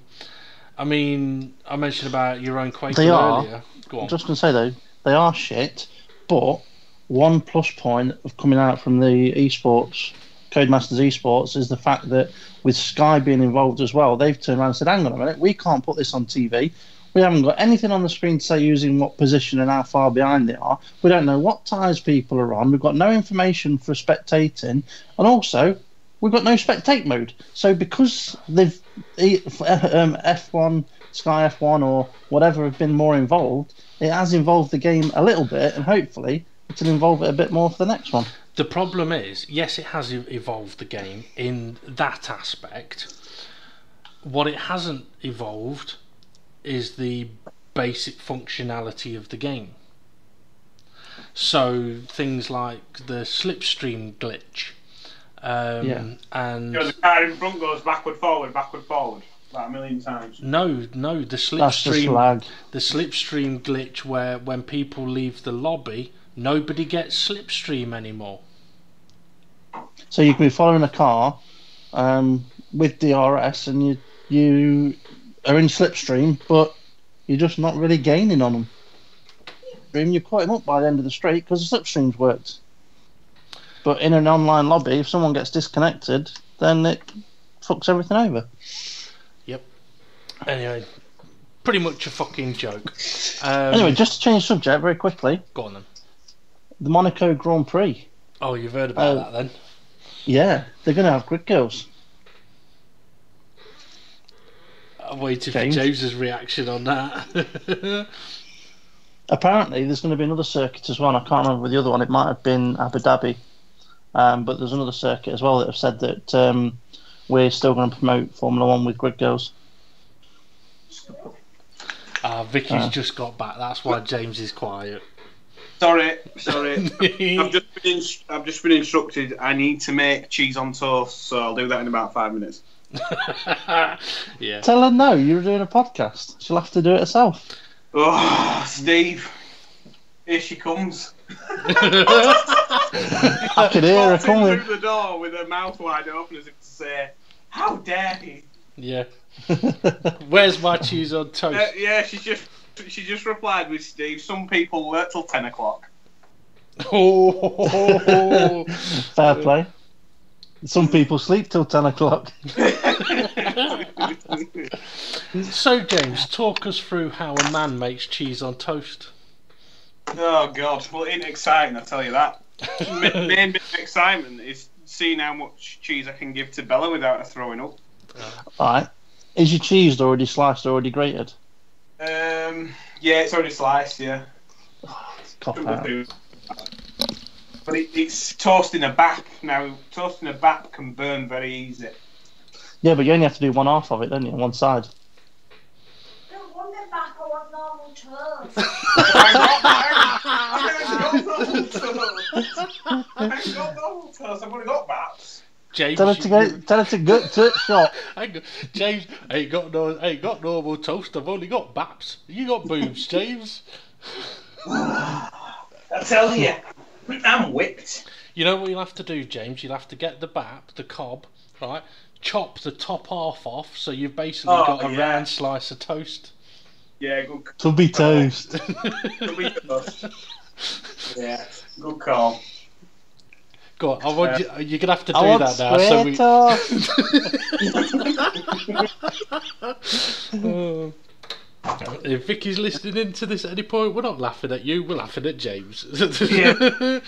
mean, I mentioned about your own Quake earlier. Go on. I'm just going to say though, they are shit. But one plus point of coming out from the esports, Codemasters esports, is the fact that with Sky being involved as well, they've turned around and said, hang on a minute, we can't put this on TV. We haven't got anything on the screen to say using what position and how far behind they are. We don't know what tyres people are on. We've got no information for spectating. And also, we've got no spectate mode. So because they've F1, Sky F1 or whatever have been more involved, it has involved the game a little bit, and hopefully it'll involve it a bit more for the next one. The problem is, yes, it has evolved the game in that aspect. What it hasn't evolved is the basic functionality of the game. So things like the slipstream glitch, and the car in front goes backward, forward, like a million times. No, the slipstream glitch where when people leave the lobby, nobody gets slipstream anymore. So you can be following a car with DRS, and you are in slipstream, but you're just not really gaining on them. You're caught him up by the end of the straight because the slipstream's worked. But in an online lobby, if someone gets disconnected, then it fucks everything over. Yep. Anyway, pretty much a fucking joke. Anyway, just to change subject very quickly. Go on then. The Monaco Grand Prix. Oh, you've heard about that then? Yeah, they're going to have grid girls. I'm waiting for James's reaction on that. Apparently, there's going to be another circuit as well. I can't remember the other one. It might have been Abu Dhabi. But there's another circuit as well that have said that we're still going to promote Formula One with grid girls. Vicky's just got back. That's why James is quiet. Sorry. I've just been instructed. I need to make cheese on toast, so I'll do that in about 5 minutes. Yeah. Tell her no. You're doing a podcast. She'll have to do it herself. Oh, Steve, here she comes. I could hear her coming through the door with her mouth wide open as if to say, "How dare he?" Yeah. Where's my cheese on toast? Yeah, she just replied with Steve. Some people work till 10 o'clock. Oh, fair play. Some people sleep till 10 o'clock. So, James, talk us through how a man makes cheese on toast. Oh, God. Well, it ain't exciting, I'll tell you that. Main bit of excitement is seeing how much cheese I can give to Bella without her throwing up. Alright. Is your cheese already sliced, already grated? Yeah, it's already sliced, yeah. Cop out. But it's toasting a bap. Now, toasting a bap can burn very easy. Yeah, but you only have to do one half of it, don't you? One side. I don't want a bap, I want normal toast. I ain't got normal toast. I've only got baps. James, tell her to get to it shop. James, I ain't got normal toast. I've only got baps. You got boobs, James. I tell you, I'm whipped. You know what you'll have to do, James? You'll have to get the bap, the cob, right? Chop the top half off, so you've basically got a round slice of toast. Yeah, good. Tubby toast. Tubby toast. Yeah, good call. Go on, you're gonna have to do that now. If Vicky's listening in to this at any point, we're not laughing at you, we're laughing at James. Yeah.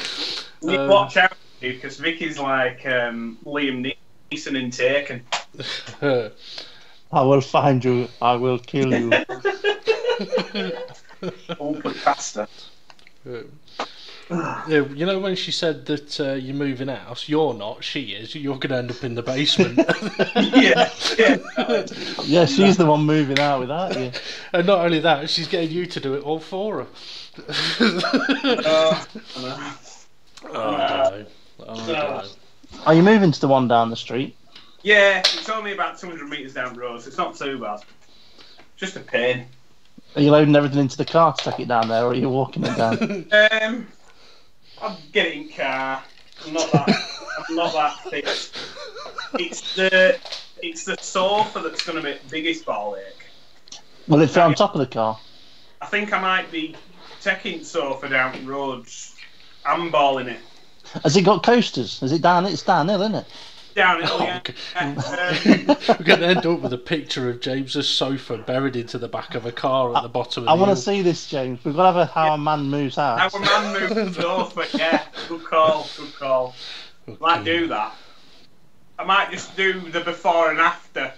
You watch out because Vicky's like Liam Neeson in Taken. I will find you. I will kill you. Open pasta. Yeah, you know when she said that you're moving house, you're not, she is. You're going to end up in the basement. Yeah. Yeah, she's the one moving out without you. And not only that, she's getting you to do it all for her. I I don't know. Are you moving to the one down the street? Yeah, it's only about 200 metres down the road, so it's not too bad. Just a pain. Are you loading everything into the car to take it down there, or are you walking it down? I'll get it in car. I'm not that thick. It's the sofa that's going to make the biggest ball ache. Will it fit on top of the car? I think I might be taking the sofa down the road and balling it. Has it got coasters? Is it down? It's downhill, isn't it? Downhill, yeah. We're going to end up with a picture of James's sofa buried into the back of a car at the bottom of the I want to hill. see this, James. We've got to have a man moves house. How a man moves the sofa, yeah. Good call. Okay. Might do that. I might just do the before and after.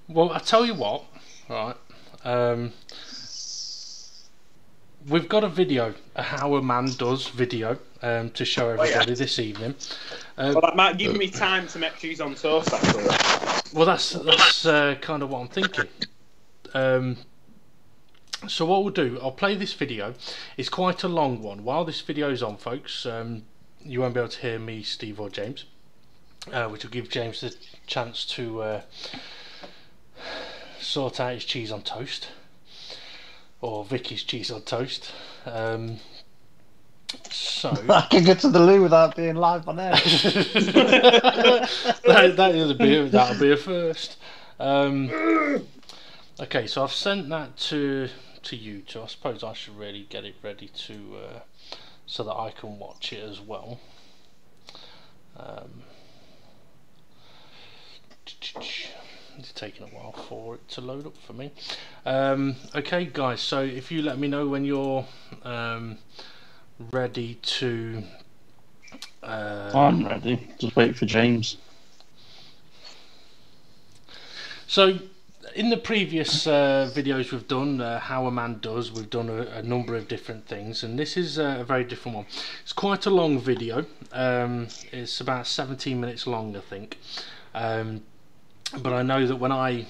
Well, I tell you what, right? We've got a video, a how a man does video, to show everybody this evening. Well, that might give me time to make cheese on toast, actually. Well, that's kind of what I'm thinking. So what we'll do, I'll play this video. It's quite a long one. While this video's on, folks, you won't be able to hear me, Steve, or James, which will give James the chance to sort out his cheese on toast, or Vicky's cheese on toast. So I can get to the loo without being live on air. that'll be a first. Okay, so I've sent that to you two. I suppose I should really get it ready to so that I can watch it as well. It's taking a while for it to load up for me. Okay, guys. So if you let me know when you're ready to. I'm ready. Just wait for James. So, in the previous videos we've done, how a man does, we've done a number of different things, and this is a very different one. It's quite a long video. It's about 17 minutes long, I think. But I know that when I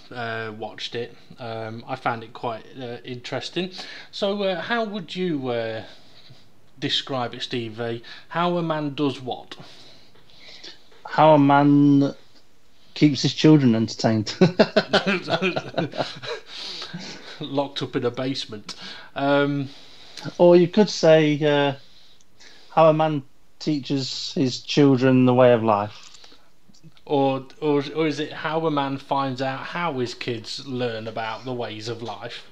watched it, I found it quite interesting. So, how would you describe it, Steve? How a man does what? How a man keeps his children entertained. Locked up in a basement. Or you could say how a man teaches his children the way of life. Or is it how a man finds out how his kids learn about the ways of life?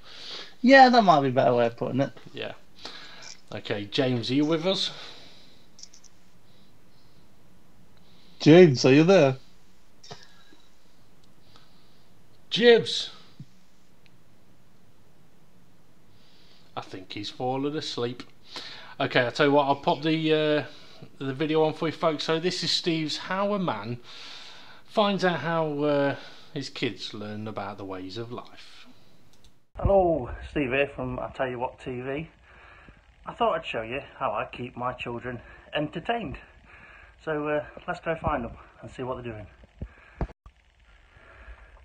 Yeah, that might be a better way of putting it. Yeah. Okay, James, are you with us? James, are you there? James! I think he's fallen asleep. Okay, I'll tell you what, I'll pop the video on for you folks. So this is Steve's how a man finds out how his kids learn about the ways of life. Hello, Steve here from I'll Tell You What TV. I thought I'd show you how I keep my children entertained. So let's go find them and see what they're doing.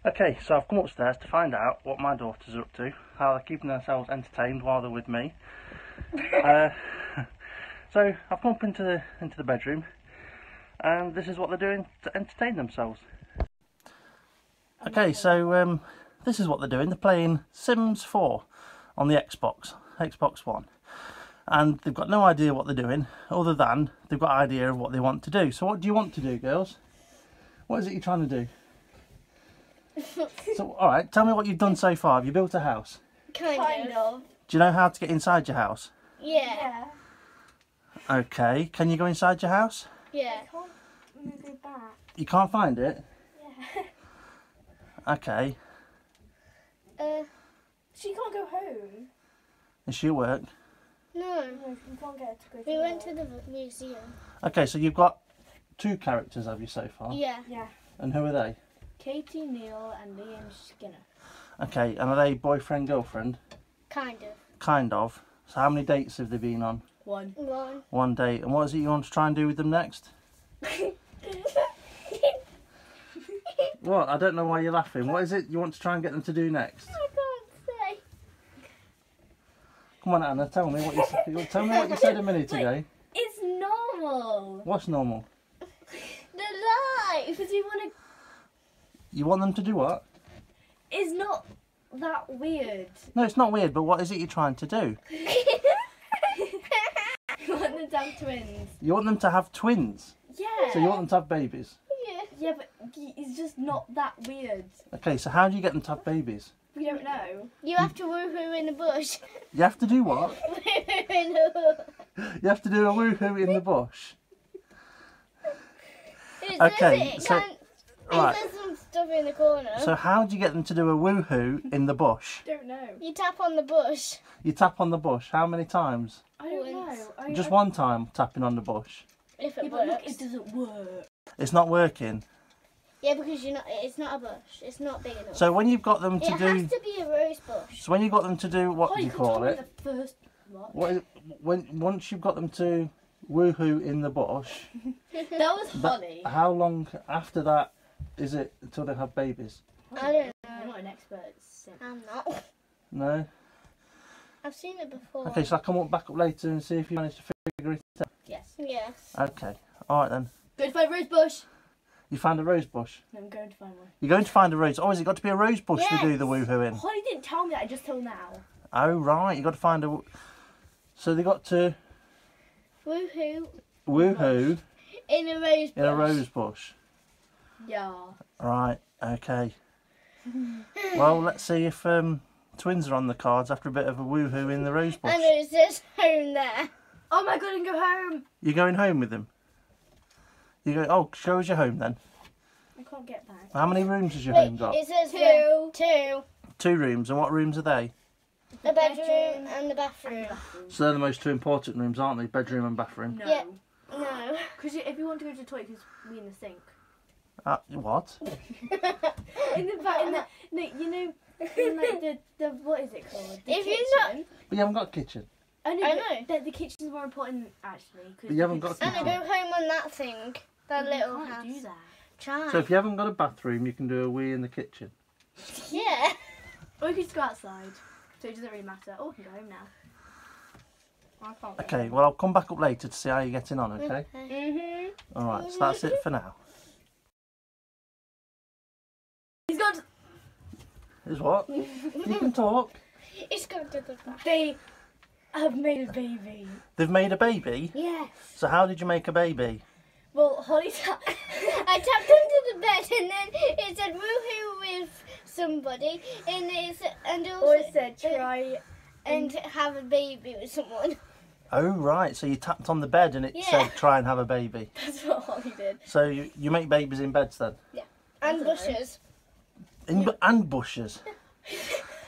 Okay, so I've come upstairs to find out what my daughters are up to, how they're keeping themselves entertained while they're with me. So I've come up into the bedroom, and this is what they're doing to entertain themselves. Okay, so this is what they're doing. They're playing Sims 4 on the Xbox One. And they've got no idea what they're doing, other than they've got an idea of what they want to do. So what do you want to do, girls? What is it you're trying to do? So, alright, tell me what you've done so far. Have you built a house? Kind of. Do you know how to get inside your house? Yeah. Okay, can you go inside your house? Yeah. Go back. You can't find it? Yeah. Okay. She can't go home. Is she at work? No, You can't get to go to we went to the museum. Okay, so you've got 2 characters, have you, so far? Yeah. Yeah. And who are they? Katie, Neil, and Liam Skinner. Okay, and are they boyfriend, girlfriend? Kind of. Kind of. So how many dates have they been on? One. One. 1 date. And what is it you want to try and do with them next? What? I don't know why you're laughing. What is it you want to try and get them to do next? I can't say. Come on, Anna, tell me what you tell me what you said a minute ago. It's normal. What's normal? The light. Because you want to. You want them to do what? It's not that weird. No, it's not weird, but what is it you're trying to do? You want them to have twins. You want them to have twins. Yeah. So you want them to have babies. Yeah. Yeah, but it's just not that weird. Okay, so how do you get them to have babies? We don't know. You have to woohoo in the bush. You have to do what? Woohoo in the bush. You have to do a woohoo in the bush. It Okay, says it so- can't. Right. It says some stuff in the corner. So how do you get them to do a woohoo in the bush? Don't know. You tap on the bush. You tap on the bush. How many times? I don't Once. know. Just one time tapping on the bush. If Yeah, it but look, works. it doesn't work. It's not working. Yeah, because you're not. It's not a bush. It's not big enough. So when you've got them it to has do, to be a rose bush. so when you've got them to do, what Oh, do you could call tell me it? the first what? What is, when once you've got them to woohoo in the bush, That was Holly. how long after that is it until they have babies? I don't I'm know. not an expert. So. I'm not. No. I've seen it before. Okay, so I'll come back up later and see if you manage to figure it out. Yes. Yes. Okay. All right then. Go to find a rose bush. You found a rose bush. I'm going to find one. You're going to find a rose. Oh, has it got to be a rose bush to do Yes. the woohoo in? Holly didn't tell me that until now. Oh right, you got to find a. So they got to Woohoo woohoo in a rose bush. in a rose bush. Yeah. Right. Okay. Well, let's see if twins are on the cards after a bit of a woohoo in the rose bush. And it says home there. Oh my god, and go home. You're going home with them. You go. Oh, show us your home then. I can't get back. How many rooms has your home Wait, got? it says Two. Two. 2 rooms. And what rooms are they? The bedroom and the bathroom. So they're the most 2 important rooms, aren't they? Bedroom and bathroom. No. Yeah. No. Because if you want to go to the toilet, because we in the sink. What? In the back, no, you know, in like the what is it called? The If kitchen. you're not- But you haven't got a kitchen. I know, I but know. The kitchen's more important actually. Cause But you haven't got a And I kitchen. go home on that thing. That You little can't house. do that. Try. So if you haven't got a bathroom, you can do a wee in the kitchen. Yeah. Or you could just go outside, so it doesn't really matter. Oh, I can go home now. I can't. go Okay, home. well I'll come back up later to see how you're getting on, okay? Mhm. Alright, so that's it for now. He's got. Is what? You can talk. It's going to the bath. They have made a baby. They've made a baby? Yes. So how did you make a baby? Well, Holly. I tapped onto the bed and then it said woohoo with somebody and also Or it said try. and have a baby with someone. Oh right, so you tapped on the bed and it Yeah. said try and have a baby. That's what Holly did. So you make babies in beds then? And don't know. bushes. And bushes?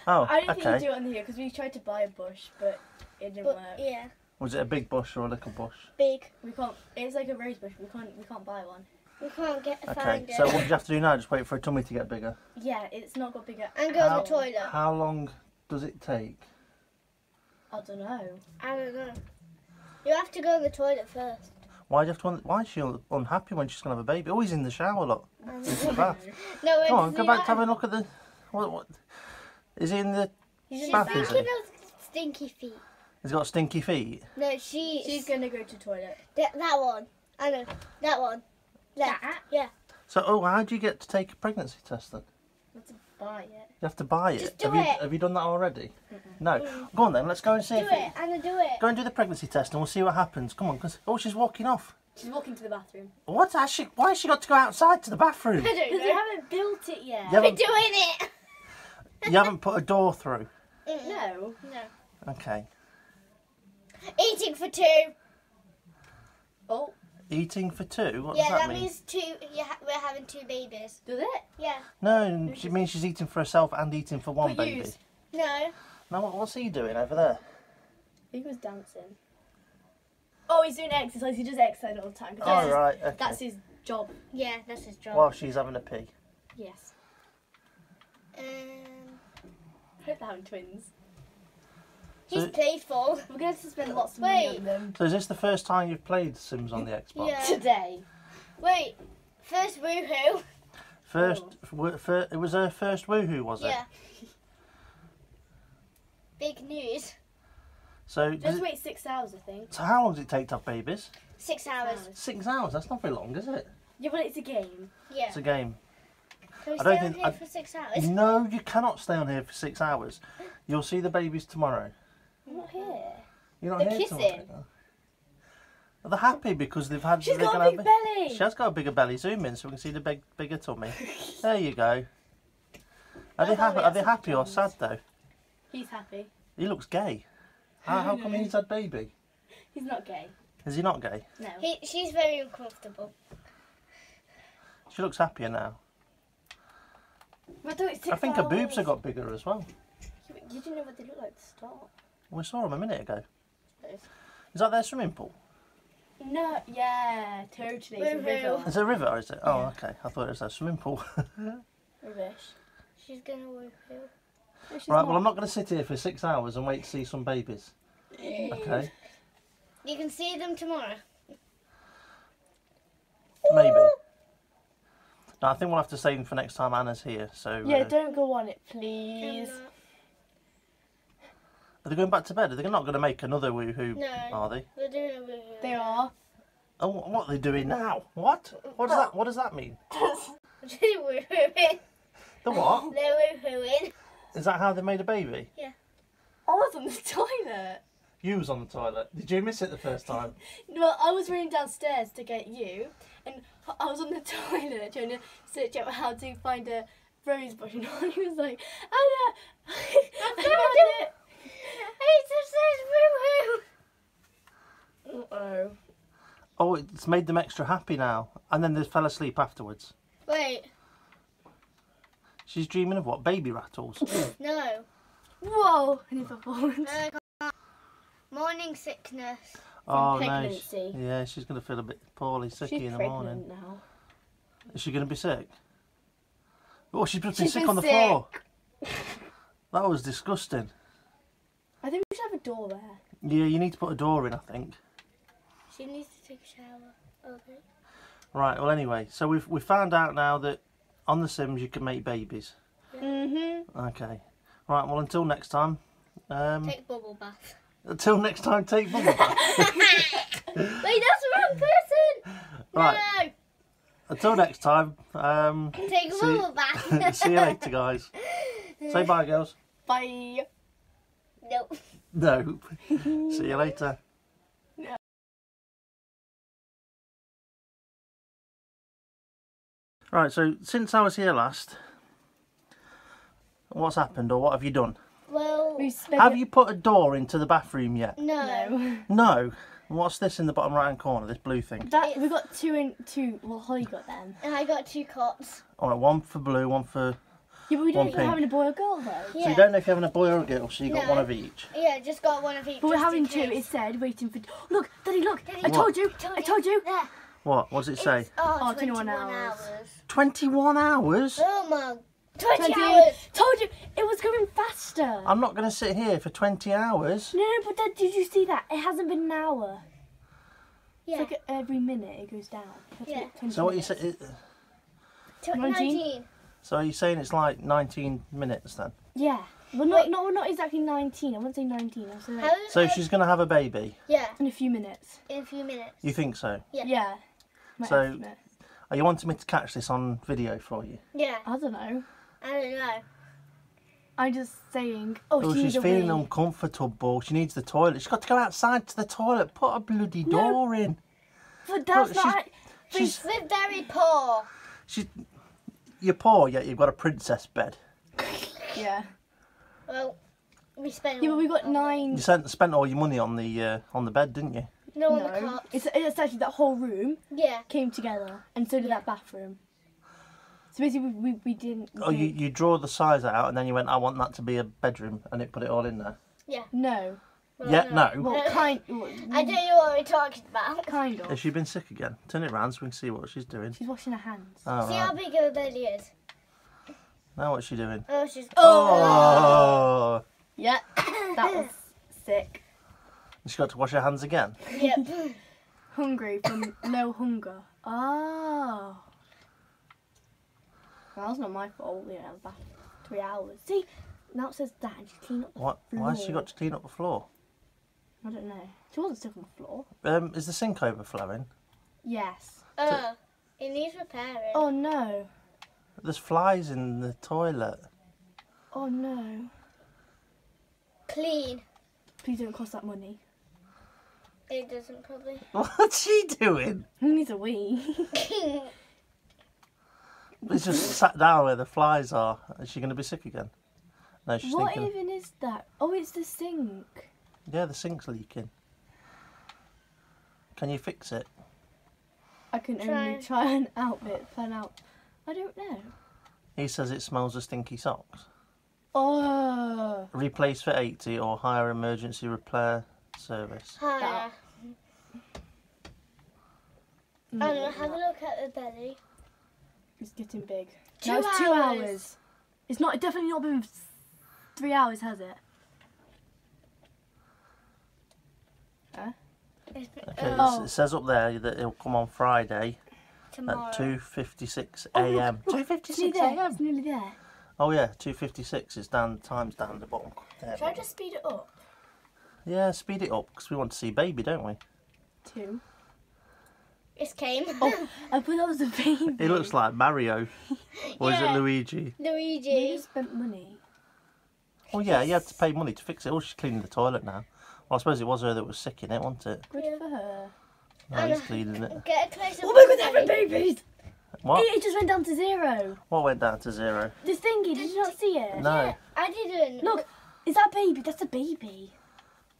Oh, I don't think you okay. do it on here because we tried to buy a bush, but it didn't But work. yeah, Was it a big bush or a little bush? big. We can't. It's like a rose bush. We can't buy one. We can't Okay, find so it. what do you have to do now? Just wait for a tummy to get bigger? Yeah, it's not got bigger. And go to the toilet. How long does it take? I don't know. I don't know. You have to go to the toilet first. Why do you have to? Why is she unhappy when she's gonna have a baby? Oh, he's in the shower. Look, he's in the bath. No, Come on, it's go back to have a look at the. What? Is he in the? She's bath, is thinking it? of stinky feet. He's got stinky feet. No, she's She's gonna go to the toilet. that one. I know that one. Left. That? Yeah. So, oh, how do you get to take a pregnancy test then? Let's buy it. You have to buy it. Just do have it. You, have you done that already? No. Go on then. Let's go and see. Do if it, Anna. Do it. Go and do the pregnancy test, and we'll see what happens. Come on, because she's walking off. She's walking to the bathroom. What? Why has she got to go outside to the bathroom? I don't Because know. you haven't built it yet. You We're haven't, doing it. you haven't put a door through. No. No. Okay. Eating for two. Oh, Eating for 2. What Yeah, does that that mean? means two. We're having 2 babies. does it? Yeah. No, she means she's eating for herself and eating for one But baby. use. No. Now, what's he doing over there? He was dancing. Oh, he's doing exercise. He does exercise all the time. Oh, right. Okay. That's his job. Yeah, that's his job. While she's having a pee. Yes. Um, I hope they're having twins. he's playful. We're going to spend lots of money Wait. on them. So is this the first time you've played Sims on the Xbox? Yeah. Today. Wait, first woohoo. It was her first woohoo, was it? Yeah. Big news. So, Just wait 6 hours, I think. so how long does it take to have babies? 6 hours. 6 hours? That's not very long, is it? Yeah, but it's a game. Yeah. It's a game. Can we I don't stay on think- here for 6 hours? No, you cannot stay on here for 6 hours. You'll see the babies tomorrow. I'm not here. You're not They're here kissing. tomorrow. Well, they're happy because they've had. She's they're got gonna a big have belly. She has got a bigger belly. Zoom in so we can see the bigger tummy. There you go. Are they I thought happy? we Are had they some happy or twins. sad though? He's happy. He looks gay. How come he's had baby? He's not gay. Is he not gay? No. She's very uncomfortable. She looks happier now. But do it 6 I think her hours. boobs have got bigger as well. You didn't know what they looked like at the start. We saw them a minute ago. Yes. Is that their swimming pool? No, yeah, totally. It's a river. Is it a river or is it? Oh, Yeah. okay. I thought it was their swimming pool. Rubbish. She's gonna woohoo. No, she's Right, well, I'm not going to sit here for 6 hours and wait to see some babies. Eh. Okay? You can see them tomorrow. Maybe. No, I think we'll have to save them for next time Anna's here. So, Yeah, don't go on it, please. are they going back to bed? Are they not going to make another woohoo? No. Are they? They're doing a woohoo. They are. Oh, what are they doing now? What? What does that mean? They're woohooing. The what? They're woohooing. Is that how they made a baby? I was on the toilet. You was on the toilet. Did you miss it the first time? Well, I was running downstairs to get you, and I was on the toilet trying to search out how to find a rose bush, and he was like, Anna, I found it. It just says woohoo. Uh-oh. Oh, it's made them extra happy now. And then they fell asleep afterwards. Wait, She's dreaming of what? Baby rattles. no. Whoa, I never fallen. Morning sickness. Oh, no. pregnancy. Yeah, she's going to feel a bit poorly, sicky She's in the pregnant morning. now. Is she going to be sick? Oh, she's just been She's sick been on the sick. floor. That was disgusting. I think we should have a door there. Yeah, you need to put a door in, I think. She needs to take a shower. Okay. Right, well, anyway, so we found out now that on The Sims you can make babies. Mm-hmm. Okay. Right, well, until next time. Take bubble bath. Until next time, take bubble bath. Wait, that's the wrong person. Right. No. Until next time. Take a bubble bath. See you later, guys. Say bye, girls. Bye. Nope. No. See you later. Right, so since I was here last, what's happened or what have you done? Well, We spent Have you put a door into the bathroom yet? no. No. No. What's this in the bottom right hand corner, this blue thing? That we got two. Well, Holly got them. And I got 2 cots. Alright, one for blue, one for... Yeah, but we don't One know if we're pink. having a boy or girl though. Yeah. So you don't know if you're having a boy or a girl, so you got No. one of each. Yeah, just got one of each. But we're just having in 2. case. It said waiting for. Look, Daddy, look! Daddy, I told you! Told I told you! There. What? What does it say? It's, oh, 21 21 hours. 21 hours? Oh my. 20 20 hours. Told you it was going faster. I'm not going to sit here for 20 hours. No, but Dad, did you see that? It hasn't been an hour. Yeah. It's like every minute it goes down. That's Yeah. like 20 So what you minutes. say? 19. So are you saying it's like 19 minutes then? Yeah. Well, Wait. not exactly 19. I wouldn't say 19. I'll say like How So she's going to have a baby? Yeah, in a few minutes. in a few minutes. You think so? Yeah. Yeah. My So- estimate. Are you wanting me to catch this on video for you? Yeah, I don't know. I don't know. I'm just saying. Oh, Oh, she needs she's a feeling wee. uncomfortable. She needs the toilet. She's got to go outside to the toilet. Put a bloody No. door in. But that's Look, not. She's, We're very poor. you're poor, yet you've got a princess bed. Yeah. Well, we spent. Yeah, but we got all- 9. You spent all your money on the bed, didn't you? No, on the No. cots. It's actually that whole room Yeah. came together, and so did that bathroom. So basically, we didn't. Oh, you draw the size out, and then you went, I want that to be a bedroom, and it put it all in there. No. Well, Yeah, no. Well, I don't know what we're talking about. kind of. Has she been sick again? Turn it round so we can see what she's doing. She's washing her hands. Oh, See right. how big her belly is. Now what's she doing? Oh, she's. Oh! Yeah, that was sick. She got to wash her hands again? Yep. Hungry from low hunger. Oh. Well, that's not my fault, you know, about 3 hours. See, now it says that and she cleaned up the floor. Why has she got to clean up the floor? I don't know. She wasn't stuck on the floor. Is the sink overflowing? Yes. It needs repairing. Oh no. There's flies in the toilet. Oh no. Clean. Please don't cost that money. It doesn't probably. What's she doing? Who needs a wee? It's just sat down where the flies are. Is she going to be sick again? No, she's What thinking... even is that? Oh, it's the sink. Yeah, the sink's leaking. Can you fix it? I can only try and plan out. I don't know. He says it smells of stinky socks. Oh. Replace for 80 or hire emergency repair service. Higher. Anna, have a look at the belly. It's getting big. 2 No, it's 2 hours. hours. It's not. It definitely not been 3 hours, has it? Huh? Okay, Oh. it says up there that it'll come on Friday Tomorrow. at 2:56 Oh, look, a.m. look, it's 2:56 nearly there. a.m. It's nearly there. Oh yeah, 2:56 is down. Time's down the bottom. There, Should I just speed it up? yeah, speed it up because we want to see baby, don't we? 2. It's came. Oh, I thought that was a baby. It looks like Mario, or is it Yeah. Luigi? We Luigi. just spent money. Oh yeah, you had to pay money to fix it. Oh, she's cleaning the toilet now. Well, I suppose it was her that was sick in it, wasn't it? Good for her. No, he's cleaning it. Get a close up. Oh my god, they're having babies! What? It just went down to 0. What went down to 0? The thingy, did you not see it? No. I didn't. Look, is that a baby? That's a baby.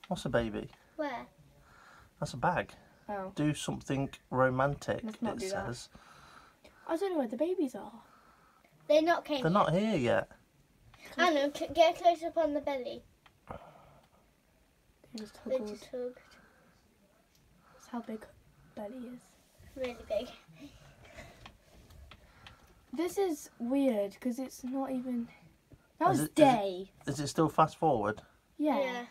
What's a baby? Where? That's a bag. Oh. Do something romantic, Let's not it do that. says. I don't know where the babies are. They not came. They're not here yet. Anna, get a close up on the belly. They just They toggled. just hugged. That's how big belly is. Really big. This is weird because it's not even. That Is was it- day. Is it still fast forward? Yeah.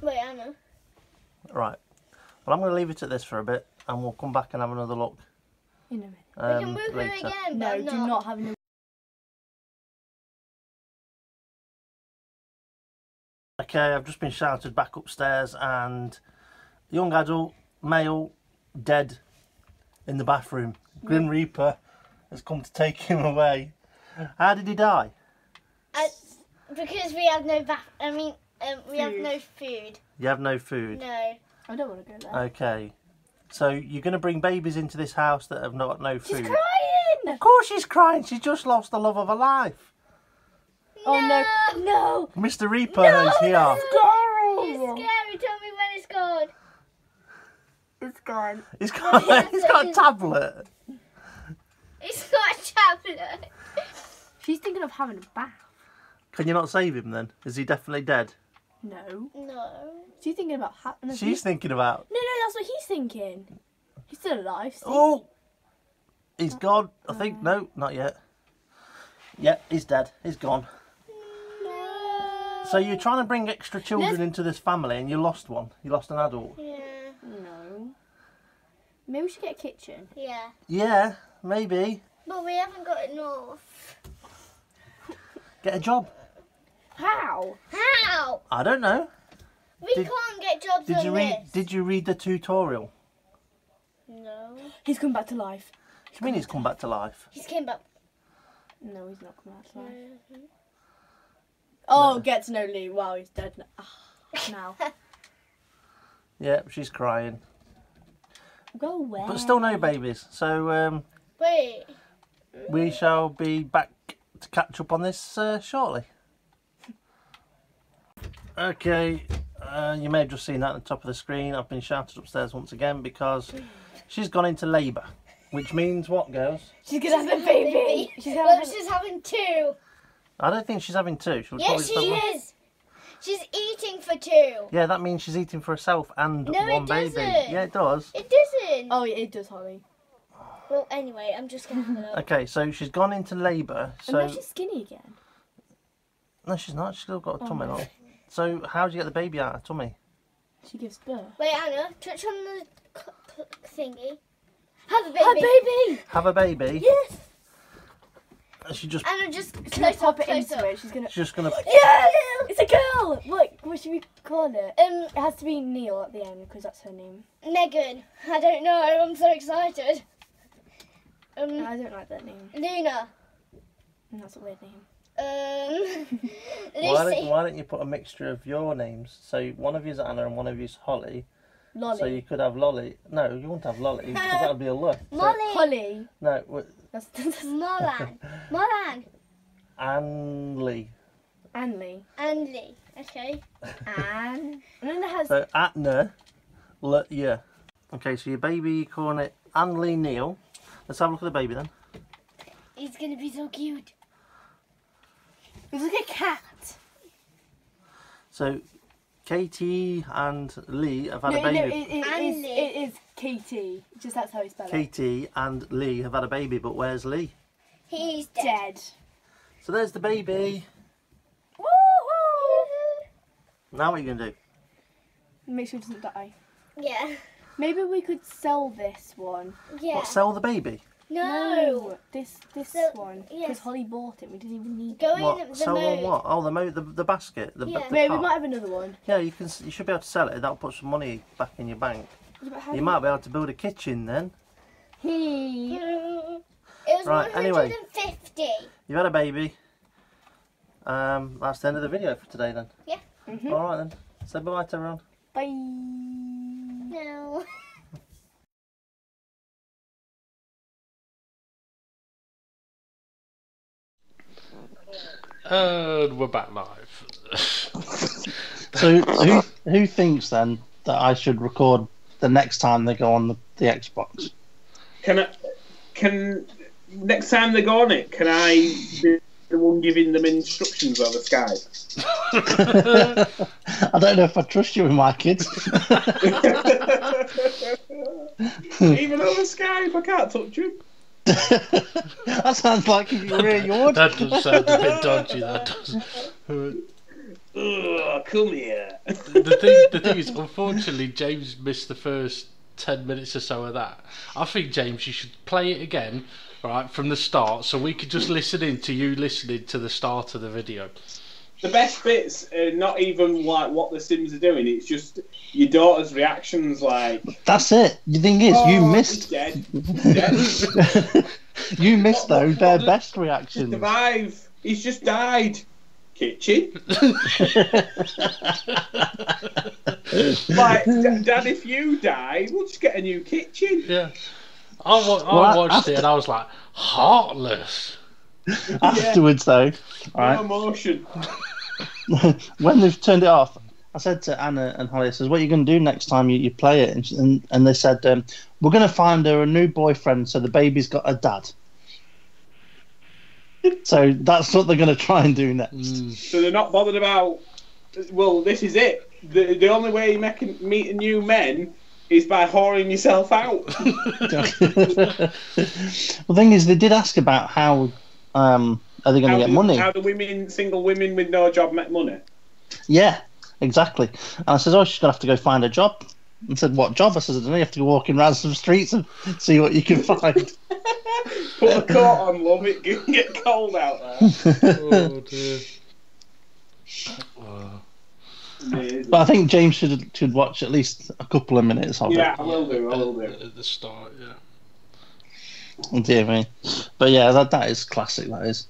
Wait, Anna. Right. Well, I'm going to leave it at this for a bit and we'll come back and have another look In a minute. We can move her later. again. No, but do not have no. Okay, I've just been shouted back upstairs and young adult, male, dead in the bathroom. Grim Reaper has come to take him away. How did he die? Because we have no bath. I mean, we have no food. You have no food. No. I don't want to go there. Okay. So you're going to bring babies into this house that have not got no food? She's crying! Of course she's crying. She's just lost the love of her life. Oh no! No! Mr. Reaper is here. It's scary. Tell me when it's gone. It's gone. He's got a tablet. It's got a tablet. She's thinking of having a bath. Can you not save him then? Is he definitely dead? No. No. She's thinking about having. She's thinking about... No, that's what he's thinking. He's still alive. See? Oh! He's gone. I think. No, not yet. Yeah, he's dead. He's gone. No. So you're trying to bring extra children into this family and you lost one. You lost an adult. Yeah. No. Maybe we should get a kitchen. Yeah. Yeah, maybe. But we haven't got enough. Get a job. How? How? I don't know. We Did- can't get jobs Did on you read? this. Did you read the tutorial? No. He's come back to life. What do you mean he's come back to life? He's came back. No, he's not come back to life. Mhm. Oh, get to know Lee. Wow, he's dead now. Yeah, she's crying. Go away. But still no babies. So Wait. we shall be back to catch up on this shortly. Okay, you may have just seen that at the top of the screen. I've been shouted upstairs once again because she's gone into labour. Which means what, girls? She's gonna have a baby. She's gonna Well, have she's having two. I don't think she's having two. She'll Yes, probably she stop- is. She's eating for 2. Yeah, that means she's eating for herself and No, one it baby. doesn't. Yeah, it does. It doesn't. Oh, yeah, it does, Holly. Well, anyway, I'm just going to have a look. Okay, so she's gone into labour. And So now she's skinny again. no, she's not. She's still got a tummy no. on. So how do you get the baby out of her tummy? She gives birth. Wait, Anna, touch on the thingy. Have a baby. Her baby! Have a baby. Yes! And she just Anna, just Can I close pop up, it into close up. it? She's gonna... she's just gonna. Yes! It's a girl! Look, what should we call it? It has to be Neil at the end, because that's her name. Megan. I don't know. I'm so excited. I don't like that name. Luna. That's a weird name. Lucy. Why don't you put a mixture of your names? So one of you's Anna and one of you's Holly. Lolly. So you could have Lolly. No, you won't have Lolly because that would be a look. Molly. Holly. No, That's Moran. Moran. Anley. Anley. Anley. Okay. And then it has... So Atna, yeah. Okay, so your baby, you calling it Anley Neil. Let's have a look at the baby then. He's going to be so cute. It's like a cat. So Katie and Lee have had a baby. No, it is Katie. Just that's how you spell it. Katie and Lee have had a baby, but where's Lee? He's dead. Dead. So there's the baby. Woohoo! Now what are you going to do? Make sure it doesn't die. Yeah. Maybe we could sell this one. Yeah. What, sell the baby? No. This So, one. yes. Because Holly bought it. We didn't even need it. Go in What? the Sell mode. on what? Oh, the basket. The Yeah. Maybe we pot. might have another one. Yeah, you should be able to sell it. That'll put some money back in your bank. Yeah, but how You do might be able to build a kitchen then. He. It was Right, 150. anyway. You've had a baby. That's the end of the video for today then. Yeah. Mhm. All right then. Say bye to everyone. Bye. No. And we're back live. So who thinks then that I should record the next time they go on the Xbox? Can next time they go on it, can I be the one giving them instructions over Skype? I don't know if I trust you with my kids. Even over Skype, I can't touch them. That sounds like if you were you would. That does sound a bit dodgy. That does. Ugh, come here. The thing is, unfortunately, James missed the first 10 minutes or so of that. I think, James, you should play it again, right, from the start, so we could just listen in to you listening to the start of the video. The best bits are not even like what the Sims are doing. It's just your daughter's reactions. Like, That's it. The thing is, you he's missed. dead. He's dead. You missed though their What- best To reactions. survive. He's just died. Kitchen. Like, Dad, if you die, we'll just get a new kitchen. Yeah. I watched it and I was like, heartless. Afterwards, though, No right, emotion. when they've turned it off, I said to Anna and Holly, I says, "What are you going to do next time you play it?" And they said, "We're going to find her a new boyfriend, so the baby's got a dad." So that's what they're going to try and do next. So they're not bothered about. Well, this is it. The only way you meet new men is by whoring yourself out. The thing is, they did ask about how are they going to get money? How do single women with no job make money? Yeah, exactly. And I said, "Oh, she's going to have to go find a job." And said, "What job?" I said, "I don't know. You have to go walking around some streets and see what you can find." Put a coat on, love. It can get cold out there. Oh, dear. But I think James should watch at least a couple of minutes of Yeah, it. I will do. At the start, yeah. Oh, dear me. But yeah, that is classic, that is.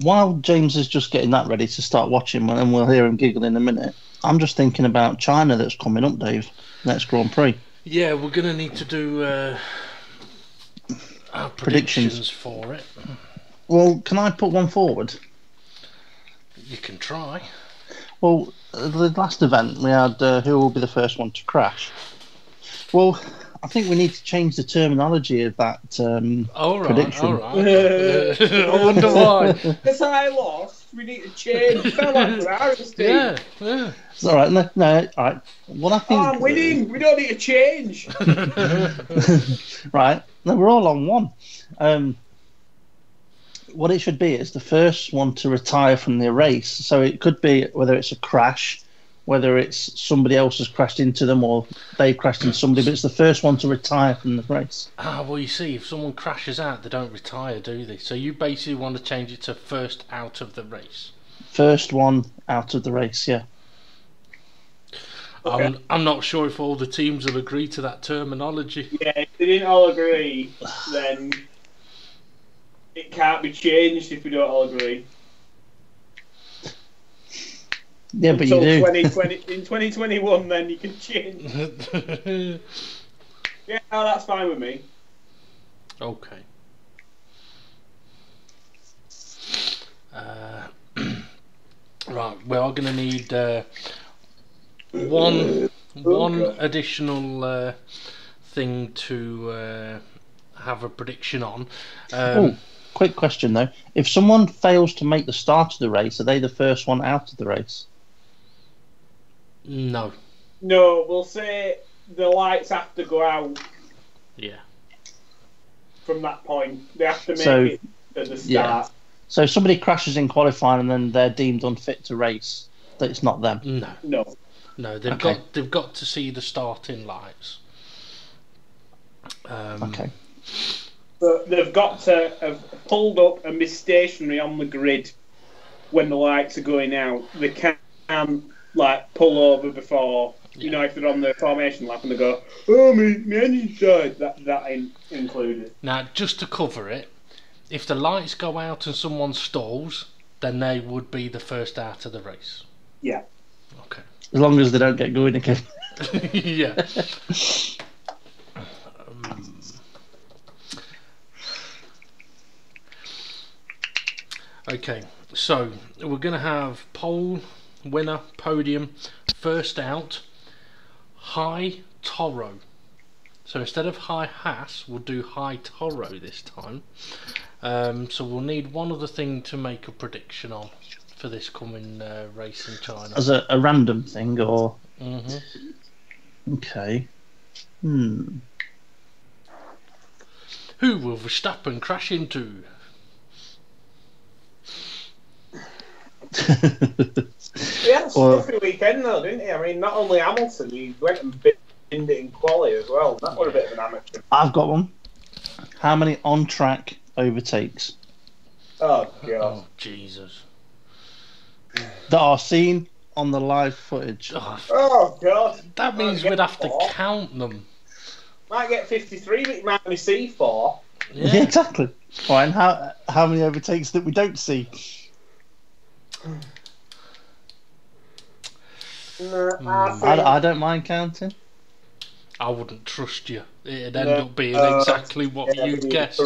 While James is just getting that ready to start watching, and we'll hear him giggle in a minute, I'm just thinking about China that's coming up, Dave. Next Grand Prix. Yeah, we're going to need to do our predictions for it. Well, can I put one forward? You can try. Well, the last event we had who will be the first one to crash. Well, I think we need to change the terminology of that prediction. All right. I wonder why. Because I lost. We need to change. It felt like Ferrari's team. Yeah. It's all right. No, all right. What I think. Oh, I'm winning. We don't need to change. Right. No, we're all on one. What it should be is the first one to retire from the race. So it could be whether it's a crash, whether it's somebody else has crashed into them or they've crashed into somebody, but it's the first one to retire from the race. Well, you see, if someone crashes out, they don't retire, do they? So you basically want to change it to first out of the race. First one out of the race, yeah. Okay. I'm not sure if all the teams will agree to that terminology. Yeah, if they didn't all agree, then it can't be changed if we don't all agree. Yeah, but you do. 2020, in 2021, then you can change. Yeah, no, that's fine with me. Okay. Right, we are going to need one additional thing to have a prediction on. Quick question though: if someone fails to make the start of the race, are they the first one out of the race? No. No, we'll say the lights have to go out. Yeah. From that point, they have to make it at the start. Yeah. So if somebody crashes in qualifying and then they're deemed unfit to race, that it's not them. No, they've got to see the starting lights. Okay. But they've got to have pulled up and be stationary on the grid when the lights are going out. They can't like pull over before. You know, if they're on the formation lap and they go, "Oh, my engine's died," that ain't included. Now, just to cover it, if the lights go out and someone stalls, then they would be the first out of the race. Yeah. Okay. As long as they don't get going again. Yeah. Okay, so we're going to have pole, winner, podium, first out, high Toro. So instead of high Haas, we'll do high Toro this time. So we'll need one other thing to make a prediction on for this coming race in China. As a random thing, or? Mm-hmm. Okay. Who will Verstappen crash into? He had a stuffy weekend though, didn't he? I mean, not only Hamilton, he went and binned it in quali as well. That was a bit of an amateur. I've got one. How many on-track overtakes? Oh, God. Oh, Jesus. That are seen on the live footage. Oh, God. That means we'd have to count them. Might get 53, but you might only see 4. Yeah, exactly. Fine. How many overtakes that we don't see? I don't mind counting. I wouldn't trust you. It'd end up being exactly what you'd guessed.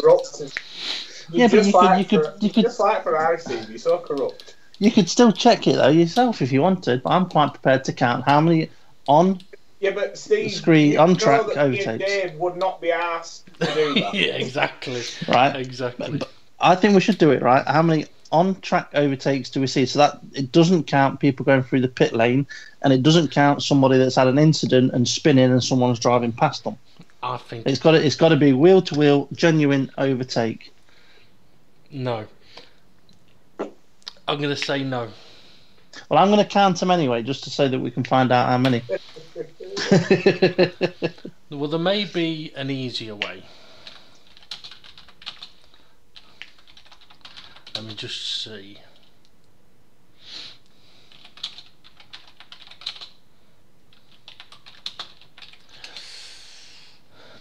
Yeah, but you could just like Ferrari, Steve. You're so corrupt. You could still check it though yourself if you wanted, but I'm quite prepared to count how many on. Yeah, but Steve, screen on track overtakes. Dave would not be asked to do that. Yeah, exactly. Right. Exactly. But I think we should do it right. How many on track overtakes do we see? So that it doesn't count people going through the pit lane, and it doesn't count somebody that's had an incident and spinning and someone's driving past them. I think it's got to be wheel to wheel, genuine overtake. No. I'm going to say no. Well, I'm going to count them anyway, just to say that we can find out how many. Well, there may be an easier way. Let me just see.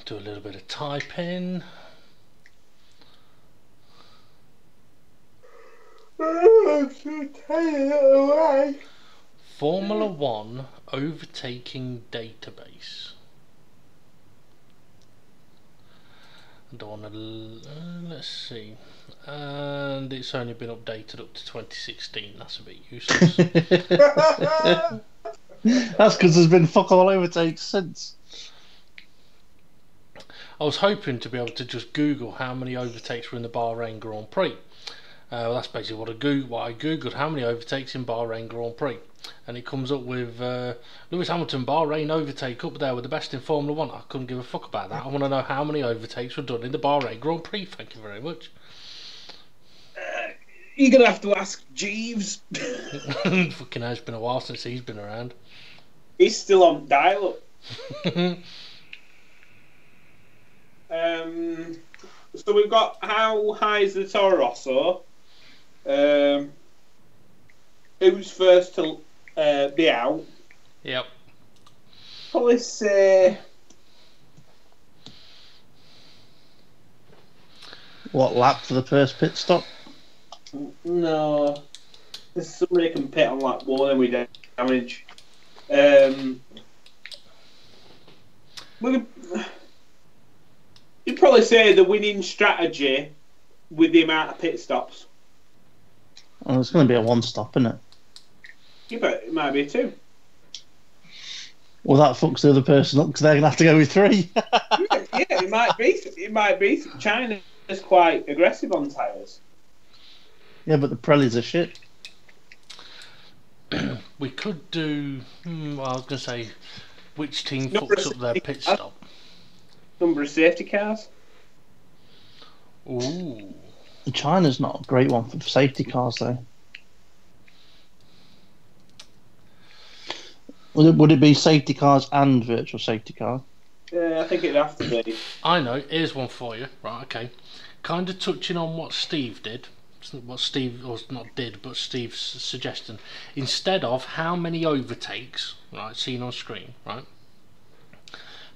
Do a little bit of typing. Formula One overtaking database. I don't want to. Let's see. And it's only been updated up to 2016. That's a bit useless. That's because there's been fuck all overtakes since. I was hoping to be able to just Google how many overtakes were in the Bahrain Grand Prix. Well, that's basically what I googled. How many overtakes in Bahrain Grand Prix? And it comes up with Lewis Hamilton, Bahrain overtake up there with the best in Formula 1. I couldn't give a fuck about that. I want to know how many overtakes were done in the Bahrain Grand Prix. Thank you very much. You're going to have to ask Jeeves. Fucking hell, it's been a while since he's been around. He's still on dial-up. So we've got how high is the Toro Rosso? Who's first to be out? Yep. Probably say... What lap for the first pit stop? No. Somebody can pit on lap 1 and we damage. You'd probably say the winning strategy with the amount of pit stops. Well, it's going to be a one stop, isn't it? Yeah, but it might be a 2. Well, that fucks the other person up because they're going to have to go with 3. Yeah, it might be. It might be. China is quite aggressive on tyres. Yeah, but the Pirellis are shit. We could do. Well, I was going to say, which team fucks up their pit stop? Number of safety cars. Ooh. China's not a great one for safety cars, though. Would it be safety cars and virtual safety cars? Yeah, I think it'd have to be. I know. Here's one for you. Right, okay. Kind of touching on what Steve did. What Steve, or not did, but Steve's suggestion. Instead of how many overtakes, right, seen on screen, right?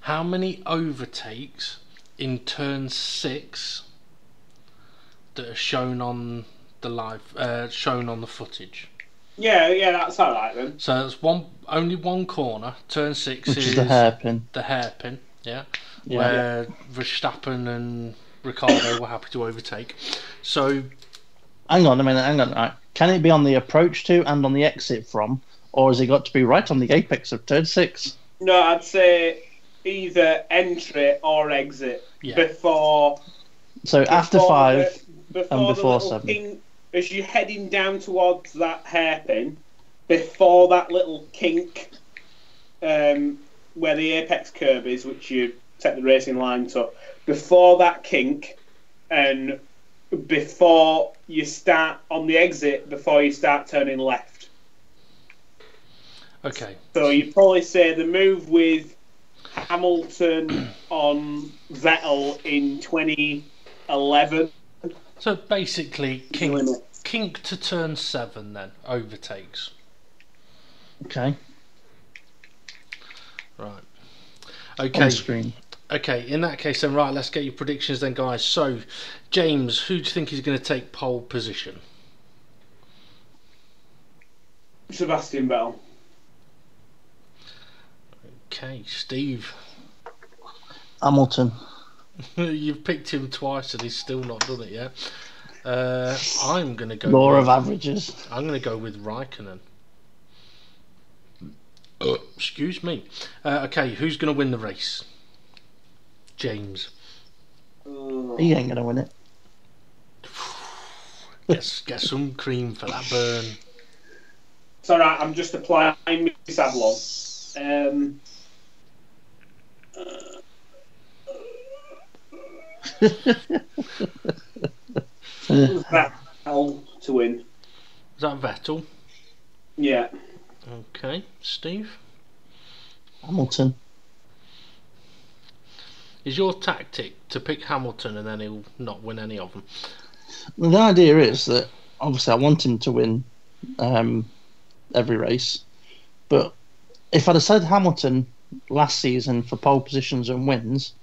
How many overtakes in turn 6 that are shown on the shown on the footage? Yeah, that's all right then. So there's only one corner. Turn 6 Which is the hairpin. The hairpin, yeah. Where Verstappen and Ricciardo were happy to overtake. So, hang on a minute. Right. Can it be on the approach to and on the exit from, or has it got to be right on the apex of turn 6? No, I'd say either entry or exit before. So after 5 and before 7. As you're heading down towards that hairpin, before that little kink, where the apex curve is, which you set the racing line to, before that kink, and before you start on the exit, before you start turning left. Okay. So you'd probably say the move with Hamilton on Vettel in 2011. So basically, kink to turn 7 then, overtakes. Okay. Right. Okay. On screen. Okay, in that case then, right, let's get your predictions then, guys. So, James, who do you think is going to take pole position? Sebastian Vettel. Okay, Steve. Hamilton. You've picked him twice and he's still not done it yet. I'm going to go... Law of averages. I'm going to go with Raikkonen. Excuse me. Okay, who's going to win the race? James. He ain't going to win it. Get some cream for that burn. It's alright, I'm just applying my Sablon. Vettel to win. Is that Vettel? Yeah. Okay, Steve? Hamilton. Is your tactic to pick Hamilton and then he'll not win any of them? Well, the idea is that obviously I want him to win every race, but if I'd have said Hamilton last season for pole positions and wins,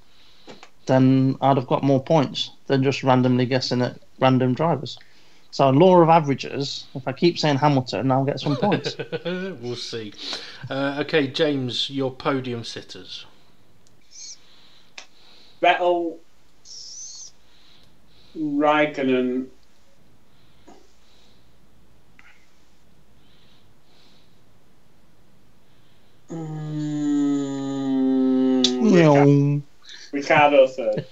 then I'd have got more points than just randomly guessing at random drivers. So law of averages, if I keep saying Hamilton, I'll get some points. We'll see. Okay, James, your podium sitters. Vettel, Raikkonen, Ricciardo third.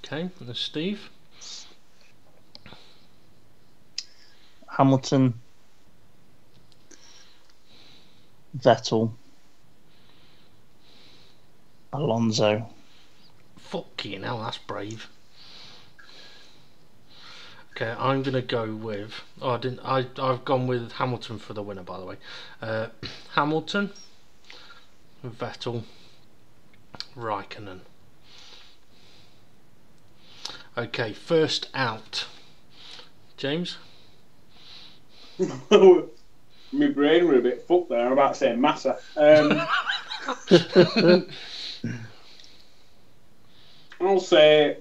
Okay, and Steve? Hamilton, Vettel, Alonso. Fucking hell, that's brave. Okay, I'm gonna go with. Oh, I didn't. I've gone with Hamilton for the winner, by the way. Hamilton, Vettel, Raikkonen. Okay, first out. James. My brain were a bit fucked there. I'm about to say Massa. I'll say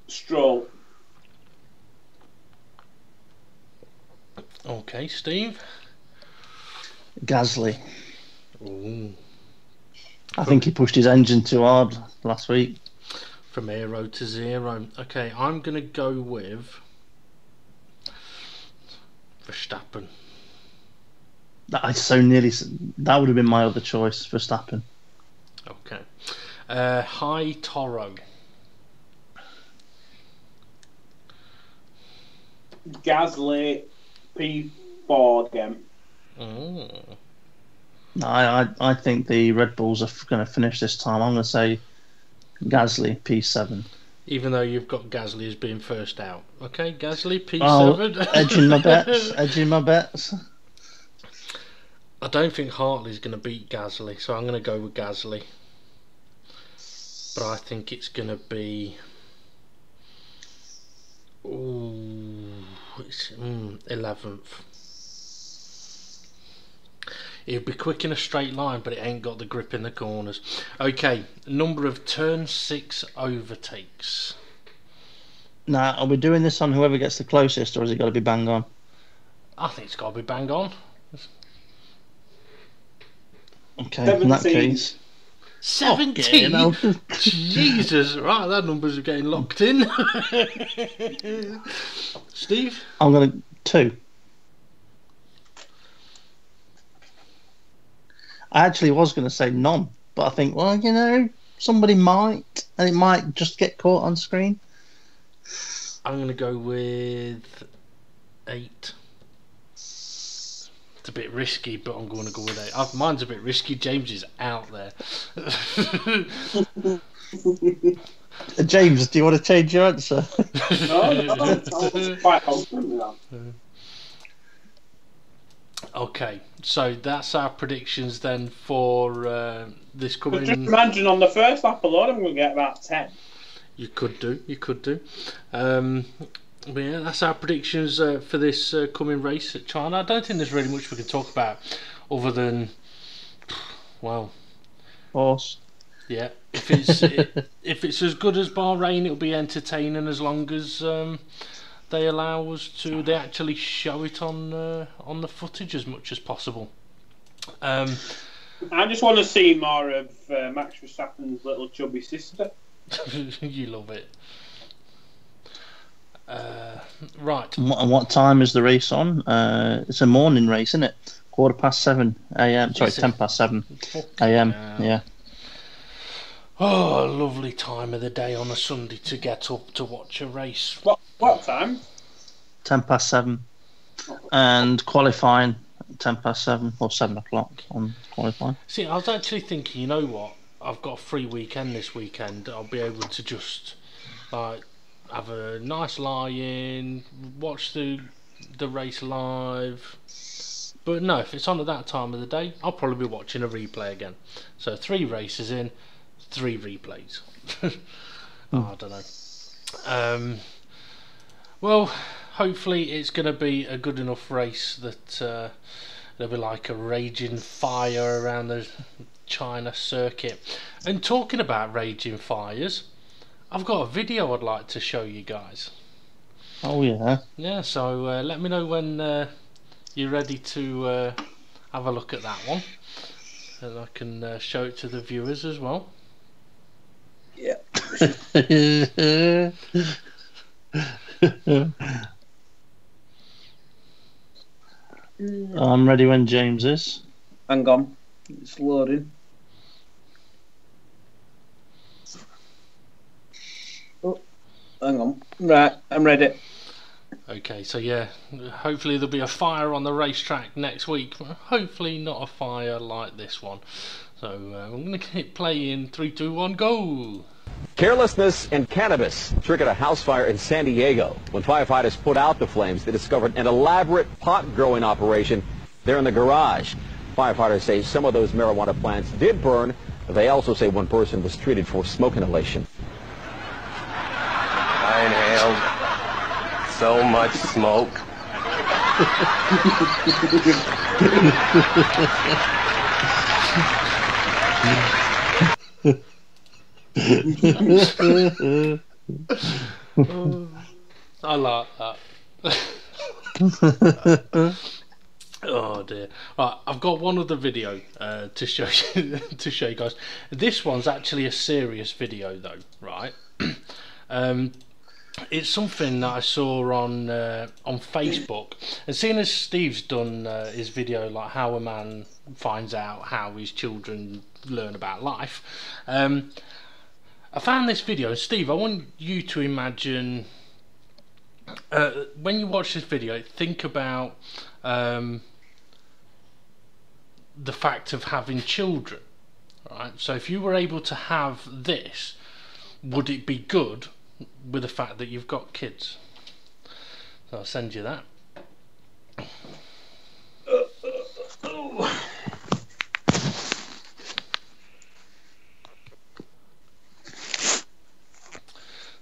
Stroll. Okay, Steve. Gasly. Ooh. I think he pushed his engine too hard last week. From hero to zero. Okay, I'm gonna go with Verstappen. I so nearly. That would have been my other choice, Verstappen. Okay. High Toro. Gasly, P4 again. Mm. I think the Red Bulls are going to finish this time. I'm going to say Gasly, P7. Even though you've got Gasly as being first out. Okay, Gasly, P7. Oh, edging my bets. Edging my bets. I don't think Hartley's going to beat Gasly, so I'm going to go with Gasly. But I think it's going to be... Ooh, it's 11th. It'll be quick in a straight line, but it ain't got the grip in the corners. Okay, number of turn 6 overtakes. Now, are we doing this on whoever gets the closest, or has it got to be bang on? I think it's got to be bang on. Okay, 17. in that case... 17? Oh, Jesus, right, that numbers are getting locked in. Steve? I'm going to... 2. I actually was going to say none, but I think, well, you know, somebody might, and it might just get caught on screen. I'm going to go with 8. It's a bit risky, but I'm going to go with 8. Mine's a bit risky. James is out there. James, do you want to change your answer? No, I'm quite confident with that. Okay, so that's our predictions then for this But coming... just imagine on the first lap alone, I'm going to get about 10. You could do. But yeah, that's our predictions for this coming race at China. I don't think there's really much we can talk about other than, well, Horse. yeah. If it's as good as Bahrain, it'll be entertaining as long as they allow us to. They actually show it on the footage as much as possible. I just want to see more of Max Verstappen's little chubby sister. You love it. Right. And what time is the race on? It's a morning race, isn't it? 7:15 a.m. Sorry, 7:10 a.m. Yeah. Oh, lovely time of the day on a Sunday to get up to watch a race. What time? 7:10, and qualifying 7:10 or 7 o'clock on qualifying. See, I was actually thinking, you know what? I've got a free weekend this weekend. I'll be able to just like have a nice lie-in, watch the race live. But no, if it's on at that time of the day, I'll probably be watching a replay again. So 3 races in, 3 replays. I don't know. Well, hopefully it's going to be a good enough race that there'll be like a raging fire around the China circuit. And talking about raging fires, I've got a video I'd like to show you guys. Oh yeah. Yeah, so let me know when you're ready to have a look at that one, and I can show it to the viewers as well. Yeah. I'm ready when James is. Hang on, it's loading. Oh, hang on. Right, I'm ready. Okay, so yeah, hopefully there'll be a fire on the racetrack next week. Hopefully not a fire like this one. So I'm going to hit play in 3, 2, 1, go! Carelessness and cannabis triggered a house fire in San Diego. When firefighters put out the flames, they discovered an elaborate pot-growing operation there in the garage. Firefighters say some of those marijuana plants did burn. They also say one person was treated for smoke inhalation. I inhaled so much smoke. I like that. Oh dear. Right, I've got one other video to show you, guys. This one's actually a serious video though, right? It's something that I saw on Facebook, and seeing as Steve's done his video like how a man finds out how his children learn about life, I found this video. And Steve, I want you to imagine when you watch this video, think about the fact of having children, right? So if you were able to have this, would it be good with the fact that you've got kids? So I'll send you that.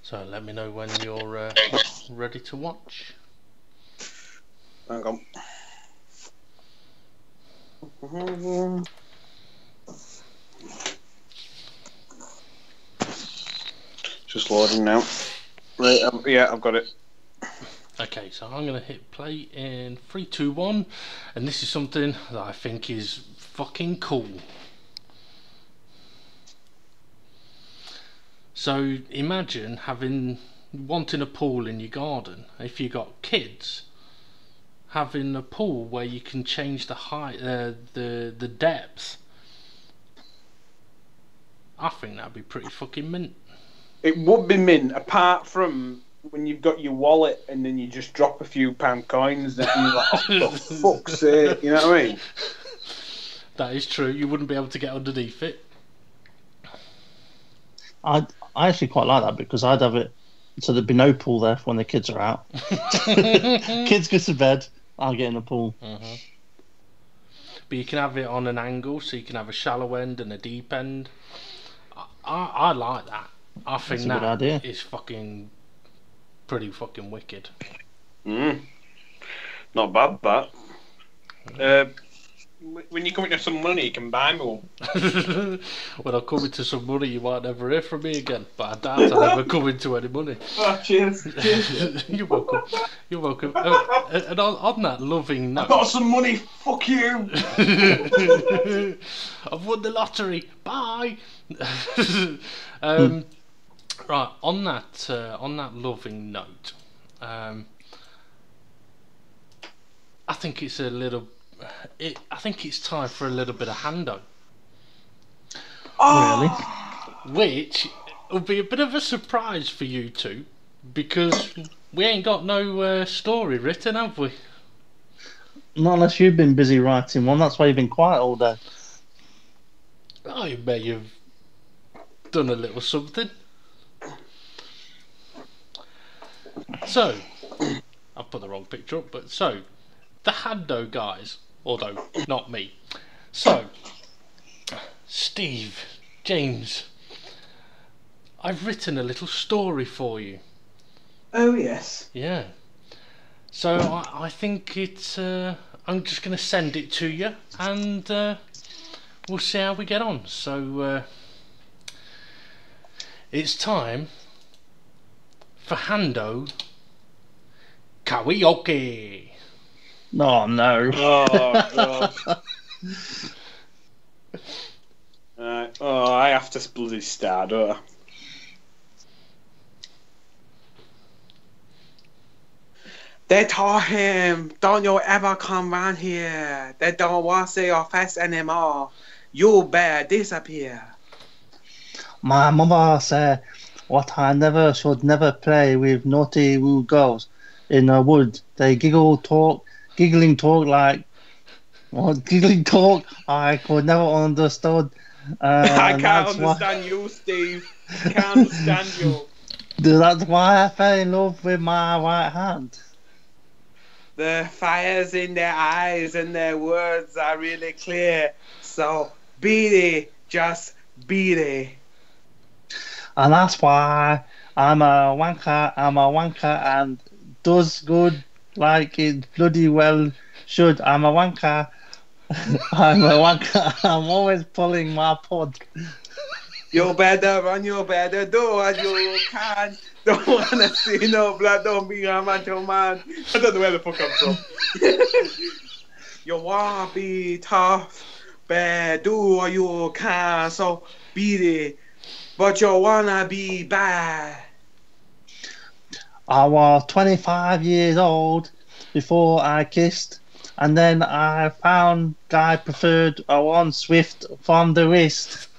So let me know when you're ready to watch. Hang on. Just loading now. Right, yeah, I've got it. Okay, so I'm going to hit play in 3, 2, 1, and this is something that I think is fucking cool. So imagine wanting a pool in your garden. If you got kids, having a pool where you can change the height, the depth. I think that'd be pretty fucking mint. It would be mint, apart from when you've got your wallet and then you just drop a few pound coins and you're like, oh, for fuck's sake, you know what I mean? That is true. You wouldn't be able to get underneath it. I actually quite like that because I'd have it so there'd be no pool there when the kids are out. Kids go to bed, I'll get in the pool. Mm-hmm. But you can have it on an angle, so you can have a shallow end and a deep end. I like that. I think That's a good idea. is fucking pretty fucking wicked. Not bad, that. When you come into some money, you can buy me one. When I come into some money, you might never hear from me again. But I doubt I'll ever come into any money. Oh, cheers. Cheers. You're welcome. You're welcome. Oh, and on that loving note, I've got some money. Fuck you. I've won the lottery. Bye. Right, on that loving note, I think it's I think it's time for a little bit of hando. Oh, really? Which will be a bit of a surprise for you two, because we ain't got no story written, have we? Not unless you've been busy writing one. That's why you've been quiet all day. I may have done a little something. So, I've put the wrong picture up, but so, the Hando guys, although not me. So, Steve, James, I've written a little story for you. Oh, yes. Yeah. So, I think it's, I'm just going to send it to you, and we'll see how we get on. So, it's time for Hando Karaoke. Oh no. Oh, God. Oh, I have to bloody start, don't I? They told him, don't you ever come round here. They don't want to see your face anymore. You better disappear. My mother said what I should never play with naughty woo girls. in a wood. They giggling talk like giggling talk I could never understood. I can't understand you, Steve. I can't understand you. That's why I fell in love with my right hand. The fires in their eyes and their words are really clear. So beat it, just beat it. And that's why I'm a wanker, and does good like it bloody well should. I'm a wanker. I'm a wanker. I'm always pulling my pod. You better run, you better do what you can. Don't wanna see no blood, don't be a macho man. I don't know where the fuck I'm from. You wanna be tough, but do what you can, so beat it. But you wanna be bad. I was 25 years old before I kissed, and then I found guy preferred a one swift from the wrist.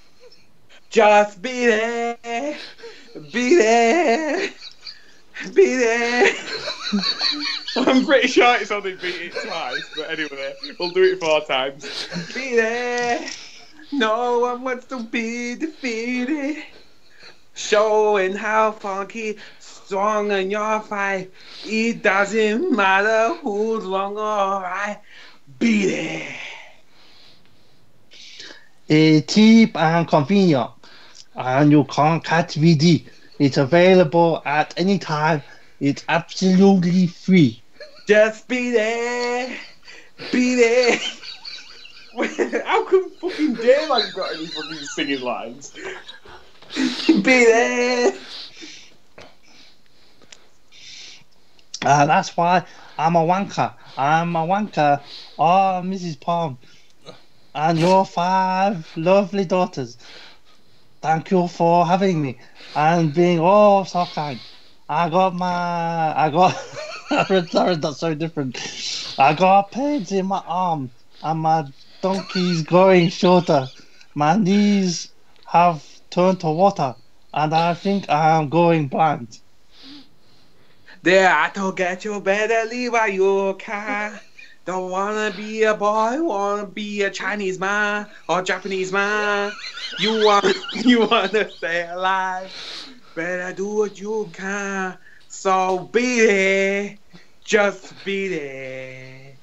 Just beat it, beat it, beat it. I'm pretty sure it's only beat it twice, but anyway, we'll do it 4 times. Beat it. No one wants to be defeated. Showing how funky, strong in your fight. It doesn't matter who's wrong or right. Beat it. It's cheap and convenient, and you can't catch VD. It's available at any time. It's absolutely free. Just beat it. Beat it. How come fucking Dave ain't got any fucking singing lines? Beat it. That's why I'm a wanker. I'm a wanker. Oh, Mrs. Palm. And your 5 lovely daughters. Thank you for having me and being so kind. Sorry, that's so different. I got pains in my arm and my donkey's growing shorter. My knees have turned to water and I think I'm going blind. There to get you better leave while you can. Don't wanna be a boy, wanna be a Chinese man or Japanese man. You wanna stay alive. Better do what you can. So beat it. Just beat it.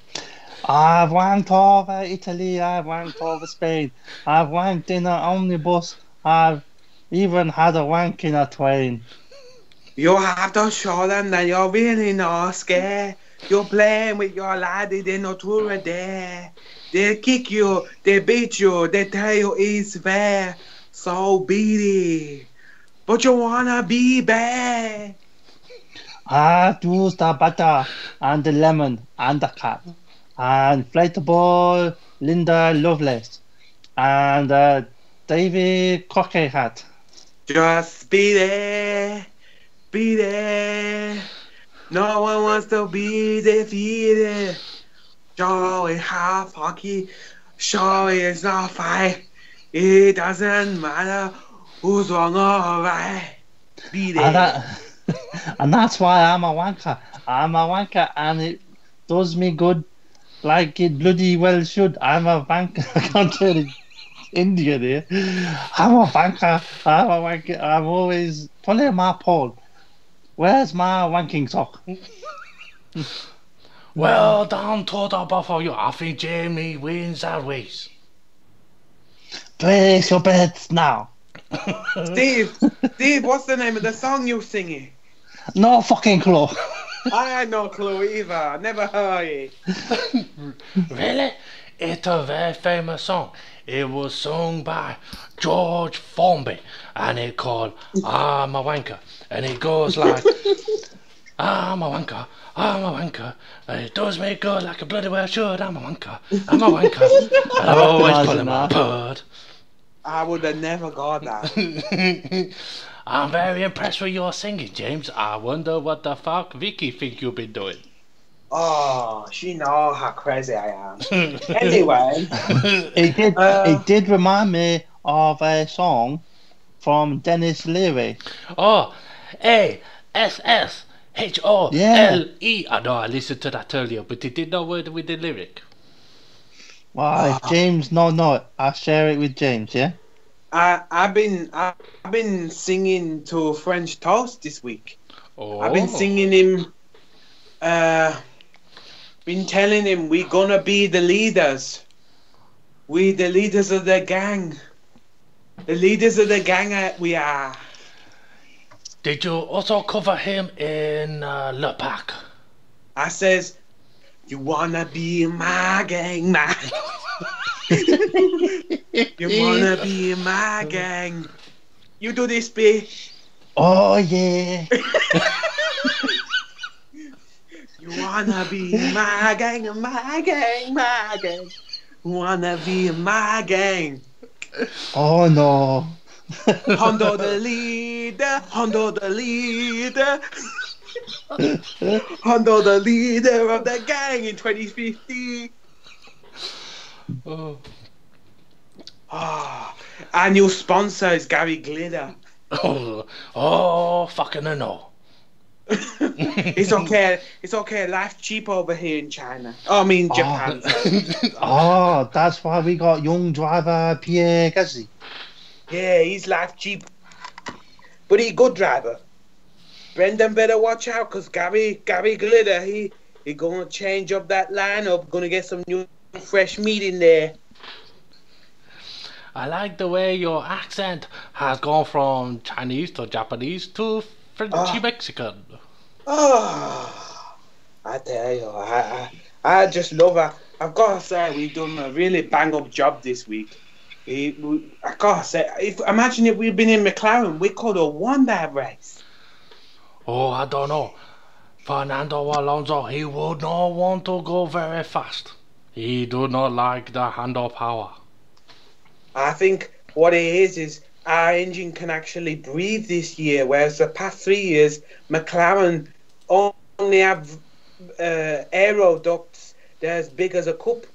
I've wanked over Italy, I've wanked over Spain. I've wanked in an omnibus. I've even had a wank in a train. You have to show them that you're really not scared. You're playing with your lad, they no tour there. They kick you, they beat you, they tell you it's fair. So beat it. But you wanna be bad. I've used the butter and the lemon and the cat and inflatable Linda Lovelace and David Crockett hat. Just beat it. Beat it. No one wants to be defeated. Show it how funky. Show it it's not fight. It doesn't matter who's wrong or right. Beat it. And that's why I'm a wanker. I'm a wanker and it does me good like it bloody well should. I'm a wanker. I can't tell it Indian here. I'm a wanker. I'm a wanker. I'm always pulling my pole. Where's my wanking sock? Well done to the both of you. I think Jamie wins that race. Place your bets now. Steve, what's the name of the song you're singing? No fucking clue. I had no clue either. I never heard it. Really? It's a very famous song. It was sung by George Formby and it called I'm a Wanker. And it goes like I'm a wanker, I'm a wanker, and it does me good like a bloody well should. I'm a wanker, I'm a wanker, and I'm always pulling my pud. I would have never got that. I'm very impressed with your singing, James. I wonder what the fuck Vicky think you've been doing. Oh, she knows how crazy I am. Anyway, it did remind me of a song from Dennis Leary. Oh, A-S-S, H-O-L-E. I know I listened to that earlier, but you didn't know word with the lyric. Why, if James no, I'll share it with James, yeah? I've been singing to French Toast this week. Oh. I've been singing him. Been telling him we're gonna be the leaders. We the leaders of the gang. The leaders of the gang we are. Did you also cover him in Le Pac? I says, you wanna be in my gang, man. You wanna be in my gang. You do this, B. Oh, yeah. You wanna be in my gang, my gang, my gang. Wanna be in my gang. Oh, no. Hondo the leader, Hondo the leader. Hondo the leader of the gang in 2050. Oh. Our new sponsor is Gary Glitter. Oh, fucking no. It's okay. Life's cheap over here in China. Oh, I mean Japan. Oh, that's why we got young driver Pierre Gasly. Yeah, he's life cheap. But he's good driver. Brendan better watch out, because Gary Glitter, he gonna change up that lineup, gonna get some new fresh meat in there. I like the way your accent has gone from Chinese to Japanese to Frenchy Mexican. Oh, I tell you, I just love her. I've got to say, we've done a really bang-up job this week. I gotta say, imagine if we'd been in McLaren, we could have won that race. Oh, I don't know. Fernando Alonso, he would not want to go very fast. He do not like the handle power. I think what it is our engine can actually breathe this year, whereas the past 3 years, McLaren only have aero ducts they're as big as a cup.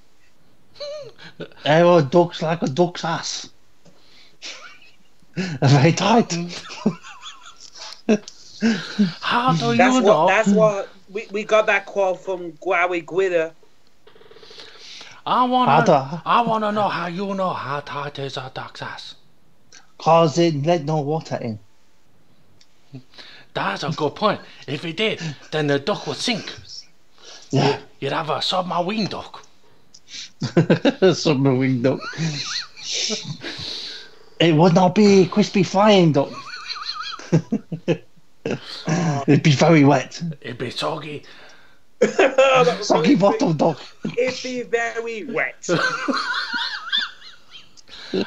Aero ducts like a duck's ass. Very tight. How do you know? That's what we got that quote from Guaruntee. I wanna know how you know how tight is a duck's ass. Cause it let no water in. That's a good point. If it did, then the duck would sink. Yeah. You'd have a submarine duck. Submarine duck. It would not be a crispy flying duck. It'd be very wet. It'd be soggy. Soggy bottle duck. It'd be very wet.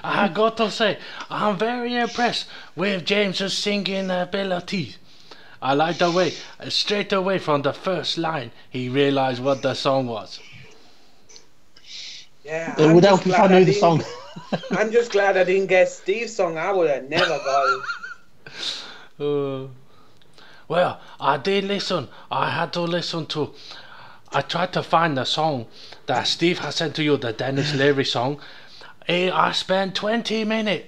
I got to say, I'm very impressed with James's singing ability. I like the way, straight away from the first line, he realised what the song was. Yeah, it would help if I knew the song. I'm just glad I didn't get Steve's song. I would have never got it. Well, I did listen. I had to listen to. I tried to find the song that Steve has sent to you, the Dennis Leary song. I spent 20 minutes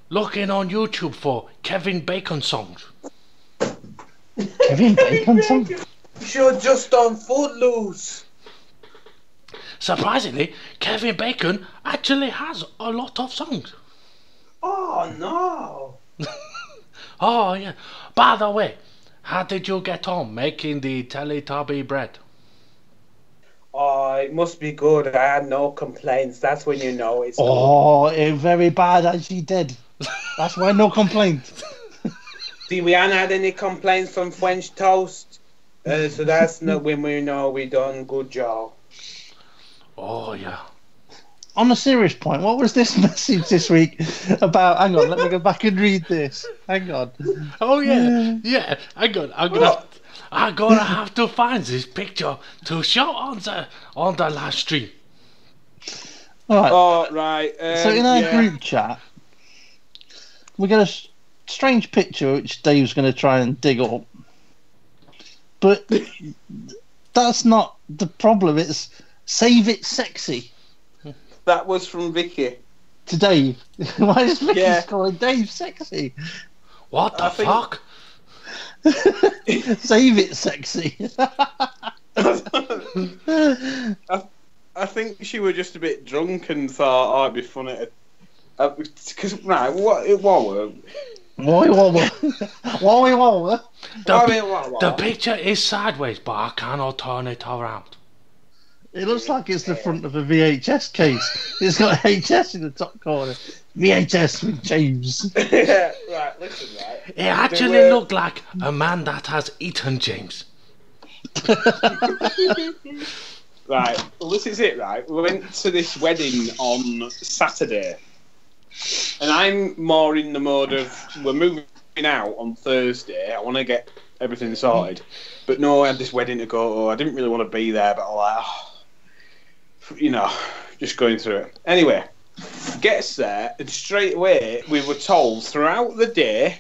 looking on YouTube for Kevin Bacon songs. Kevin Bacon song? You should have just done Footloose. Surprisingly, Kevin Bacon actually has a lot of songs. Oh no! Oh yeah. By the way, how did you get on making the Teletubby bread? Oh, it must be good. I had no complaints. That's when you know it's good. Oh, it's very bad as she did. That's why no complaints. See, we haven't had any complaints from French Toast. So that's not when we know we done good job. Oh, yeah. On a serious point, what was this message this week about? Hang on, let me go back and read this. Hang on. Oh, yeah. Yeah, hang on. I'm gonna have to find this picture to show on the live stream. All right. Oh, right. So in our group chat, we got a strange picture which Dave's going to try and dig up. But that's not the problem. It's save it sexy. That was from Vicky. To Dave. Why is Vicky calling Dave sexy? What the fuck? Save it, sexy. I think she was just a bit drunk and thought, oh, it'd be funny. Because, right, what it was. Why? The picture is sideways, but I cannot turn it around. It looks like it's the front of a VHS case. It's got HS in the top corner. VHS with James. Yeah, right, listen, right. It actually looked like a man that has eaten James. Right, well, this is it, right? We went to this wedding on Saturday. And I'm more in the mode of, we're moving out on Thursday. I want to get everything sorted. But no, I had this wedding to go to. I didn't really want to be there, but I like, just going through it. Anyway, gets there, and straight away we were told throughout the day,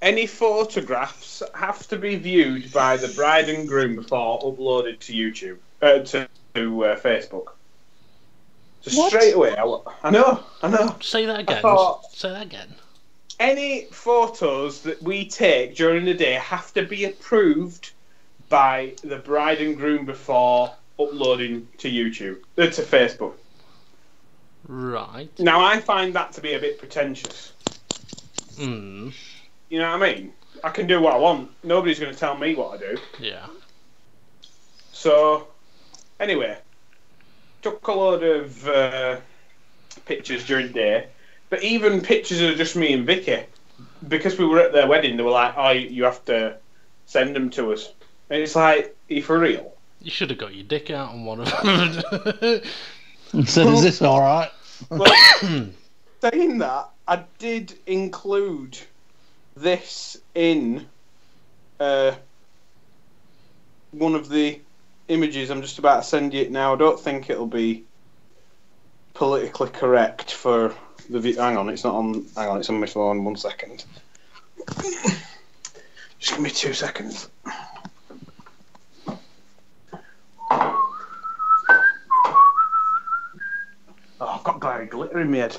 any photographs have to be viewed by the bride and groom before uploaded to YouTube, to Facebook. So What? straight away, I know. Say that again. Say that again. Any photos that we take during the day have to be approved by the bride and groom before uploading to YouTube, to Facebook. Right. Now, I find that to be a bit pretentious. Mm. You know what I mean? I can do what I want. Nobody's going to tell me what I do. Yeah. So, anyway, took a load of pictures during the day, but even pictures of just me and Vicky, because we were at their wedding, they were like, oh, you have to send them to us. And it's like, are you for real? You should have got your dick out on one of them. So is this alright? Well, saying that, I did include this in one of the images. I'm just about to send you it now. I don't think it'll be politically correct for the hang on, it's not on. Hang on, it's on my phone. 1 second. Just give me 2 seconds. Oh, I've got glary glitter in my head.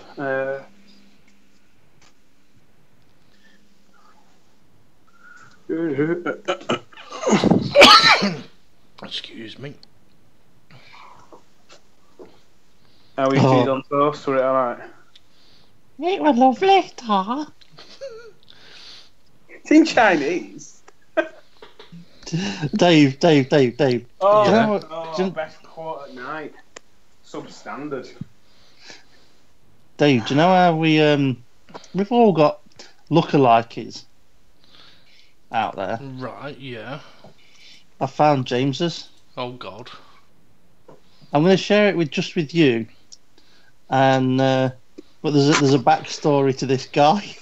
Excuse me. How are you on toast? Were it alright? It was lovely, Ta. It's in Chinese. Dave. Oh, Do you know what- best quote at night. Substandard. Dave, do you know how we've all got lookalikes out there? Right, yeah. I found James's. Oh, God. I'm going to share it with you, and but there's a backstory to this guy.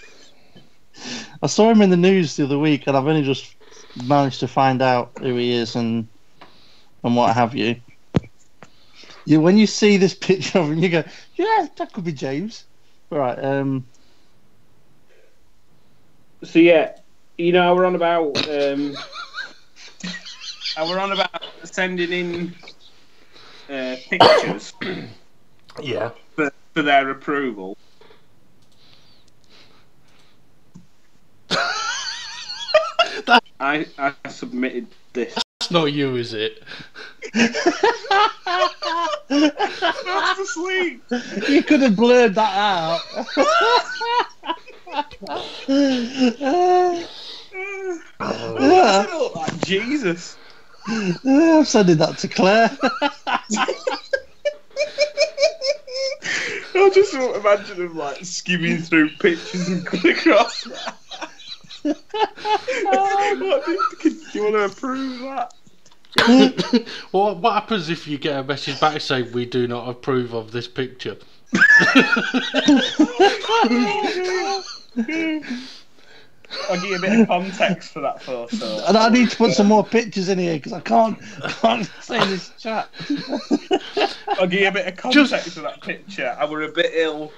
I saw him in the news the other week, and I've only just managed to find out who he is and what have you. When you see this picture of him, you go, yeah, that could be James. Right. So yeah, we're on about sending in pictures Yeah. for their approval. I submitted this. That's not you, is it? That's asleep. You could have blurred that out. Like Jesus. I'm sending that to Claire. I just don't imagine him like skimming through pictures and coming across that. Do you want to approve that? Well, what happens if you get a message back saying we do not approve of this picture? I'll give you a bit of context for that photo. And I need to put some more pictures in here because I can't say in this chat. I'll give you a bit of context for that picture. I were a bit ill,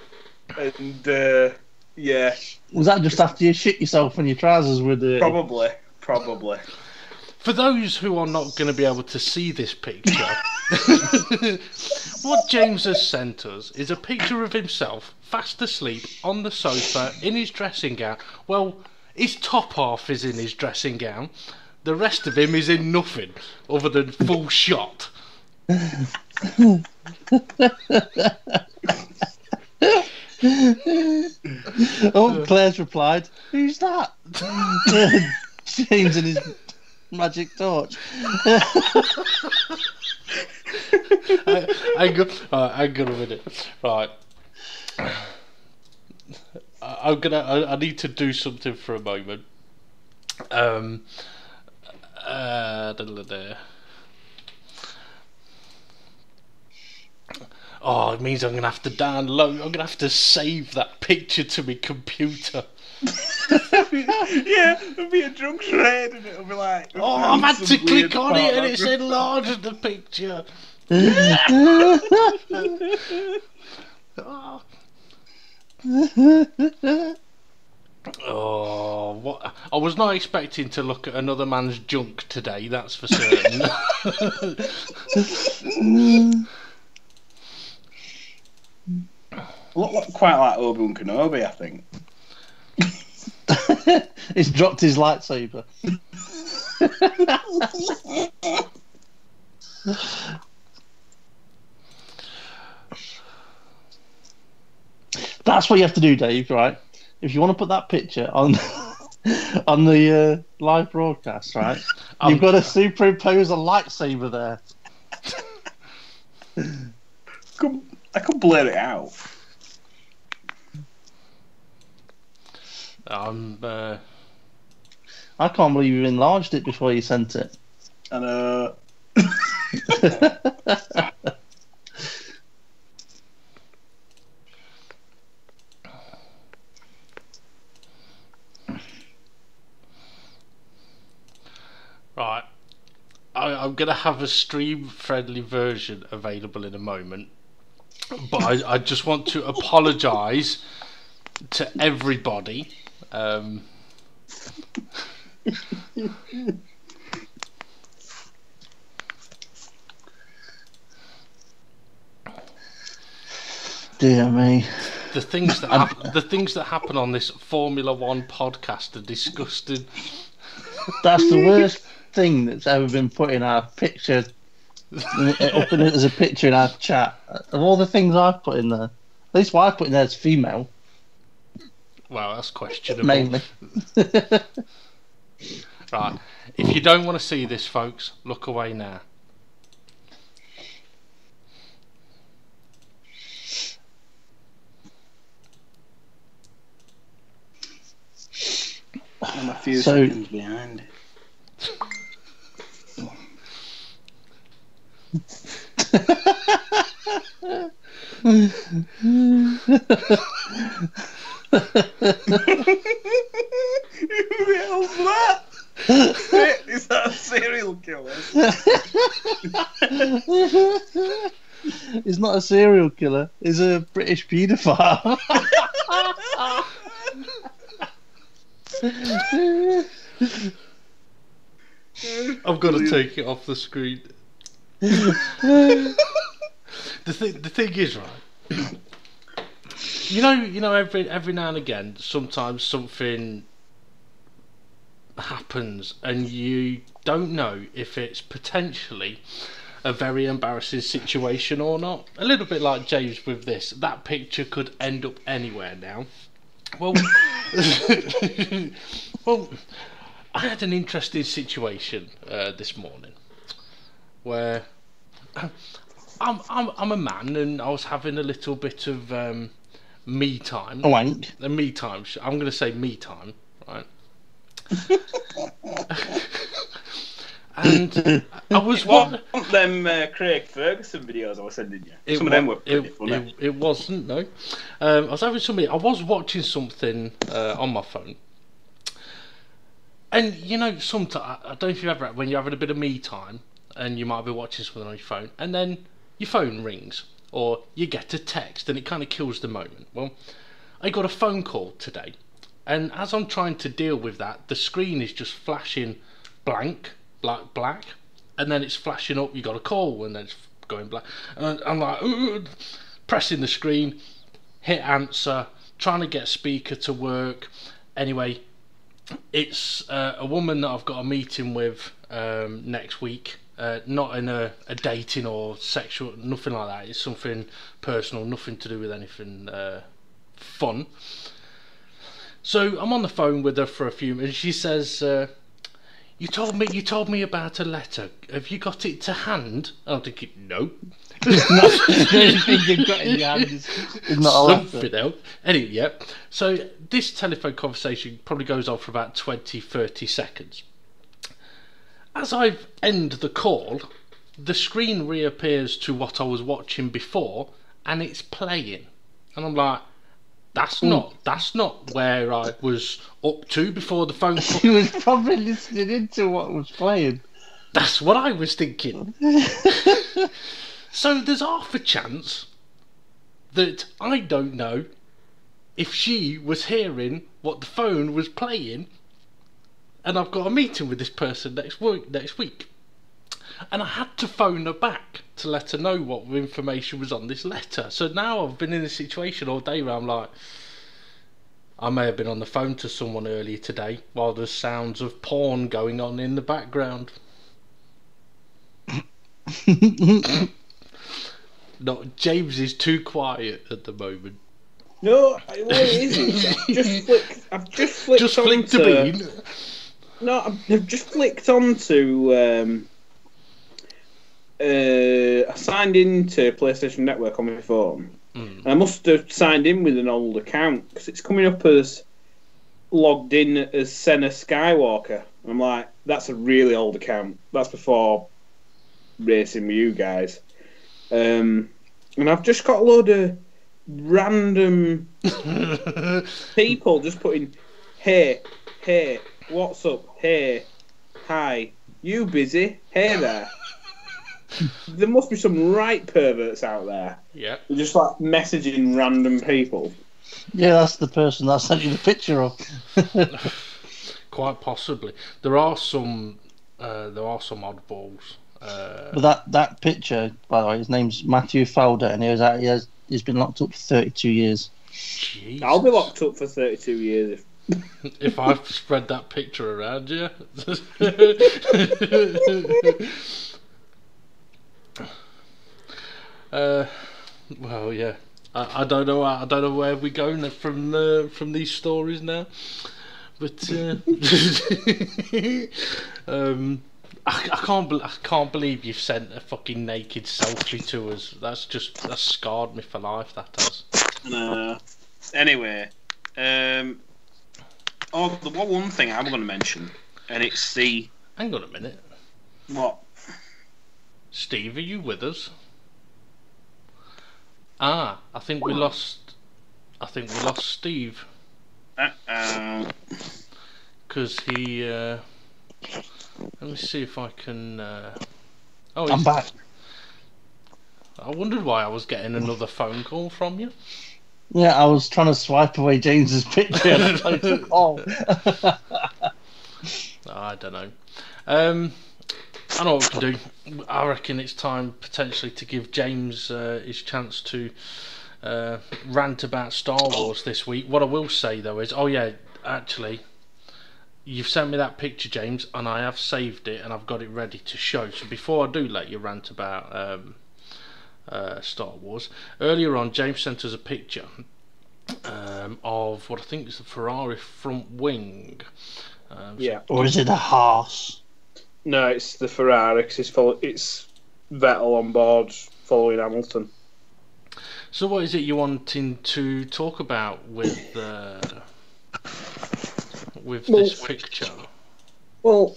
and yeah. Was that just after you shit yourself and your trousers were dirty? Probably. For those who are not going to be able to see this picture, what James has sent us is a picture of himself fast asleep on the sofa in his dressing gown. Well, his top half is in his dressing gown. The rest of him is in nothing other than full shot. Oh, Claire's replied, "Who's that?" James and his magic torch. Hang on a minute. Right. I need to do something for a moment. Oh, it means I'm gonna have to download. I'm gonna have to save that picture to my computer. Yeah, it'll be a drunk shred and it'll be like... Oh, I've had to click on it and it's enlarged the picture. Oh, what? I was not expecting to look at another man's junk today, that's for certain. Look quite like Obi-Wan Kenobi, I think. He's dropped his lightsaber. That's what you have to do, Dave, right? If you want to put that picture on on the live broadcast, right? You've got to superimpose a lightsaber there. I could blur it out. I can't believe you enlarged it before you sent it. I know. Right. I'm going to have a stream-friendly version available in a moment. But I just want to apologise to everybody. Dear me. The things that happen on this Formula One podcast are disgusting. That's the worst thing that's ever been put in our picture, up in it as a picture in our chat. Of all the things I've put in there, at least what I put in there is female. Wow, that's questionable. Mainly. Right. If you don't want to see this, folks, look away now. I'm a few seconds behind. Who the hell's that? Is that a serial killer? He's not a serial killer. He's a British paedophile. I've got to take it off the screen. The thing is, right? You know, every now and again, sometimes something happens, and you don't know if it's potentially a very embarrassing situation or not. A little bit like James with this. That picture could end up anywhere now. Well, well, I had an interesting situation this morning where I'm a man and I was having a little bit of me time. A wank. A me time. I'm going to say me time, right? And I was them Craig Ferguson videos I was sending you. Some of them were pretty funny. It wasn't, no. I was watching something on my phone. And you know, sometimes, I don't know if you've ever, when you're having a bit of me time and you might be watching something on your phone and then your phone rings or you get a text and it kind of kills the moment. Well, I got a phone call today, and as I'm trying to deal with that, the screen is just flashing black, and then it's flashing up, you got a call, and then it's going black. And I'm like, pressing the screen, hit answer, trying to get speaker to work. Anyway, It's a woman that I've got a meeting with next week. Not in a dating or sexual, nothing like that. It's something personal, nothing to do with anything fun. So I'm on the phone with her for a few minutes. She says, "You told me about a letter. Have you got it to hand?" I'm thinking, no. Anything you've got in your hand is not a letter. Something else. Anyway, yeah. So this telephone conversation probably goes on for about 20-30 seconds. As I end the call, the screen reappears to what I was watching before, and it's playing. And I'm like, that's not where I was up to before the phone call. She was probably listening into what was playing. That's what I was thinking. So there's half a chance that I don't know if she was hearing what the phone was playing, and I've got a meeting with this person next week. And I had to phone her back to let her know what information was on this letter. So now I've been in a situation all day where I'm like, I may have been on the phone to someone earlier today while there's sounds of porn going on in the background. No, James is too quiet at the moment. No, what it is, I've just flicked flicked a bean. No, I've just flicked on to. I signed into PlayStation Network on my phone. And I must have signed in with an old account because it's coming up as logged in as Senna Skywalker. I'm like, that's a really old account. That's before racing with you guys. And I've just got a load of random people just putting, hey, what's up? Hey, hi, you busy? Hey there. There must be some right perverts out there. Yeah. They're just like messaging random people. Yeah, that's the person that I sent you the picture of. Quite possibly. There are some oddballs. But that picture, by the way, his name's Matthew Fowler, and he's been locked up for 32 years. Jesus. I'll be locked up for 32 years if I spread that picture around, yeah. Well, yeah. I don't know. I don't know where we're going from these stories now, but I can't believe you've sent a fucking naked selfie to us. That's scarred me for life. That has. Anyway, the one thing I'm going to mention, and it's the. Hang on a minute. What? Steve, are you with us? I think we lost Steve. Because he. Let me see if I can. I'm back. I wondered why I was getting another phone call from you. Yeah, I was trying to swipe away James's picture. I don't know. I know what we can do. I reckon it's time potentially to give James his chance to rant about Star Wars this week. What I will say though is, actually, you've sent me that picture, James, and I have saved it and I've got it ready to show. So before I do let you rant about Star Wars, earlier on James sent us a picture of what I think is the Ferrari front wing. Or is it a horse? No, it's the Ferrari because it's Vettel on board following Hamilton. So what is it you're wanting to talk about with this picture? Well,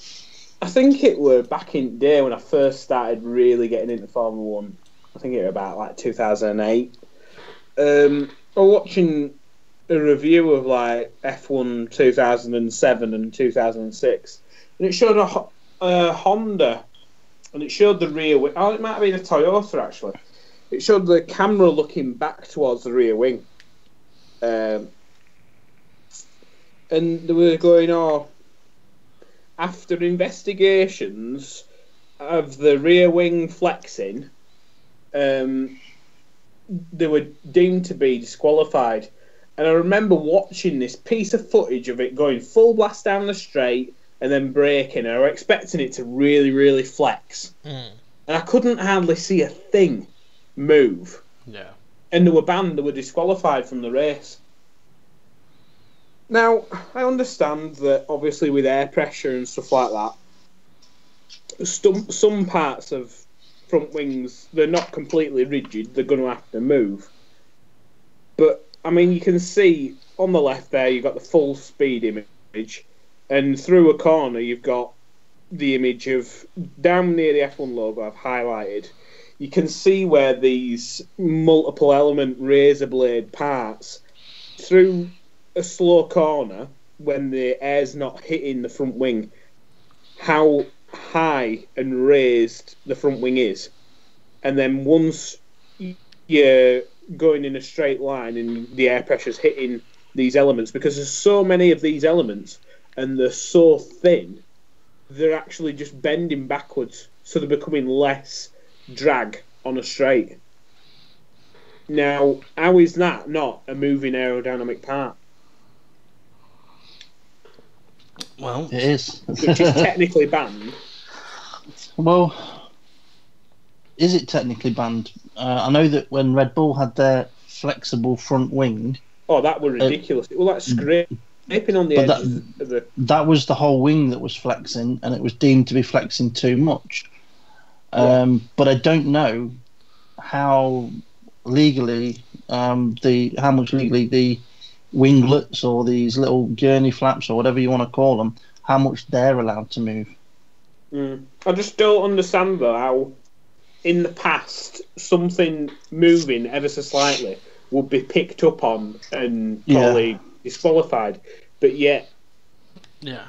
I think it were back in the day when I first started really getting into Formula 1. I think it was about like 2008. I was watching a review of like F1 2007 and 2006, and it showed a Honda, and it showed the rear wing. Oh, it might have been a Toyota actually. It showed the camera looking back towards the rear wing, and they were going, after investigations of the rear wing flexing, they were deemed to be disqualified, And I remember watching this piece of footage of it going full blast down the straight and then braking. I was expecting it to really, really flex. And I couldn't hardly see a thing move. Yeah. And they were banned, they were disqualified from the race. Now, I understand that obviously with air pressure and stuff like that, some parts of front wings, they're not completely rigid, they're going to have to move. But, I mean, you can see on the left there, you've got the full speed image, and through a corner, you've got the image of, down near the F1 logo I've highlighted, you can see where these multiple element razor blade parts, through a slow corner, when the air's not hitting the front wing, how high and raised the front wing is. And then once you're going in a straight line and the air pressure's hitting these elements, because there's so many of these elements and they're so thin, they're actually just bending backwards, so they're becoming less drag on a straight. Now, how is that not a moving aerodynamic part? Well, it is. Which is technically banned. Well, is it technically banned? I know that when Red Bull had their flexible front wing... Oh, that was ridiculous. Well, that's scraping on the edge of the... That was the whole wing that was flexing, and it was deemed to be flexing too much. But I don't know how legally, how much legally the winglets or these little gurney flaps or whatever you want to call them, how much they're allowed to move. I just don't understand though how in the past something moving ever so slightly would be picked up on and probably disqualified, but yet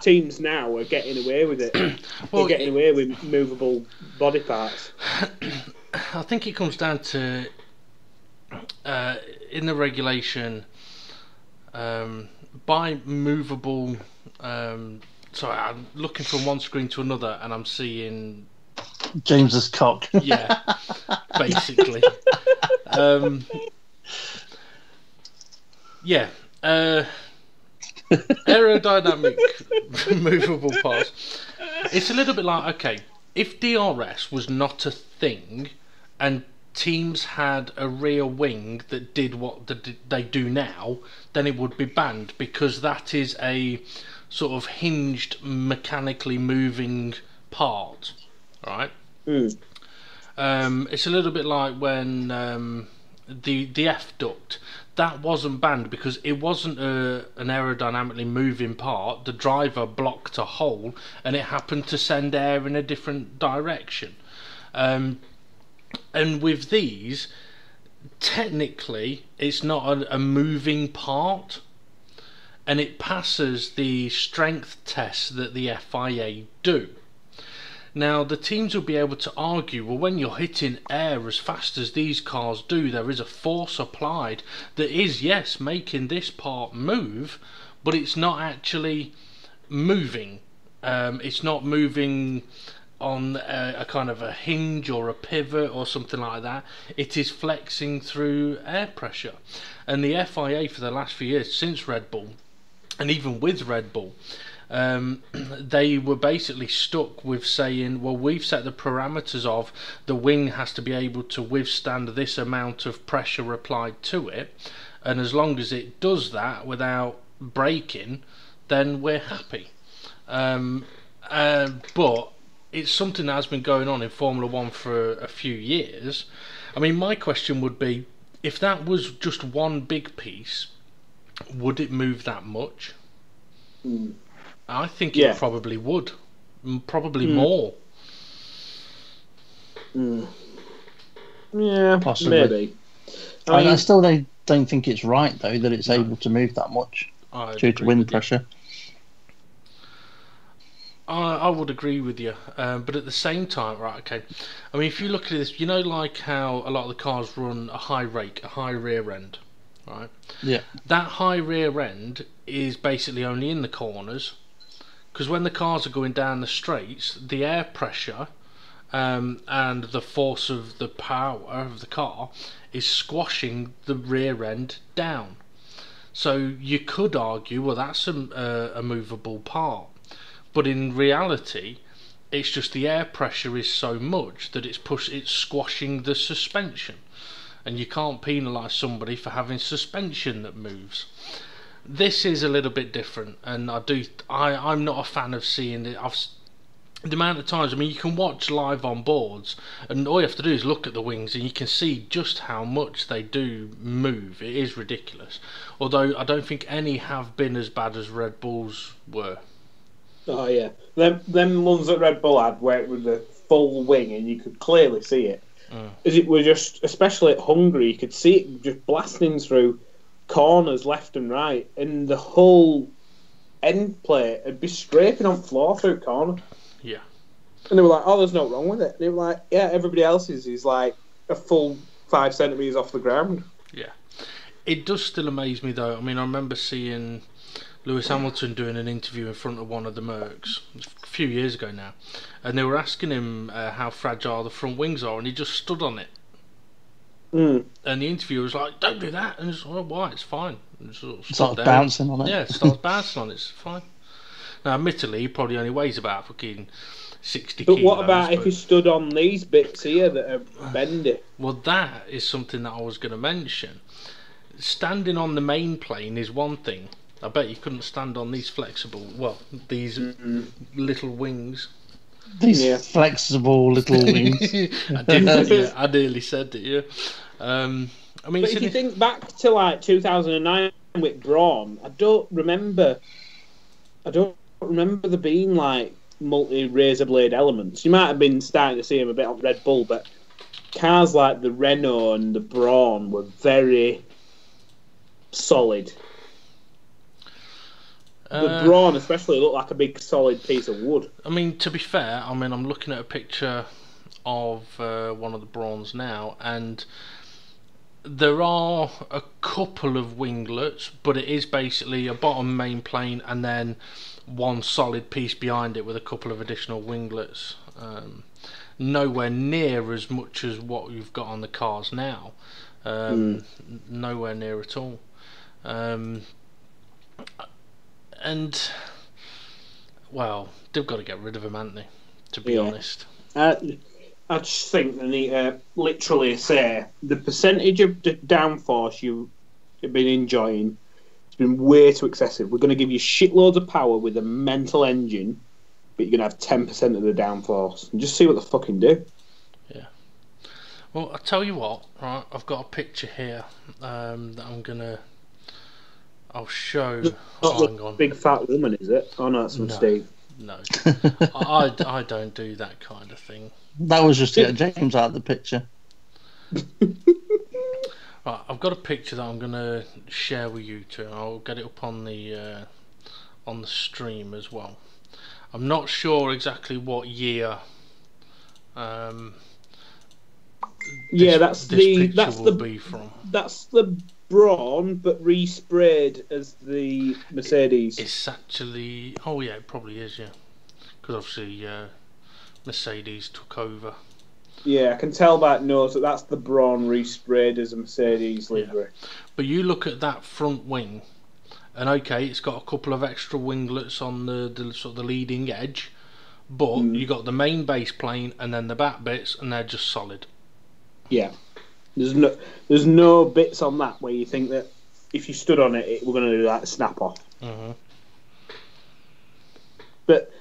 teams now are getting away with it. They're getting away with movable body parts. I think it comes down to in the regulation, by movable. Sorry, I'm looking from one screen to another, and I'm seeing James's cock. Yeah, basically. Aerodynamic movable parts. It's a little bit like, okay, if DRS was not a thing and teams had a rear wing that did what they do now, then it would be banned, because that is a sort of hinged, mechanically moving part, right? It's a little bit like when the F duct, that wasn't banned because it wasn't an aerodynamically moving part. The driver blocked a hole and it happened to send air in a different direction. And with these, technically, it's not a moving part, and it passes the strength tests that the FIA do. Now, the teams will be able to argue, well, when you're hitting air as fast as these cars do, there is a force applied that is, yes, making this part move, but it's not actually moving. It's not moving on a kind of a hinge or a pivot or something like that. It is flexing through air pressure. And the FIA for the last few years, since Red Bull, and even with Red Bull, they were basically stuck with saying, well, we've set the parameters of the wing has to be able to withstand this amount of pressure applied to it, and as long as it does that without breaking, then we're happy. But it's something that has been going on in Formula 1 for a few years. I mean, my question would be, if that was just one big piece, would it move that much? I think it probably would. Probably more. Yeah, possibly. Maybe. I still don't think it's right, though, that it's able to move that much due to wind pressure. I would agree with you, but at the same time, right, okay, I mean, if you look at this, you know, like how a lot of the cars run a high rake, a high rear end, right? Yeah. That high rear end is basically only in the corners, because when the cars are going down the straights, the air pressure and the force of the power of the car is squashing the rear end down. So you could argue, well, that's a movable part, but in reality, it's just the air pressure is so much that it's squashing the suspension, and you can't penalise somebody for having suspension that moves. This is a little bit different, and I'm not a fan of seeing it. The amount of times, I mean, you can watch live on boards, and all you have to do is look at the wings, and you can see just how much they do move. It is ridiculous. Although I don't think any have been as bad as Red Bull's were. Oh yeah, them ones that Red Bull had, where it was a full wing, and you could clearly see it. As it was just, especially at Hungary, you could see it just blasting through corners left and right, and the whole end plate would be scraping on floor through corner. Yeah. And they were like, "Oh, there's no wrong with it." And they were like, "Yeah, everybody else's is like a full 5 centimetres off the ground." Yeah. It does still amaze me though. I mean, I remember seeing Lewis Hamilton doing an interview in front of one of the Mercs a few years ago now, and they were asking him how fragile the front wings are, and he just stood on it. And the interviewer was like, "Don't do that," and it's like, "Why? It's fine." And starts bouncing on it. Yeah, it starts bouncing on it. It's fine. Now, admittedly, he probably only weighs about fucking 60 kilos. But what about if you stood on these bits here that are bendy? Well, that is something that I was going to mention. Standing on the main plane is one thing. I bet you couldn't stand on these these little wings. These flexible little wings. I nearly said it, yeah. I mean, but if you think back to like 2009 with Braun, I don't remember there being like multi razor blade elements. You might have been starting to see them a bit on Red Bull, but cars like the Renault and the Braun were very solid. The Braun especially looked like a big solid piece of wood. I mean, to be fair, I'm looking at a picture of one of the Brauns now, and there are a couple of winglets, but it is basically a bottom main plane and then one solid piece behind it with a couple of additional winglets. Nowhere near as much as what you've got on the cars now. Nowhere near at all. And, well, they've got to get rid of them, haven't they? To be honest. I just think they need to literally say the percentage of the downforce you've been enjoying has been way too excessive. We're going to give you shitloads of power with a mental engine, but you're going to have 10% of the downforce. And just see what they fucking do. Yeah. Well, I'll tell you what, right? I've got a picture here that I'm going to... I'll show... Not a big fat woman, is it? Oh, no, that's from Steve. No. I don't do that kind of thing. That was just to get James out of the picture. Right, I've got a picture that I'm going to share with you two. I'll get it up on the stream as well. I'm not sure exactly what year. That's the Braun, but resprayed as the Mercedes. It's actually it probably is, yeah, because obviously Mercedes took over. Yeah, I can tell by nose that that's the Braun resprayed as a Mercedes livery. Yeah. But you look at that front wing, and okay, it's got a couple of extra winglets on the sort of the leading edge, but you got the main base plane and then the back bits, and they're just solid. Yeah, there's no bits on that where you think that if you stood on it, we're going to do that snap off. But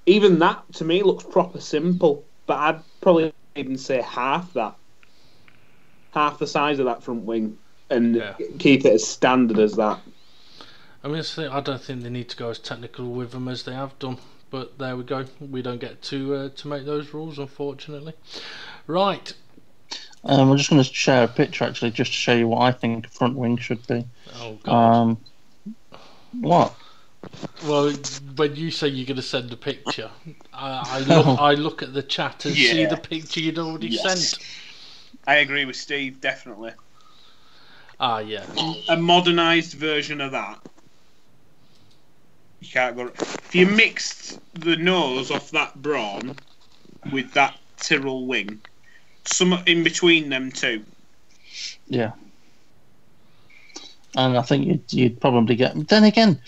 even that to me looks proper simple. But I'd probably even say half the size of that front wing, and keep it as standard as that. I mean, I don't think they need to go as technical with them as they have done. But there we go. We don't get to make those rules, unfortunately. Right. We're just going to share a picture, actually, just to show you what I think a front wing should be. Oh, God. What? Well, when you say you're going to send a picture, I look at the chat and see the picture you'd already sent. I agree with Steve, definitely. Yeah. A modernised version of that. You can't go... If you mixed the nose off that Braun with that Tyrrell wing... Some in between them two. Yeah. and I think you'd probably get. But then again,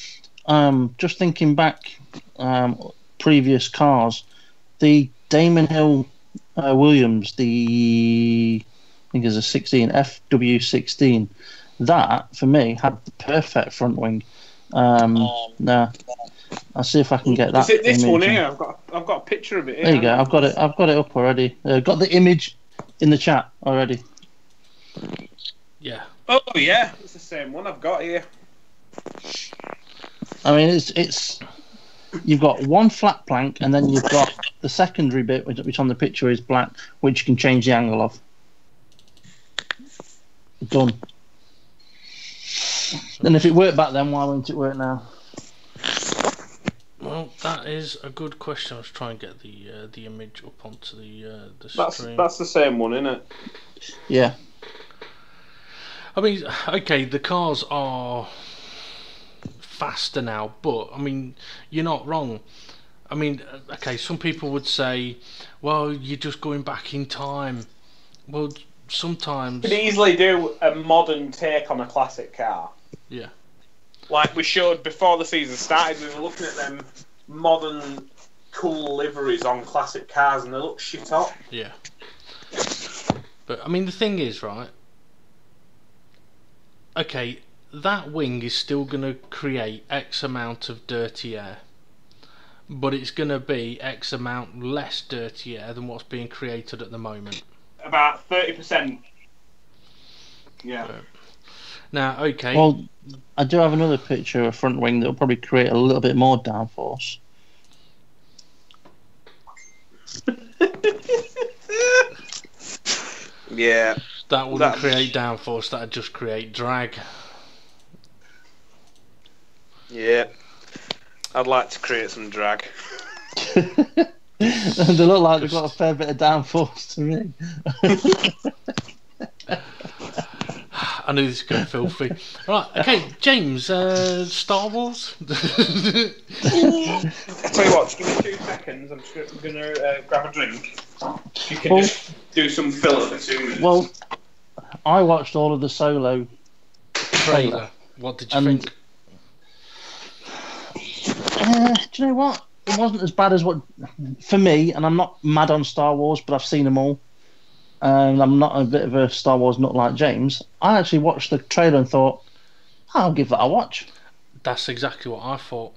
just thinking back, previous cars, the Damon Hill Williams, I think it's a 16 FW16. That for me had the perfect front wing. Now I'll see if I can get that. Is it this image. one here? I've got a picture of it here. There you go. I've got it up already. Got the image in the chat already. Yeah. Oh yeah, it's the same one I've got here. I mean, it's you've got one flat plank, and then you've got the secondary bit, which on the picture is black, which you can change the angle of. Done. And if it worked back then, why won't it work now? Well, that is a good question. Let's try and get the image up onto the stream. That's the same one, isn't it? Yeah. I mean, okay, the cars are faster now, but I mean, you're not wrong. I mean, okay, some people would say, well, you're just going back in time. Well, sometimes... You could easily do a modern take on a classic car. Yeah. Like we showed before the season started, we were looking at them modern, cool liveries on classic cars, and they look shit hot. Yeah. But, I mean, the thing is, right, okay, that wing is still going to create X amount of dirty air, but it's going to be X amount less dirty air than what's being created at the moment. About 30%. Yeah. Now, okay. Well, I do have another picture of a front wing that will probably create a little bit more downforce. Yeah. That wouldn't create downforce, that'd just create drag. Yeah. I'd like to create some drag. They look like they've got a fair bit of downforce to me. I knew this was going filthy. Right, okay, James, Star Wars? I'll tell you what, just give me 2 seconds, I'm just going to grab a drink. If you can just do some filler for 2 minutes. Well, I watched all of the Solo trailer. What did you think? Do you know what? It wasn't as bad as what... For me, and I'm not mad on Star Wars, but I've seen them all. And I'm not a bit of a Star Wars nut like James. I actually watched the trailer and thought, I'll give that a watch. That's exactly what I thought.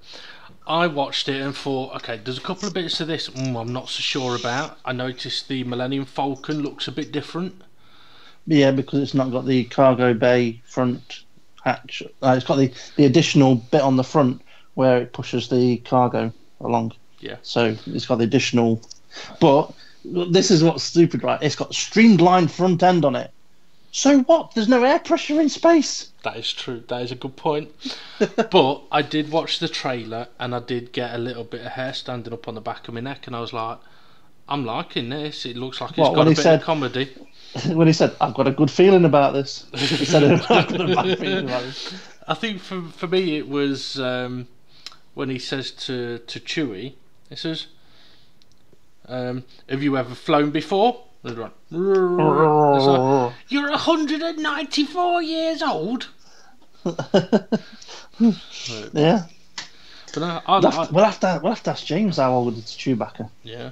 I watched it and thought, okay, there's a couple of bits of this I'm not so sure about. I noticed the Millennium Falcon looks a bit different. Yeah, because it's not got the cargo bay front hatch. It's got the additional bit on the front where it pushes the cargo along. Yeah. So it's got the additional... But... This is what's stupid, right? It's got streamlined front end on it. So what? There's no air pressure in space. That is true. That is a good point. But I did watch the trailer and I did get a little bit of hair standing up on the back of my neck, and I was like, I'm liking this. It looks like it's got a bit of comedy. When he said, I've got a good feeling about this. He said, I've got a bad feeling about this. I think for me it was when he says to Chewie, he says, have you ever flown before? Like, you're 194 years old. Yeah. But no, we'll have to ask James how old is Chewbacca. Yeah.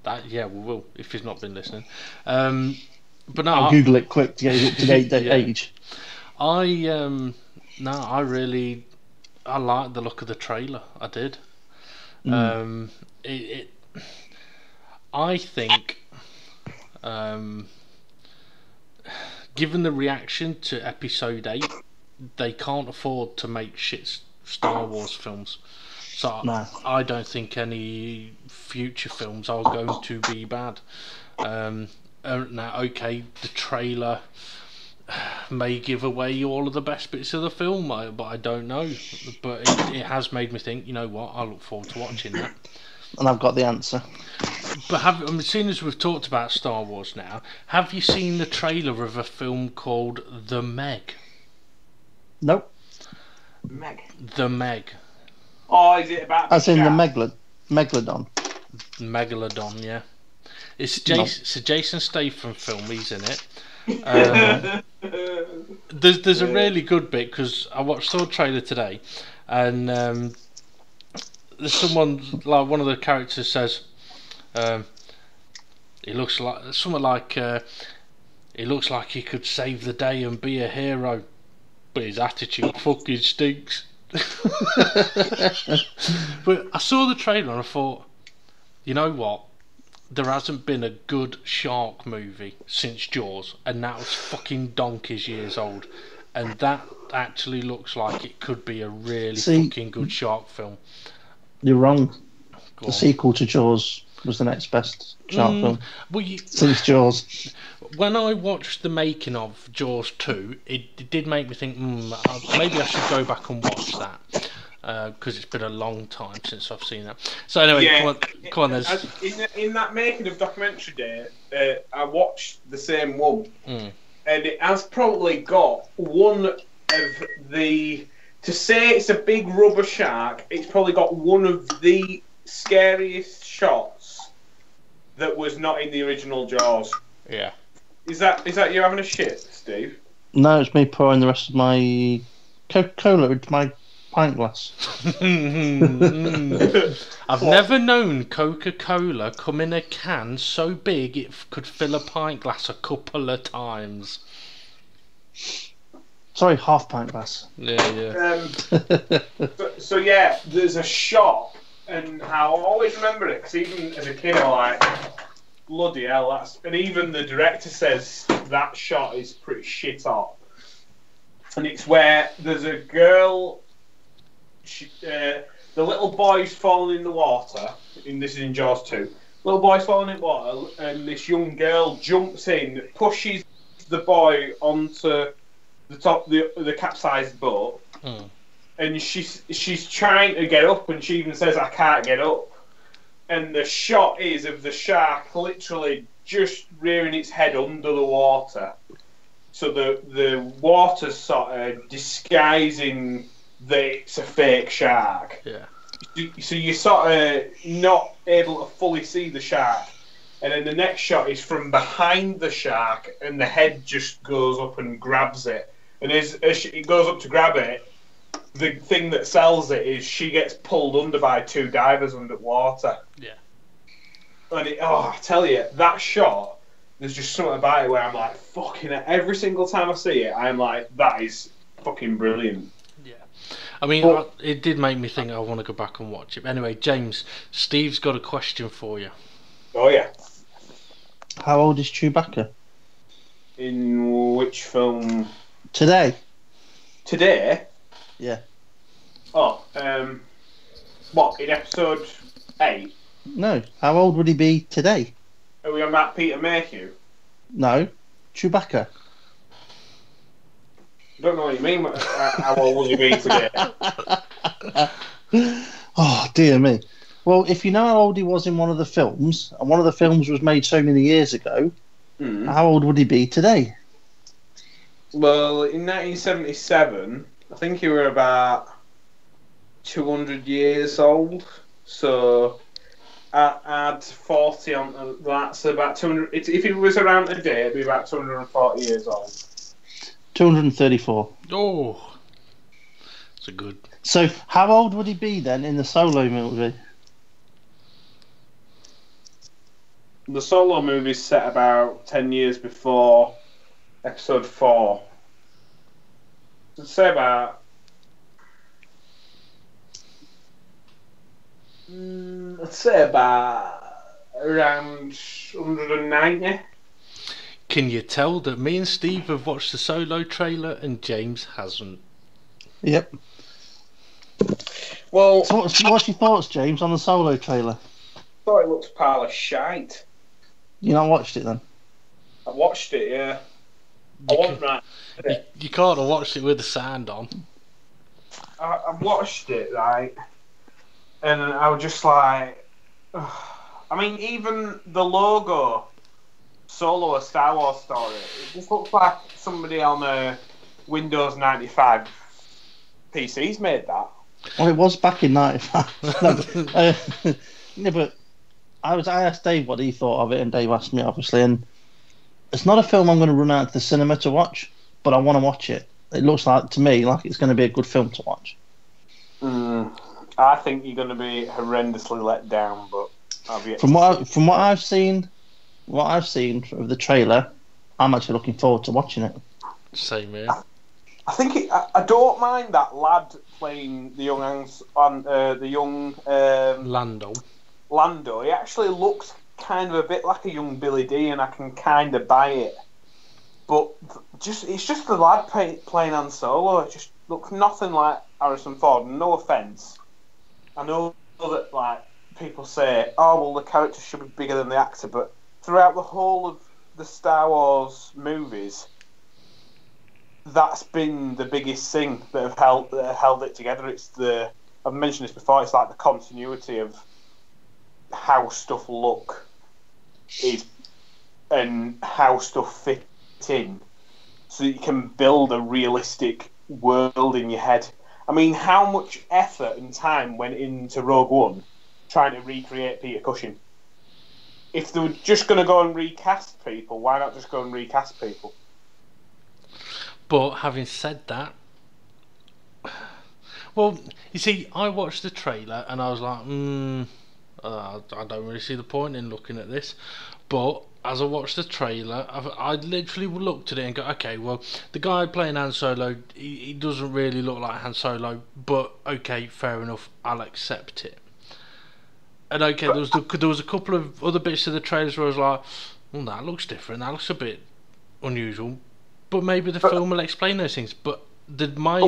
We will if he's not been listening. But no, I'll Google it quick to get it up to date age. I like the look of the trailer. I did. I think, given the reaction to Episode 8, they can't afford to make shit Star Wars films. So no. I don't think any future films are going to be bad. Now, okay, the trailer may give away all of the best bits of the film, but I don't know. But it has made me think, you know what, I look forward to watching that. And I've got the answer. But seeing as we've talked about Star Wars now, have you seen the trailer of a film called The Meg? Nope. Meg? The Meg. Oh, is it about... As in the Megalodon? Megalodon, yeah. It's a Jason Statham film, he's in it. There's a really good bit because I saw a trailer today, and there's someone, like one of the characters says, he looks like something like he looks like he could save the day and be a hero, but his attitude fucking stinks. But I saw the trailer and I thought, you know what? There hasn't been a good shark movie since Jaws, and that was fucking donkey's years old. And that actually looks like it could be a really fucking good shark film. You're wrong. The sequel to Jaws was the next best shark film since Jaws. When I watched the making of Jaws 2, it did make me think, maybe I should go back and watch that. Because it's been a long time since I've seen that. So anyway, come on. In that making of documentary day, I watched the same one, and it has probably got one of the. To say it's a big rubber shark, it's probably got one of the scariest shots that was not in the original Jaws. Yeah. Is that you having a shit, Steve? No, it's me pouring the rest of my Coca-Cola into my pint glass. I've never known Coca-Cola come in a can so big it could fill a pint glass a couple of times. Sorry, half pint glass. Yeah. So yeah, there's a shot, and I'll always remember it because even as a kid, I'm like, bloody hell, that's. And even the director says that shot is pretty shit hot. And it's where there's a girl. The little boy's falling in the water. This is in Jaws 2. Little boy's falling in water, and this young girl jumps in, pushes the boy onto the top the capsized boat, and she's trying to get up, and she even says, "I can't get up." And the shot is of the shark literally just rearing its head under the water, so the water's sort of disguising that it's a fake shark. Yeah. So you're sort of not able to fully see the shark. And then the next shot is from behind the shark, and the head just goes up and grabs it. And as it goes up to grab it, the thing that sells it is she gets pulled under by two divers underwater. Yeah. And I tell you, that shot, there's just something about it where I'm like, fucking it. Every single time I see it, I'm like, that is fucking brilliant. Yeah. I mean, it did make me think I want to go back and watch it. Anyway, James, Steve's got a question for you. Oh, yeah. How old is Chewbacca? In which film? Today. Today? Yeah. Oh, what, in episode 8? No. How old would he be today? Are we on about Peter Mayhew? No. Chewbacca. I don't know what you mean. How old will he be today? Oh, dear me. Well, if you know how old he was in one of the films, and one of the films was made so many years ago, how old would he be today? Well, in 1977, I think he were about 200 years old. So add 40 on that, so about 200. If he was around today, it'd be about 240 years old. 234. Oh, that's a good. So, how old would he be then in the Solo movie? The Solo movie's set about 10 years before episode 4. I'd say about. I'd say about around 190. Can you tell that me and Steve have watched the Solo trailer and James hasn't? Yep. Well, so what's your thoughts, James, on the Solo trailer? I thought it looked pile of shite. You not watched it then? I watched it, yeah. You can't have watched it with the sound on. I watched it, right, and I was just like, ugh. I mean, even the logo, Solo, a Star Wars story, it just looks like somebody on a Windows 95 PC's made that. Well, it was back in 95. No, but I asked Dave what he thought of it, and Dave asked me, obviously, and it's not a film I'm going to run out to the cinema to watch, but I want to watch it. It looks like to me like it's going to be a good film to watch. I think you're going to be horrendously let down, but from what I've seen of the trailer, I'm actually looking forward to watching it. Same here. I think I don't mind that lad playing the young Lando. Lando. He actually looks kind of a bit like a young Billy D, and I can kind of buy it. But it's just the lad playing Han Solo. It just looks nothing like Harrison Ford. No offense, I know that like people say, "Oh well, the character should be bigger than the actor," but throughout the whole of the Star Wars movies, that's been the biggest thing that have held it together. It's I've mentioned this before. It's like the continuity of how stuff look and how stuff fit in, so that you can build a realistic world in your head. I mean, how much effort and time went into Rogue One trying to recreate Peter Cushing? If they were just going to go and recast people, why not just go and recast people? But having said that, well, you see, I watched the trailer and I was like, I don't really see the point in looking at this. But as I watched the trailer, I literally looked at it and go, okay, well, the guy playing Han Solo, he doesn't really look like Han Solo, but okay, fair enough, I'll accept it. And okay, there was a couple of other bits of the trailers where I was like, well, that looks different, that looks a bit unusual, but maybe the film will explain those things. But my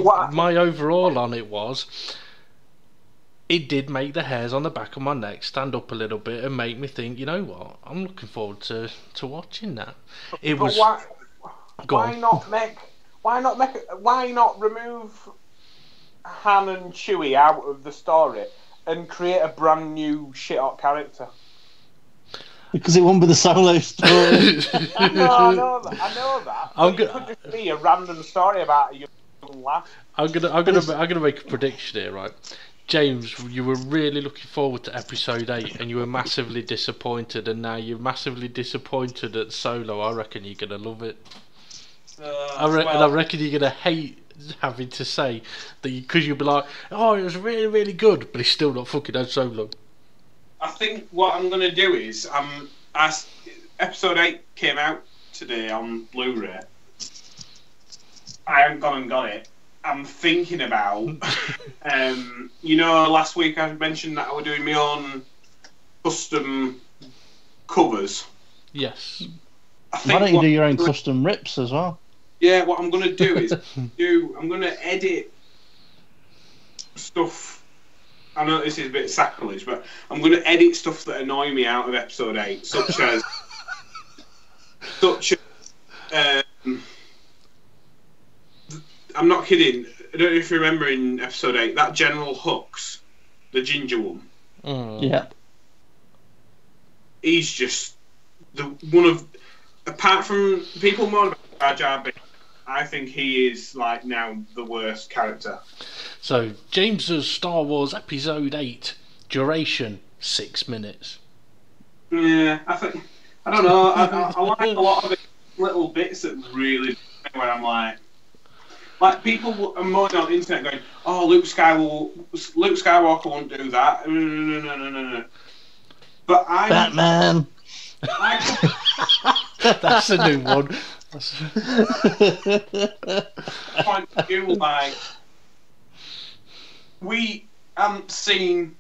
overall on it was, it did make the hairs on the back of my neck stand up a little bit and make me think, you know what, I'm looking forward to watching that. Why not remove Han and Chewie out of the story and create a brand new shit hot character? Because it won't be the Solo story. I know that. It could just be a random story about a young lad. I'm gonna make a prediction here, right? James, you were really looking forward to episode 8 and you were massively disappointed, and now you're massively disappointed at Solo. I reckon you're going to love it. I reckon you're going to hate having to say that, because you'll be like, oh, it was really, really good, but it's still not fucking Han Solo. I think what I'm going to do is, episode 8 came out today on Blu-ray. I haven't gone and got it. I'm thinking about, last week I mentioned that I was doing my own custom covers. Yes. Why don't you do your own custom rips as well? Yeah, what I'm going to do is I'm going to edit stuff. I know this is a bit sacrilege, but I'm going to edit stuff that annoy me out of episode 8, such as I'm not kidding. I don't know if you remember in episode 8, that General Hux, the ginger one. Yeah. He's just one of, apart from people moan about Jar Jar Binks, I think he is like now the worst character. So James's Star Wars Episode 8 duration 6 minutes. Yeah, I don't know. I like a lot of little bits that really, where I'm like people are moaning on the internet going, "Oh, Luke Skywalker won't do that." No. But Batman. That's a new one. Point of view, like, we haven't seen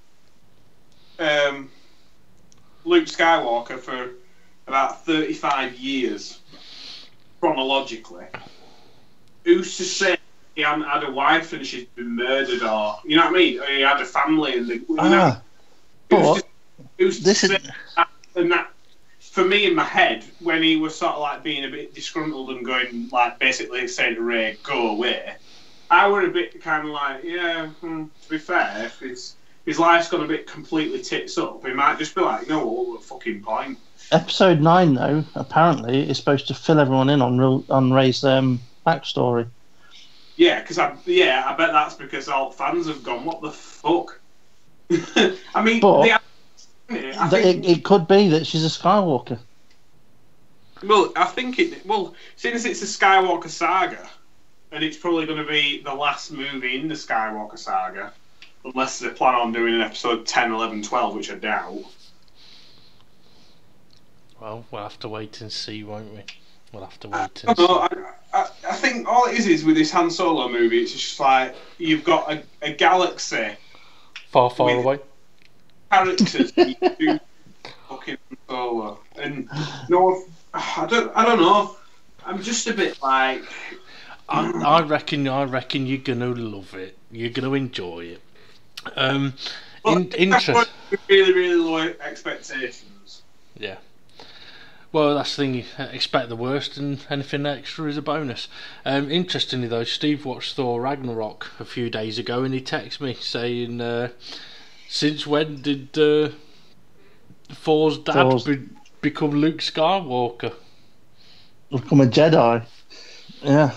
Luke Skywalker for about 35 years chronologically. Who's to say he hadn't had a wife and she's been murdered, or you know what I mean? Or he had a family and who's to say that? And that, for me in my head, when he was sort of like being a bit disgruntled and going like basically saying to Ray, "Go away," I were a bit kind of like, yeah. To be fair, if his life's gone a bit completely tits up, he might just be like, "No, what the fucking point?" Episode 9, though, apparently is supposed to fill everyone in on Ray's backstory. Yeah, because I bet that's because all fans have gone, what the fuck? I mean, but it could be that she's a Skywalker. Well, I think it. Well, since it's a Skywalker saga, and it's probably going to be the last movie in the Skywalker saga, unless they plan on doing an episode 10, 11, 12, which I doubt. Well, we'll have to wait and see, won't we? We'll have to wait and see. I think all it is with this Han Solo movie, it's just like you've got a galaxy far away. Characters that you do fucking Han Solo, and no, I don't know. I'm just a bit like. I reckon you're gonna love it. You're gonna enjoy it. Interest. Really, really low expectations. Yeah. Well, that's the thing. You expect the worst, and anything extra is a bonus. Interestingly, though, Steve watched Thor Ragnarok a few days ago, and he texted me saying, "Since when did Thor's dad become Luke Skywalker? Become a Jedi." Yeah.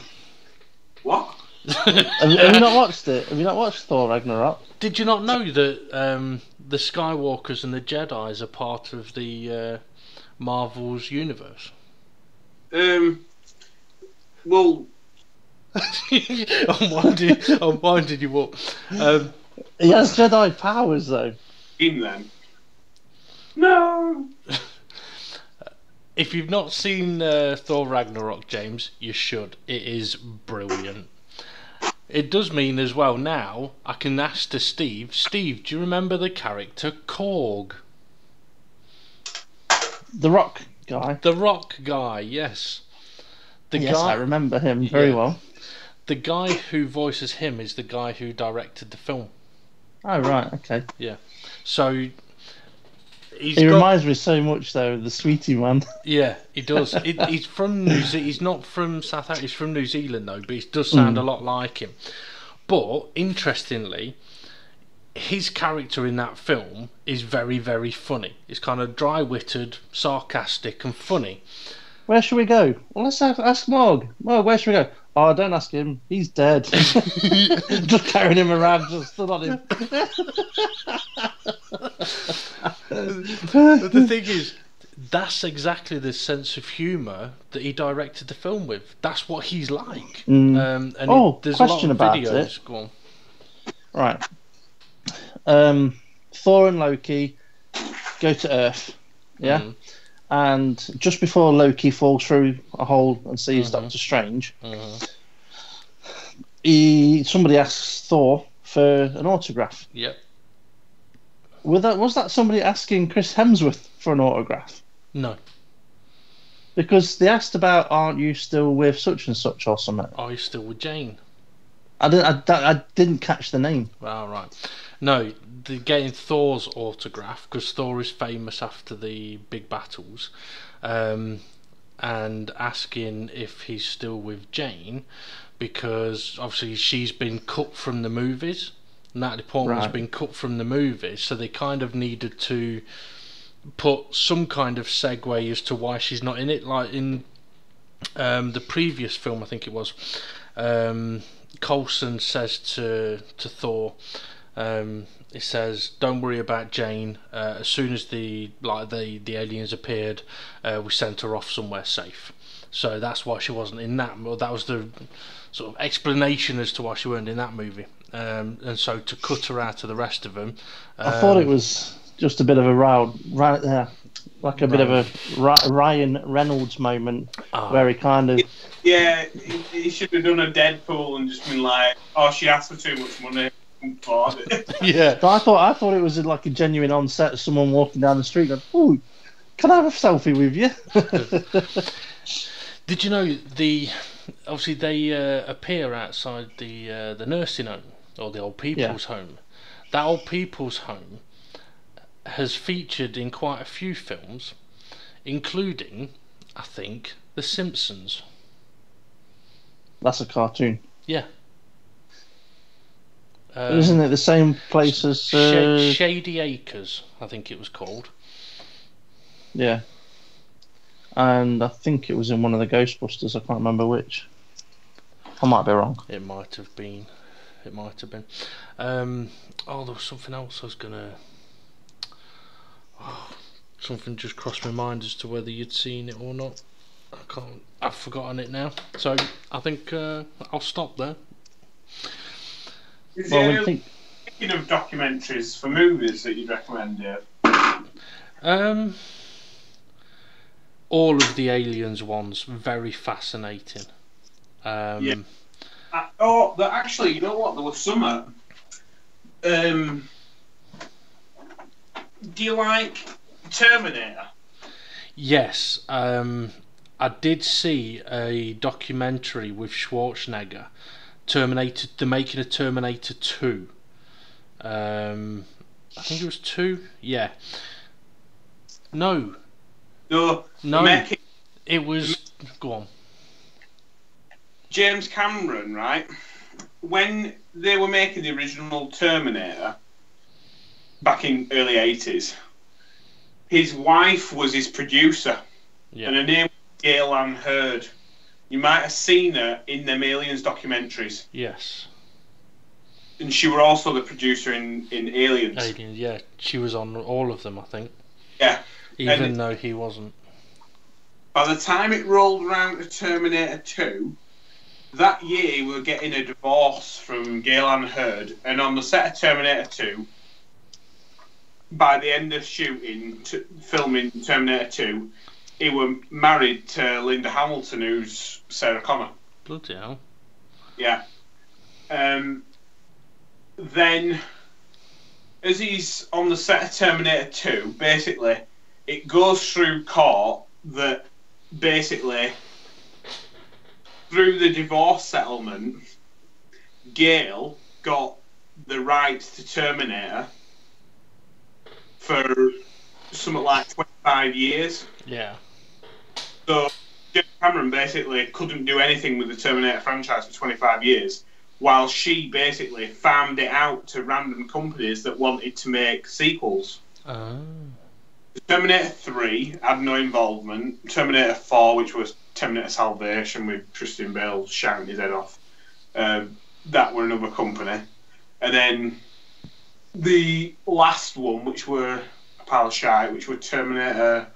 What? have you not watched it? Have you not watched Thor Ragnarok? Did you not know that the Skywalkers and the Jedis are part of the Marvel's universe? Well, I'm winding you up. He has Jedi powers, though. In then. No. If you've not seen Thor Ragnarok, James, you should. It is brilliant. It does mean as well now I can ask to Steve. Steve, do you remember the character Korg? The Rock guy. The Rock guy, yes. Yes, I remember him very well. The guy who voices him is the guy who directed the film. Oh, right, okay. Yeah. So he reminds me so much, though, of the Sweetie Man. Yeah, he does. He's from He's not from South Africa. He's from New Zealand, though, but he does sound a lot like him. But interestingly, his character in that film is very, very funny. It's kind of dry-witted, sarcastic, and funny. Where should we go? Well, let's ask Morg. Morg, where should we go? Oh, don't ask him. He's dead. Just carrying him around, just stood on him. The thing is, that's exactly the sense of humour that he directed the film with. That's what he's like. And there's question a lot of about videos. it. Go on. Right. Thor and Loki go to Earth. Yeah. And just before Loki falls through a hole and sees Doctor Strange, somebody asks Thor for an autograph. Yep. Was that somebody asking Chris Hemsworth for an autograph? No. Because they asked about, aren't you still with such and such or something? Are you still with Jane? I didn't catch the name. Oh, right. No, they're getting Thor's autograph because Thor is famous after the big battles, and asking if he's still with Jane because obviously she's been cut from the movies. Natalie Portman's been cut from the movies, so they kind of needed to put some kind of segue as to why she's not in it. Like in the previous film, I think it was, Coulson says to Thor, he says, "Don't worry about Jane. As soon as the aliens appeared, we sent her off somewhere safe." So that's why she wasn't in that. Well, that was the sort of explanation as to why she weren't in that movie. And so to cut her out of the rest of them, I thought it was just a bit of a like a bit of a Ryan Reynolds moment where he kind of he should have done a Deadpool and just been like, "Oh, she asked for too much money." Yeah. So I thought it was like a genuine on-set, someone walking down the street going, "Oh, can I have a selfie with you?" Did you know obviously they appear outside the nursing home or the old people's home? That old people's home has featured in quite a few films, including, I think, The Simpsons. That's a cartoon. Yeah. Isn't it the same place as Shady Acres? I think it was called. Yeah. And I think it was in one of the Ghostbusters. I can't remember which. I might be wrong. It might have been. There was something else I was gonna. Something just crossed my mind as to whether you'd seen it or not. I've forgotten it now. So I think I'll stop there. Is Well, there we any think thinking of documentaries for movies that you'd recommend here? All of the Aliens ones, very fascinating. Yeah. Actually, you know what? There was some. Do you like Terminator? Yes, I did see a documentary with Schwarzenegger, Terminator, the making of Terminator 2. I think it was 2. Yeah. No. No. It was. Go on. James Cameron, right? When they were making the original Terminator back in early 80s, his wife was his producer, and her name was Gail Ann Hurd. You might have seen her in them Aliens documentaries. Yes. And she were also the producer in Aliens. Aliens, yeah. She was on all of them, I think. Yeah. Even though he wasn't. By the time it rolled around to Terminator 2, that year we were getting a divorce from Gail Ann Hurd, and on the set of Terminator 2, by the end of filming Terminator 2, he was married to Linda Hamilton, who's Sarah Connor. Bloody hell. Yeah. Then, as he's on the set of Terminator 2, basically, it goes through court that basically, through the divorce settlement, Gail got the rights to Terminator for something like 25 years. Yeah. So James Cameron basically couldn't do anything with the Terminator franchise for 25 years, while she basically farmed it out to random companies that wanted to make sequels. Oh. Terminator 3 had no involvement. Terminator 4, which was Terminator Salvation with Christian Bale shouting his head off, that were another company. And then the last one, which were a pile of shite, which were Terminator...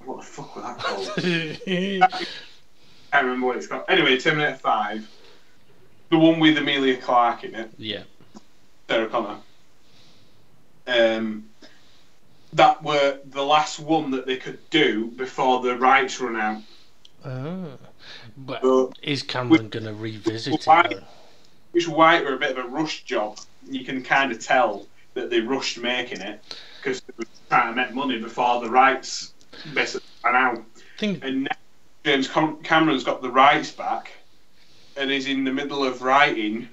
What the fuck was that called? I can't remember what it's called. Anyway, Terminator 5. The one with Emilia Clarke in it. Yeah. Sarah Connor. That were the last one that they could do before the rights run out. Oh. But is Cameron going to revisit it, though? Which White were a bit of a rush job. You can kind of tell that they rushed making it because they were trying to make money before the rights basically ran out. And now James Cameron's got the rights back and is in the middle of writing,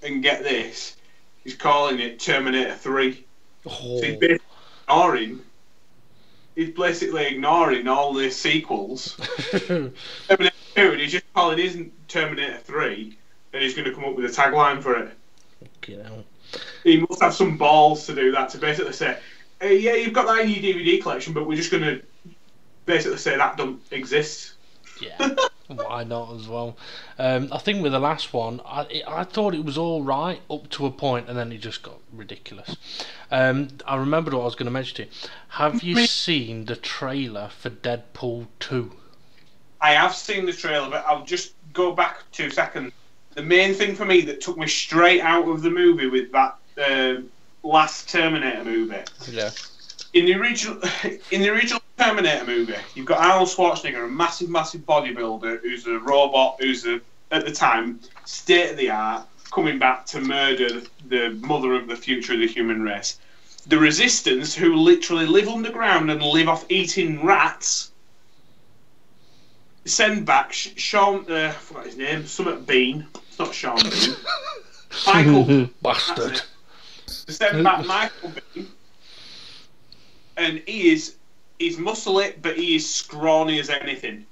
and get this, he's calling it Terminator 3. Oh. So he's basically ignoring all the sequels. Terminator 2, and he's just calling it isn't Terminator 3, and he's going to come up with a tagline for it. Fucking hell. He must have some balls to do that, to basically say, hey, yeah, you've got that in your DVD collection, but we're just going to basically say that don't exist. Yeah, why not as well? I think with the last one, I thought it was all right up to a point, and then it just got ridiculous. I remembered what I was going to mention to you. Have you seen the trailer for Deadpool 2? I have seen the trailer, but I'll just go back 2 seconds. The main thing for me that took me straight out of the movie with that last Terminator movie. Yeah. In the original Terminator movie, you've got Arnold Schwarzenegger, a massive bodybuilder who's a robot, who's at the time state of the art, coming back to murder the mother of the future of the human race. The Resistance, who literally live underground and live off eating rats, send back Sean. I forgot his name. Something Bean. It's not Sean Bean. Michael Bastard. Send back Michael Bean. And he's muscly, but he is scrawny as anything.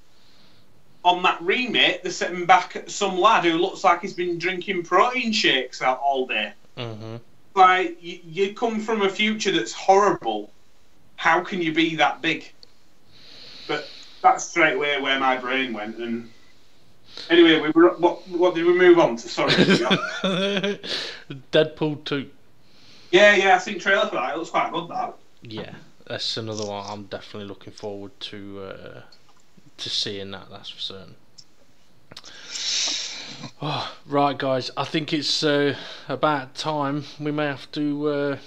On that remake, they're setting back some lad who looks like he's been drinking protein shakes out all day. Mm-hmm. Like, you come from a future that's horrible. How can you be that big? But that's straight away where my brain went. And anyway, what did we move on to? Sorry. Deadpool 2. Yeah, I seen trailer for that. It looks quite good, that. Yeah, that's another one I'm definitely looking forward to to seeing that. That's for certain. Oh, right, guys. I think it's about time we may have to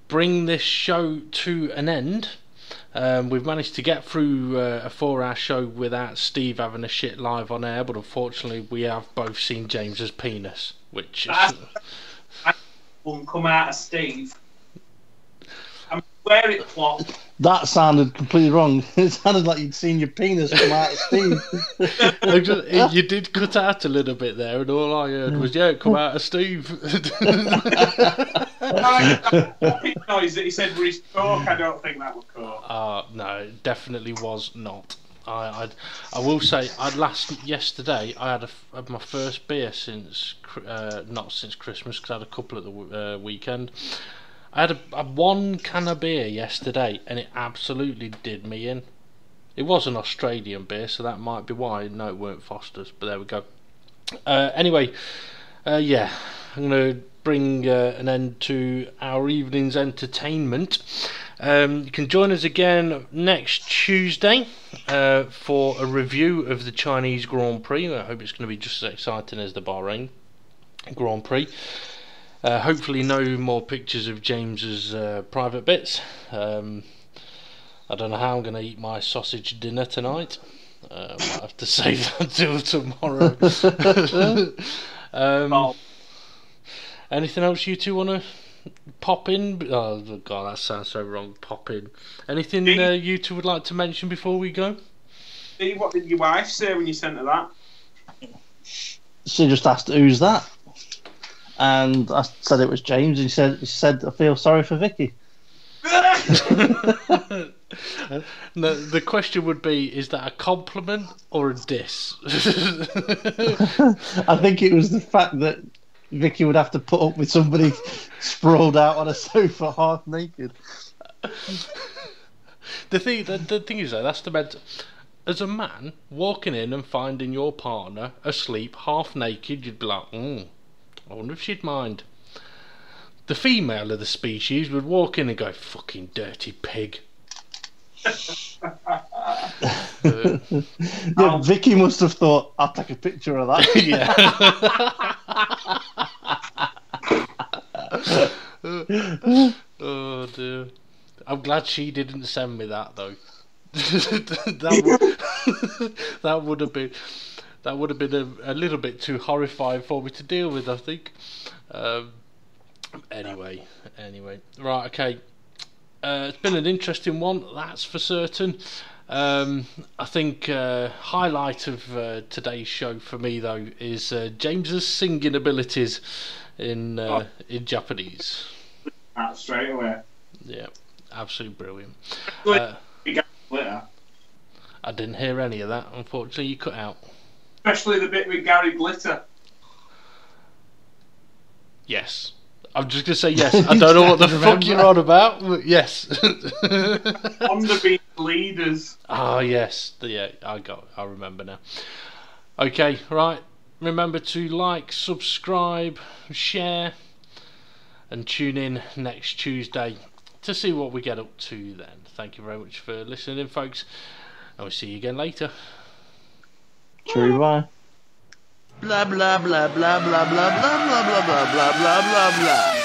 bring this show to an end. We've managed to get through a 4-hour show without Steve having a shit live on air, but unfortunately we have both seen James's penis, which won't come out of Steve. I'm where it flopped. That sounded completely wrong. It sounded like you'd seen your penis come out of Steve. You did cut out a little bit there, and all I heard was, yeah, it come out of Steve. That noise that he said were his coke, I don't think that would coke. No, it definitely was not. I will say, yesterday I had my first beer since, not since Christmas, because I had a couple at the weekend. I had a 1 can of beer yesterday, and it absolutely did me in. It was an Australian beer, so that might be why. No, it weren't Foster's, but there we go. Anyway, yeah, I'm going to bring an end to our evening's entertainment. You can join us again next Tuesday for a review of the Chinese Grand Prix. I hope it's going to be just as exciting as the Bahrain Grand Prix. Hopefully no more pictures of James's private bits. I don't know how I'm going to eat my sausage dinner tonight. I might have to save that till tomorrow. Anything else you two want to pop in? Oh god, that sounds so wrong. Pop in. Anything you two would like to mention before we go? Steve, what did your wife say when you sent her that? She just asked, "Who's that?" And I said it was James, and she said, "I feel sorry for Vicky." No, the question would be, is that a compliment or a diss? I think it was the fact that Vicky would have to put up with somebody sprawled out on a sofa half naked. The thing is though, that's the mental. As a man, walking in and finding your partner asleep half naked, you'd be like, I wonder if she'd mind. The female of the species would walk in and go, fucking dirty pig. Yeah, Vicky must have thought, I'll take a picture of that. Yeah. Oh dear. I'm glad she didn't send me that though. that would have been a little bit too horrifying for me to deal with, I think. Anyway, right, okay. It's been an interesting one, that's for certain. I think highlight of today's show for me though is James's singing abilities in Japanese. Straight away. Yeah, absolutely brilliant. I didn't hear any of that, unfortunately. You cut out. Especially the bit with Gary Glitter. Yes. I'm just going to say yes. I don't know what the fuck you're on about, but yes. On the beat leaders. Ah, yes. Yeah, I remember now. Okay, right. Remember to like, subscribe, share, and tune in next Tuesday to see what we get up to then. Thank you very much for listening, folks. And we'll see you again later. True, bye. Blah blah blah blah blah blah blah blah blah blah blah blah blah blah.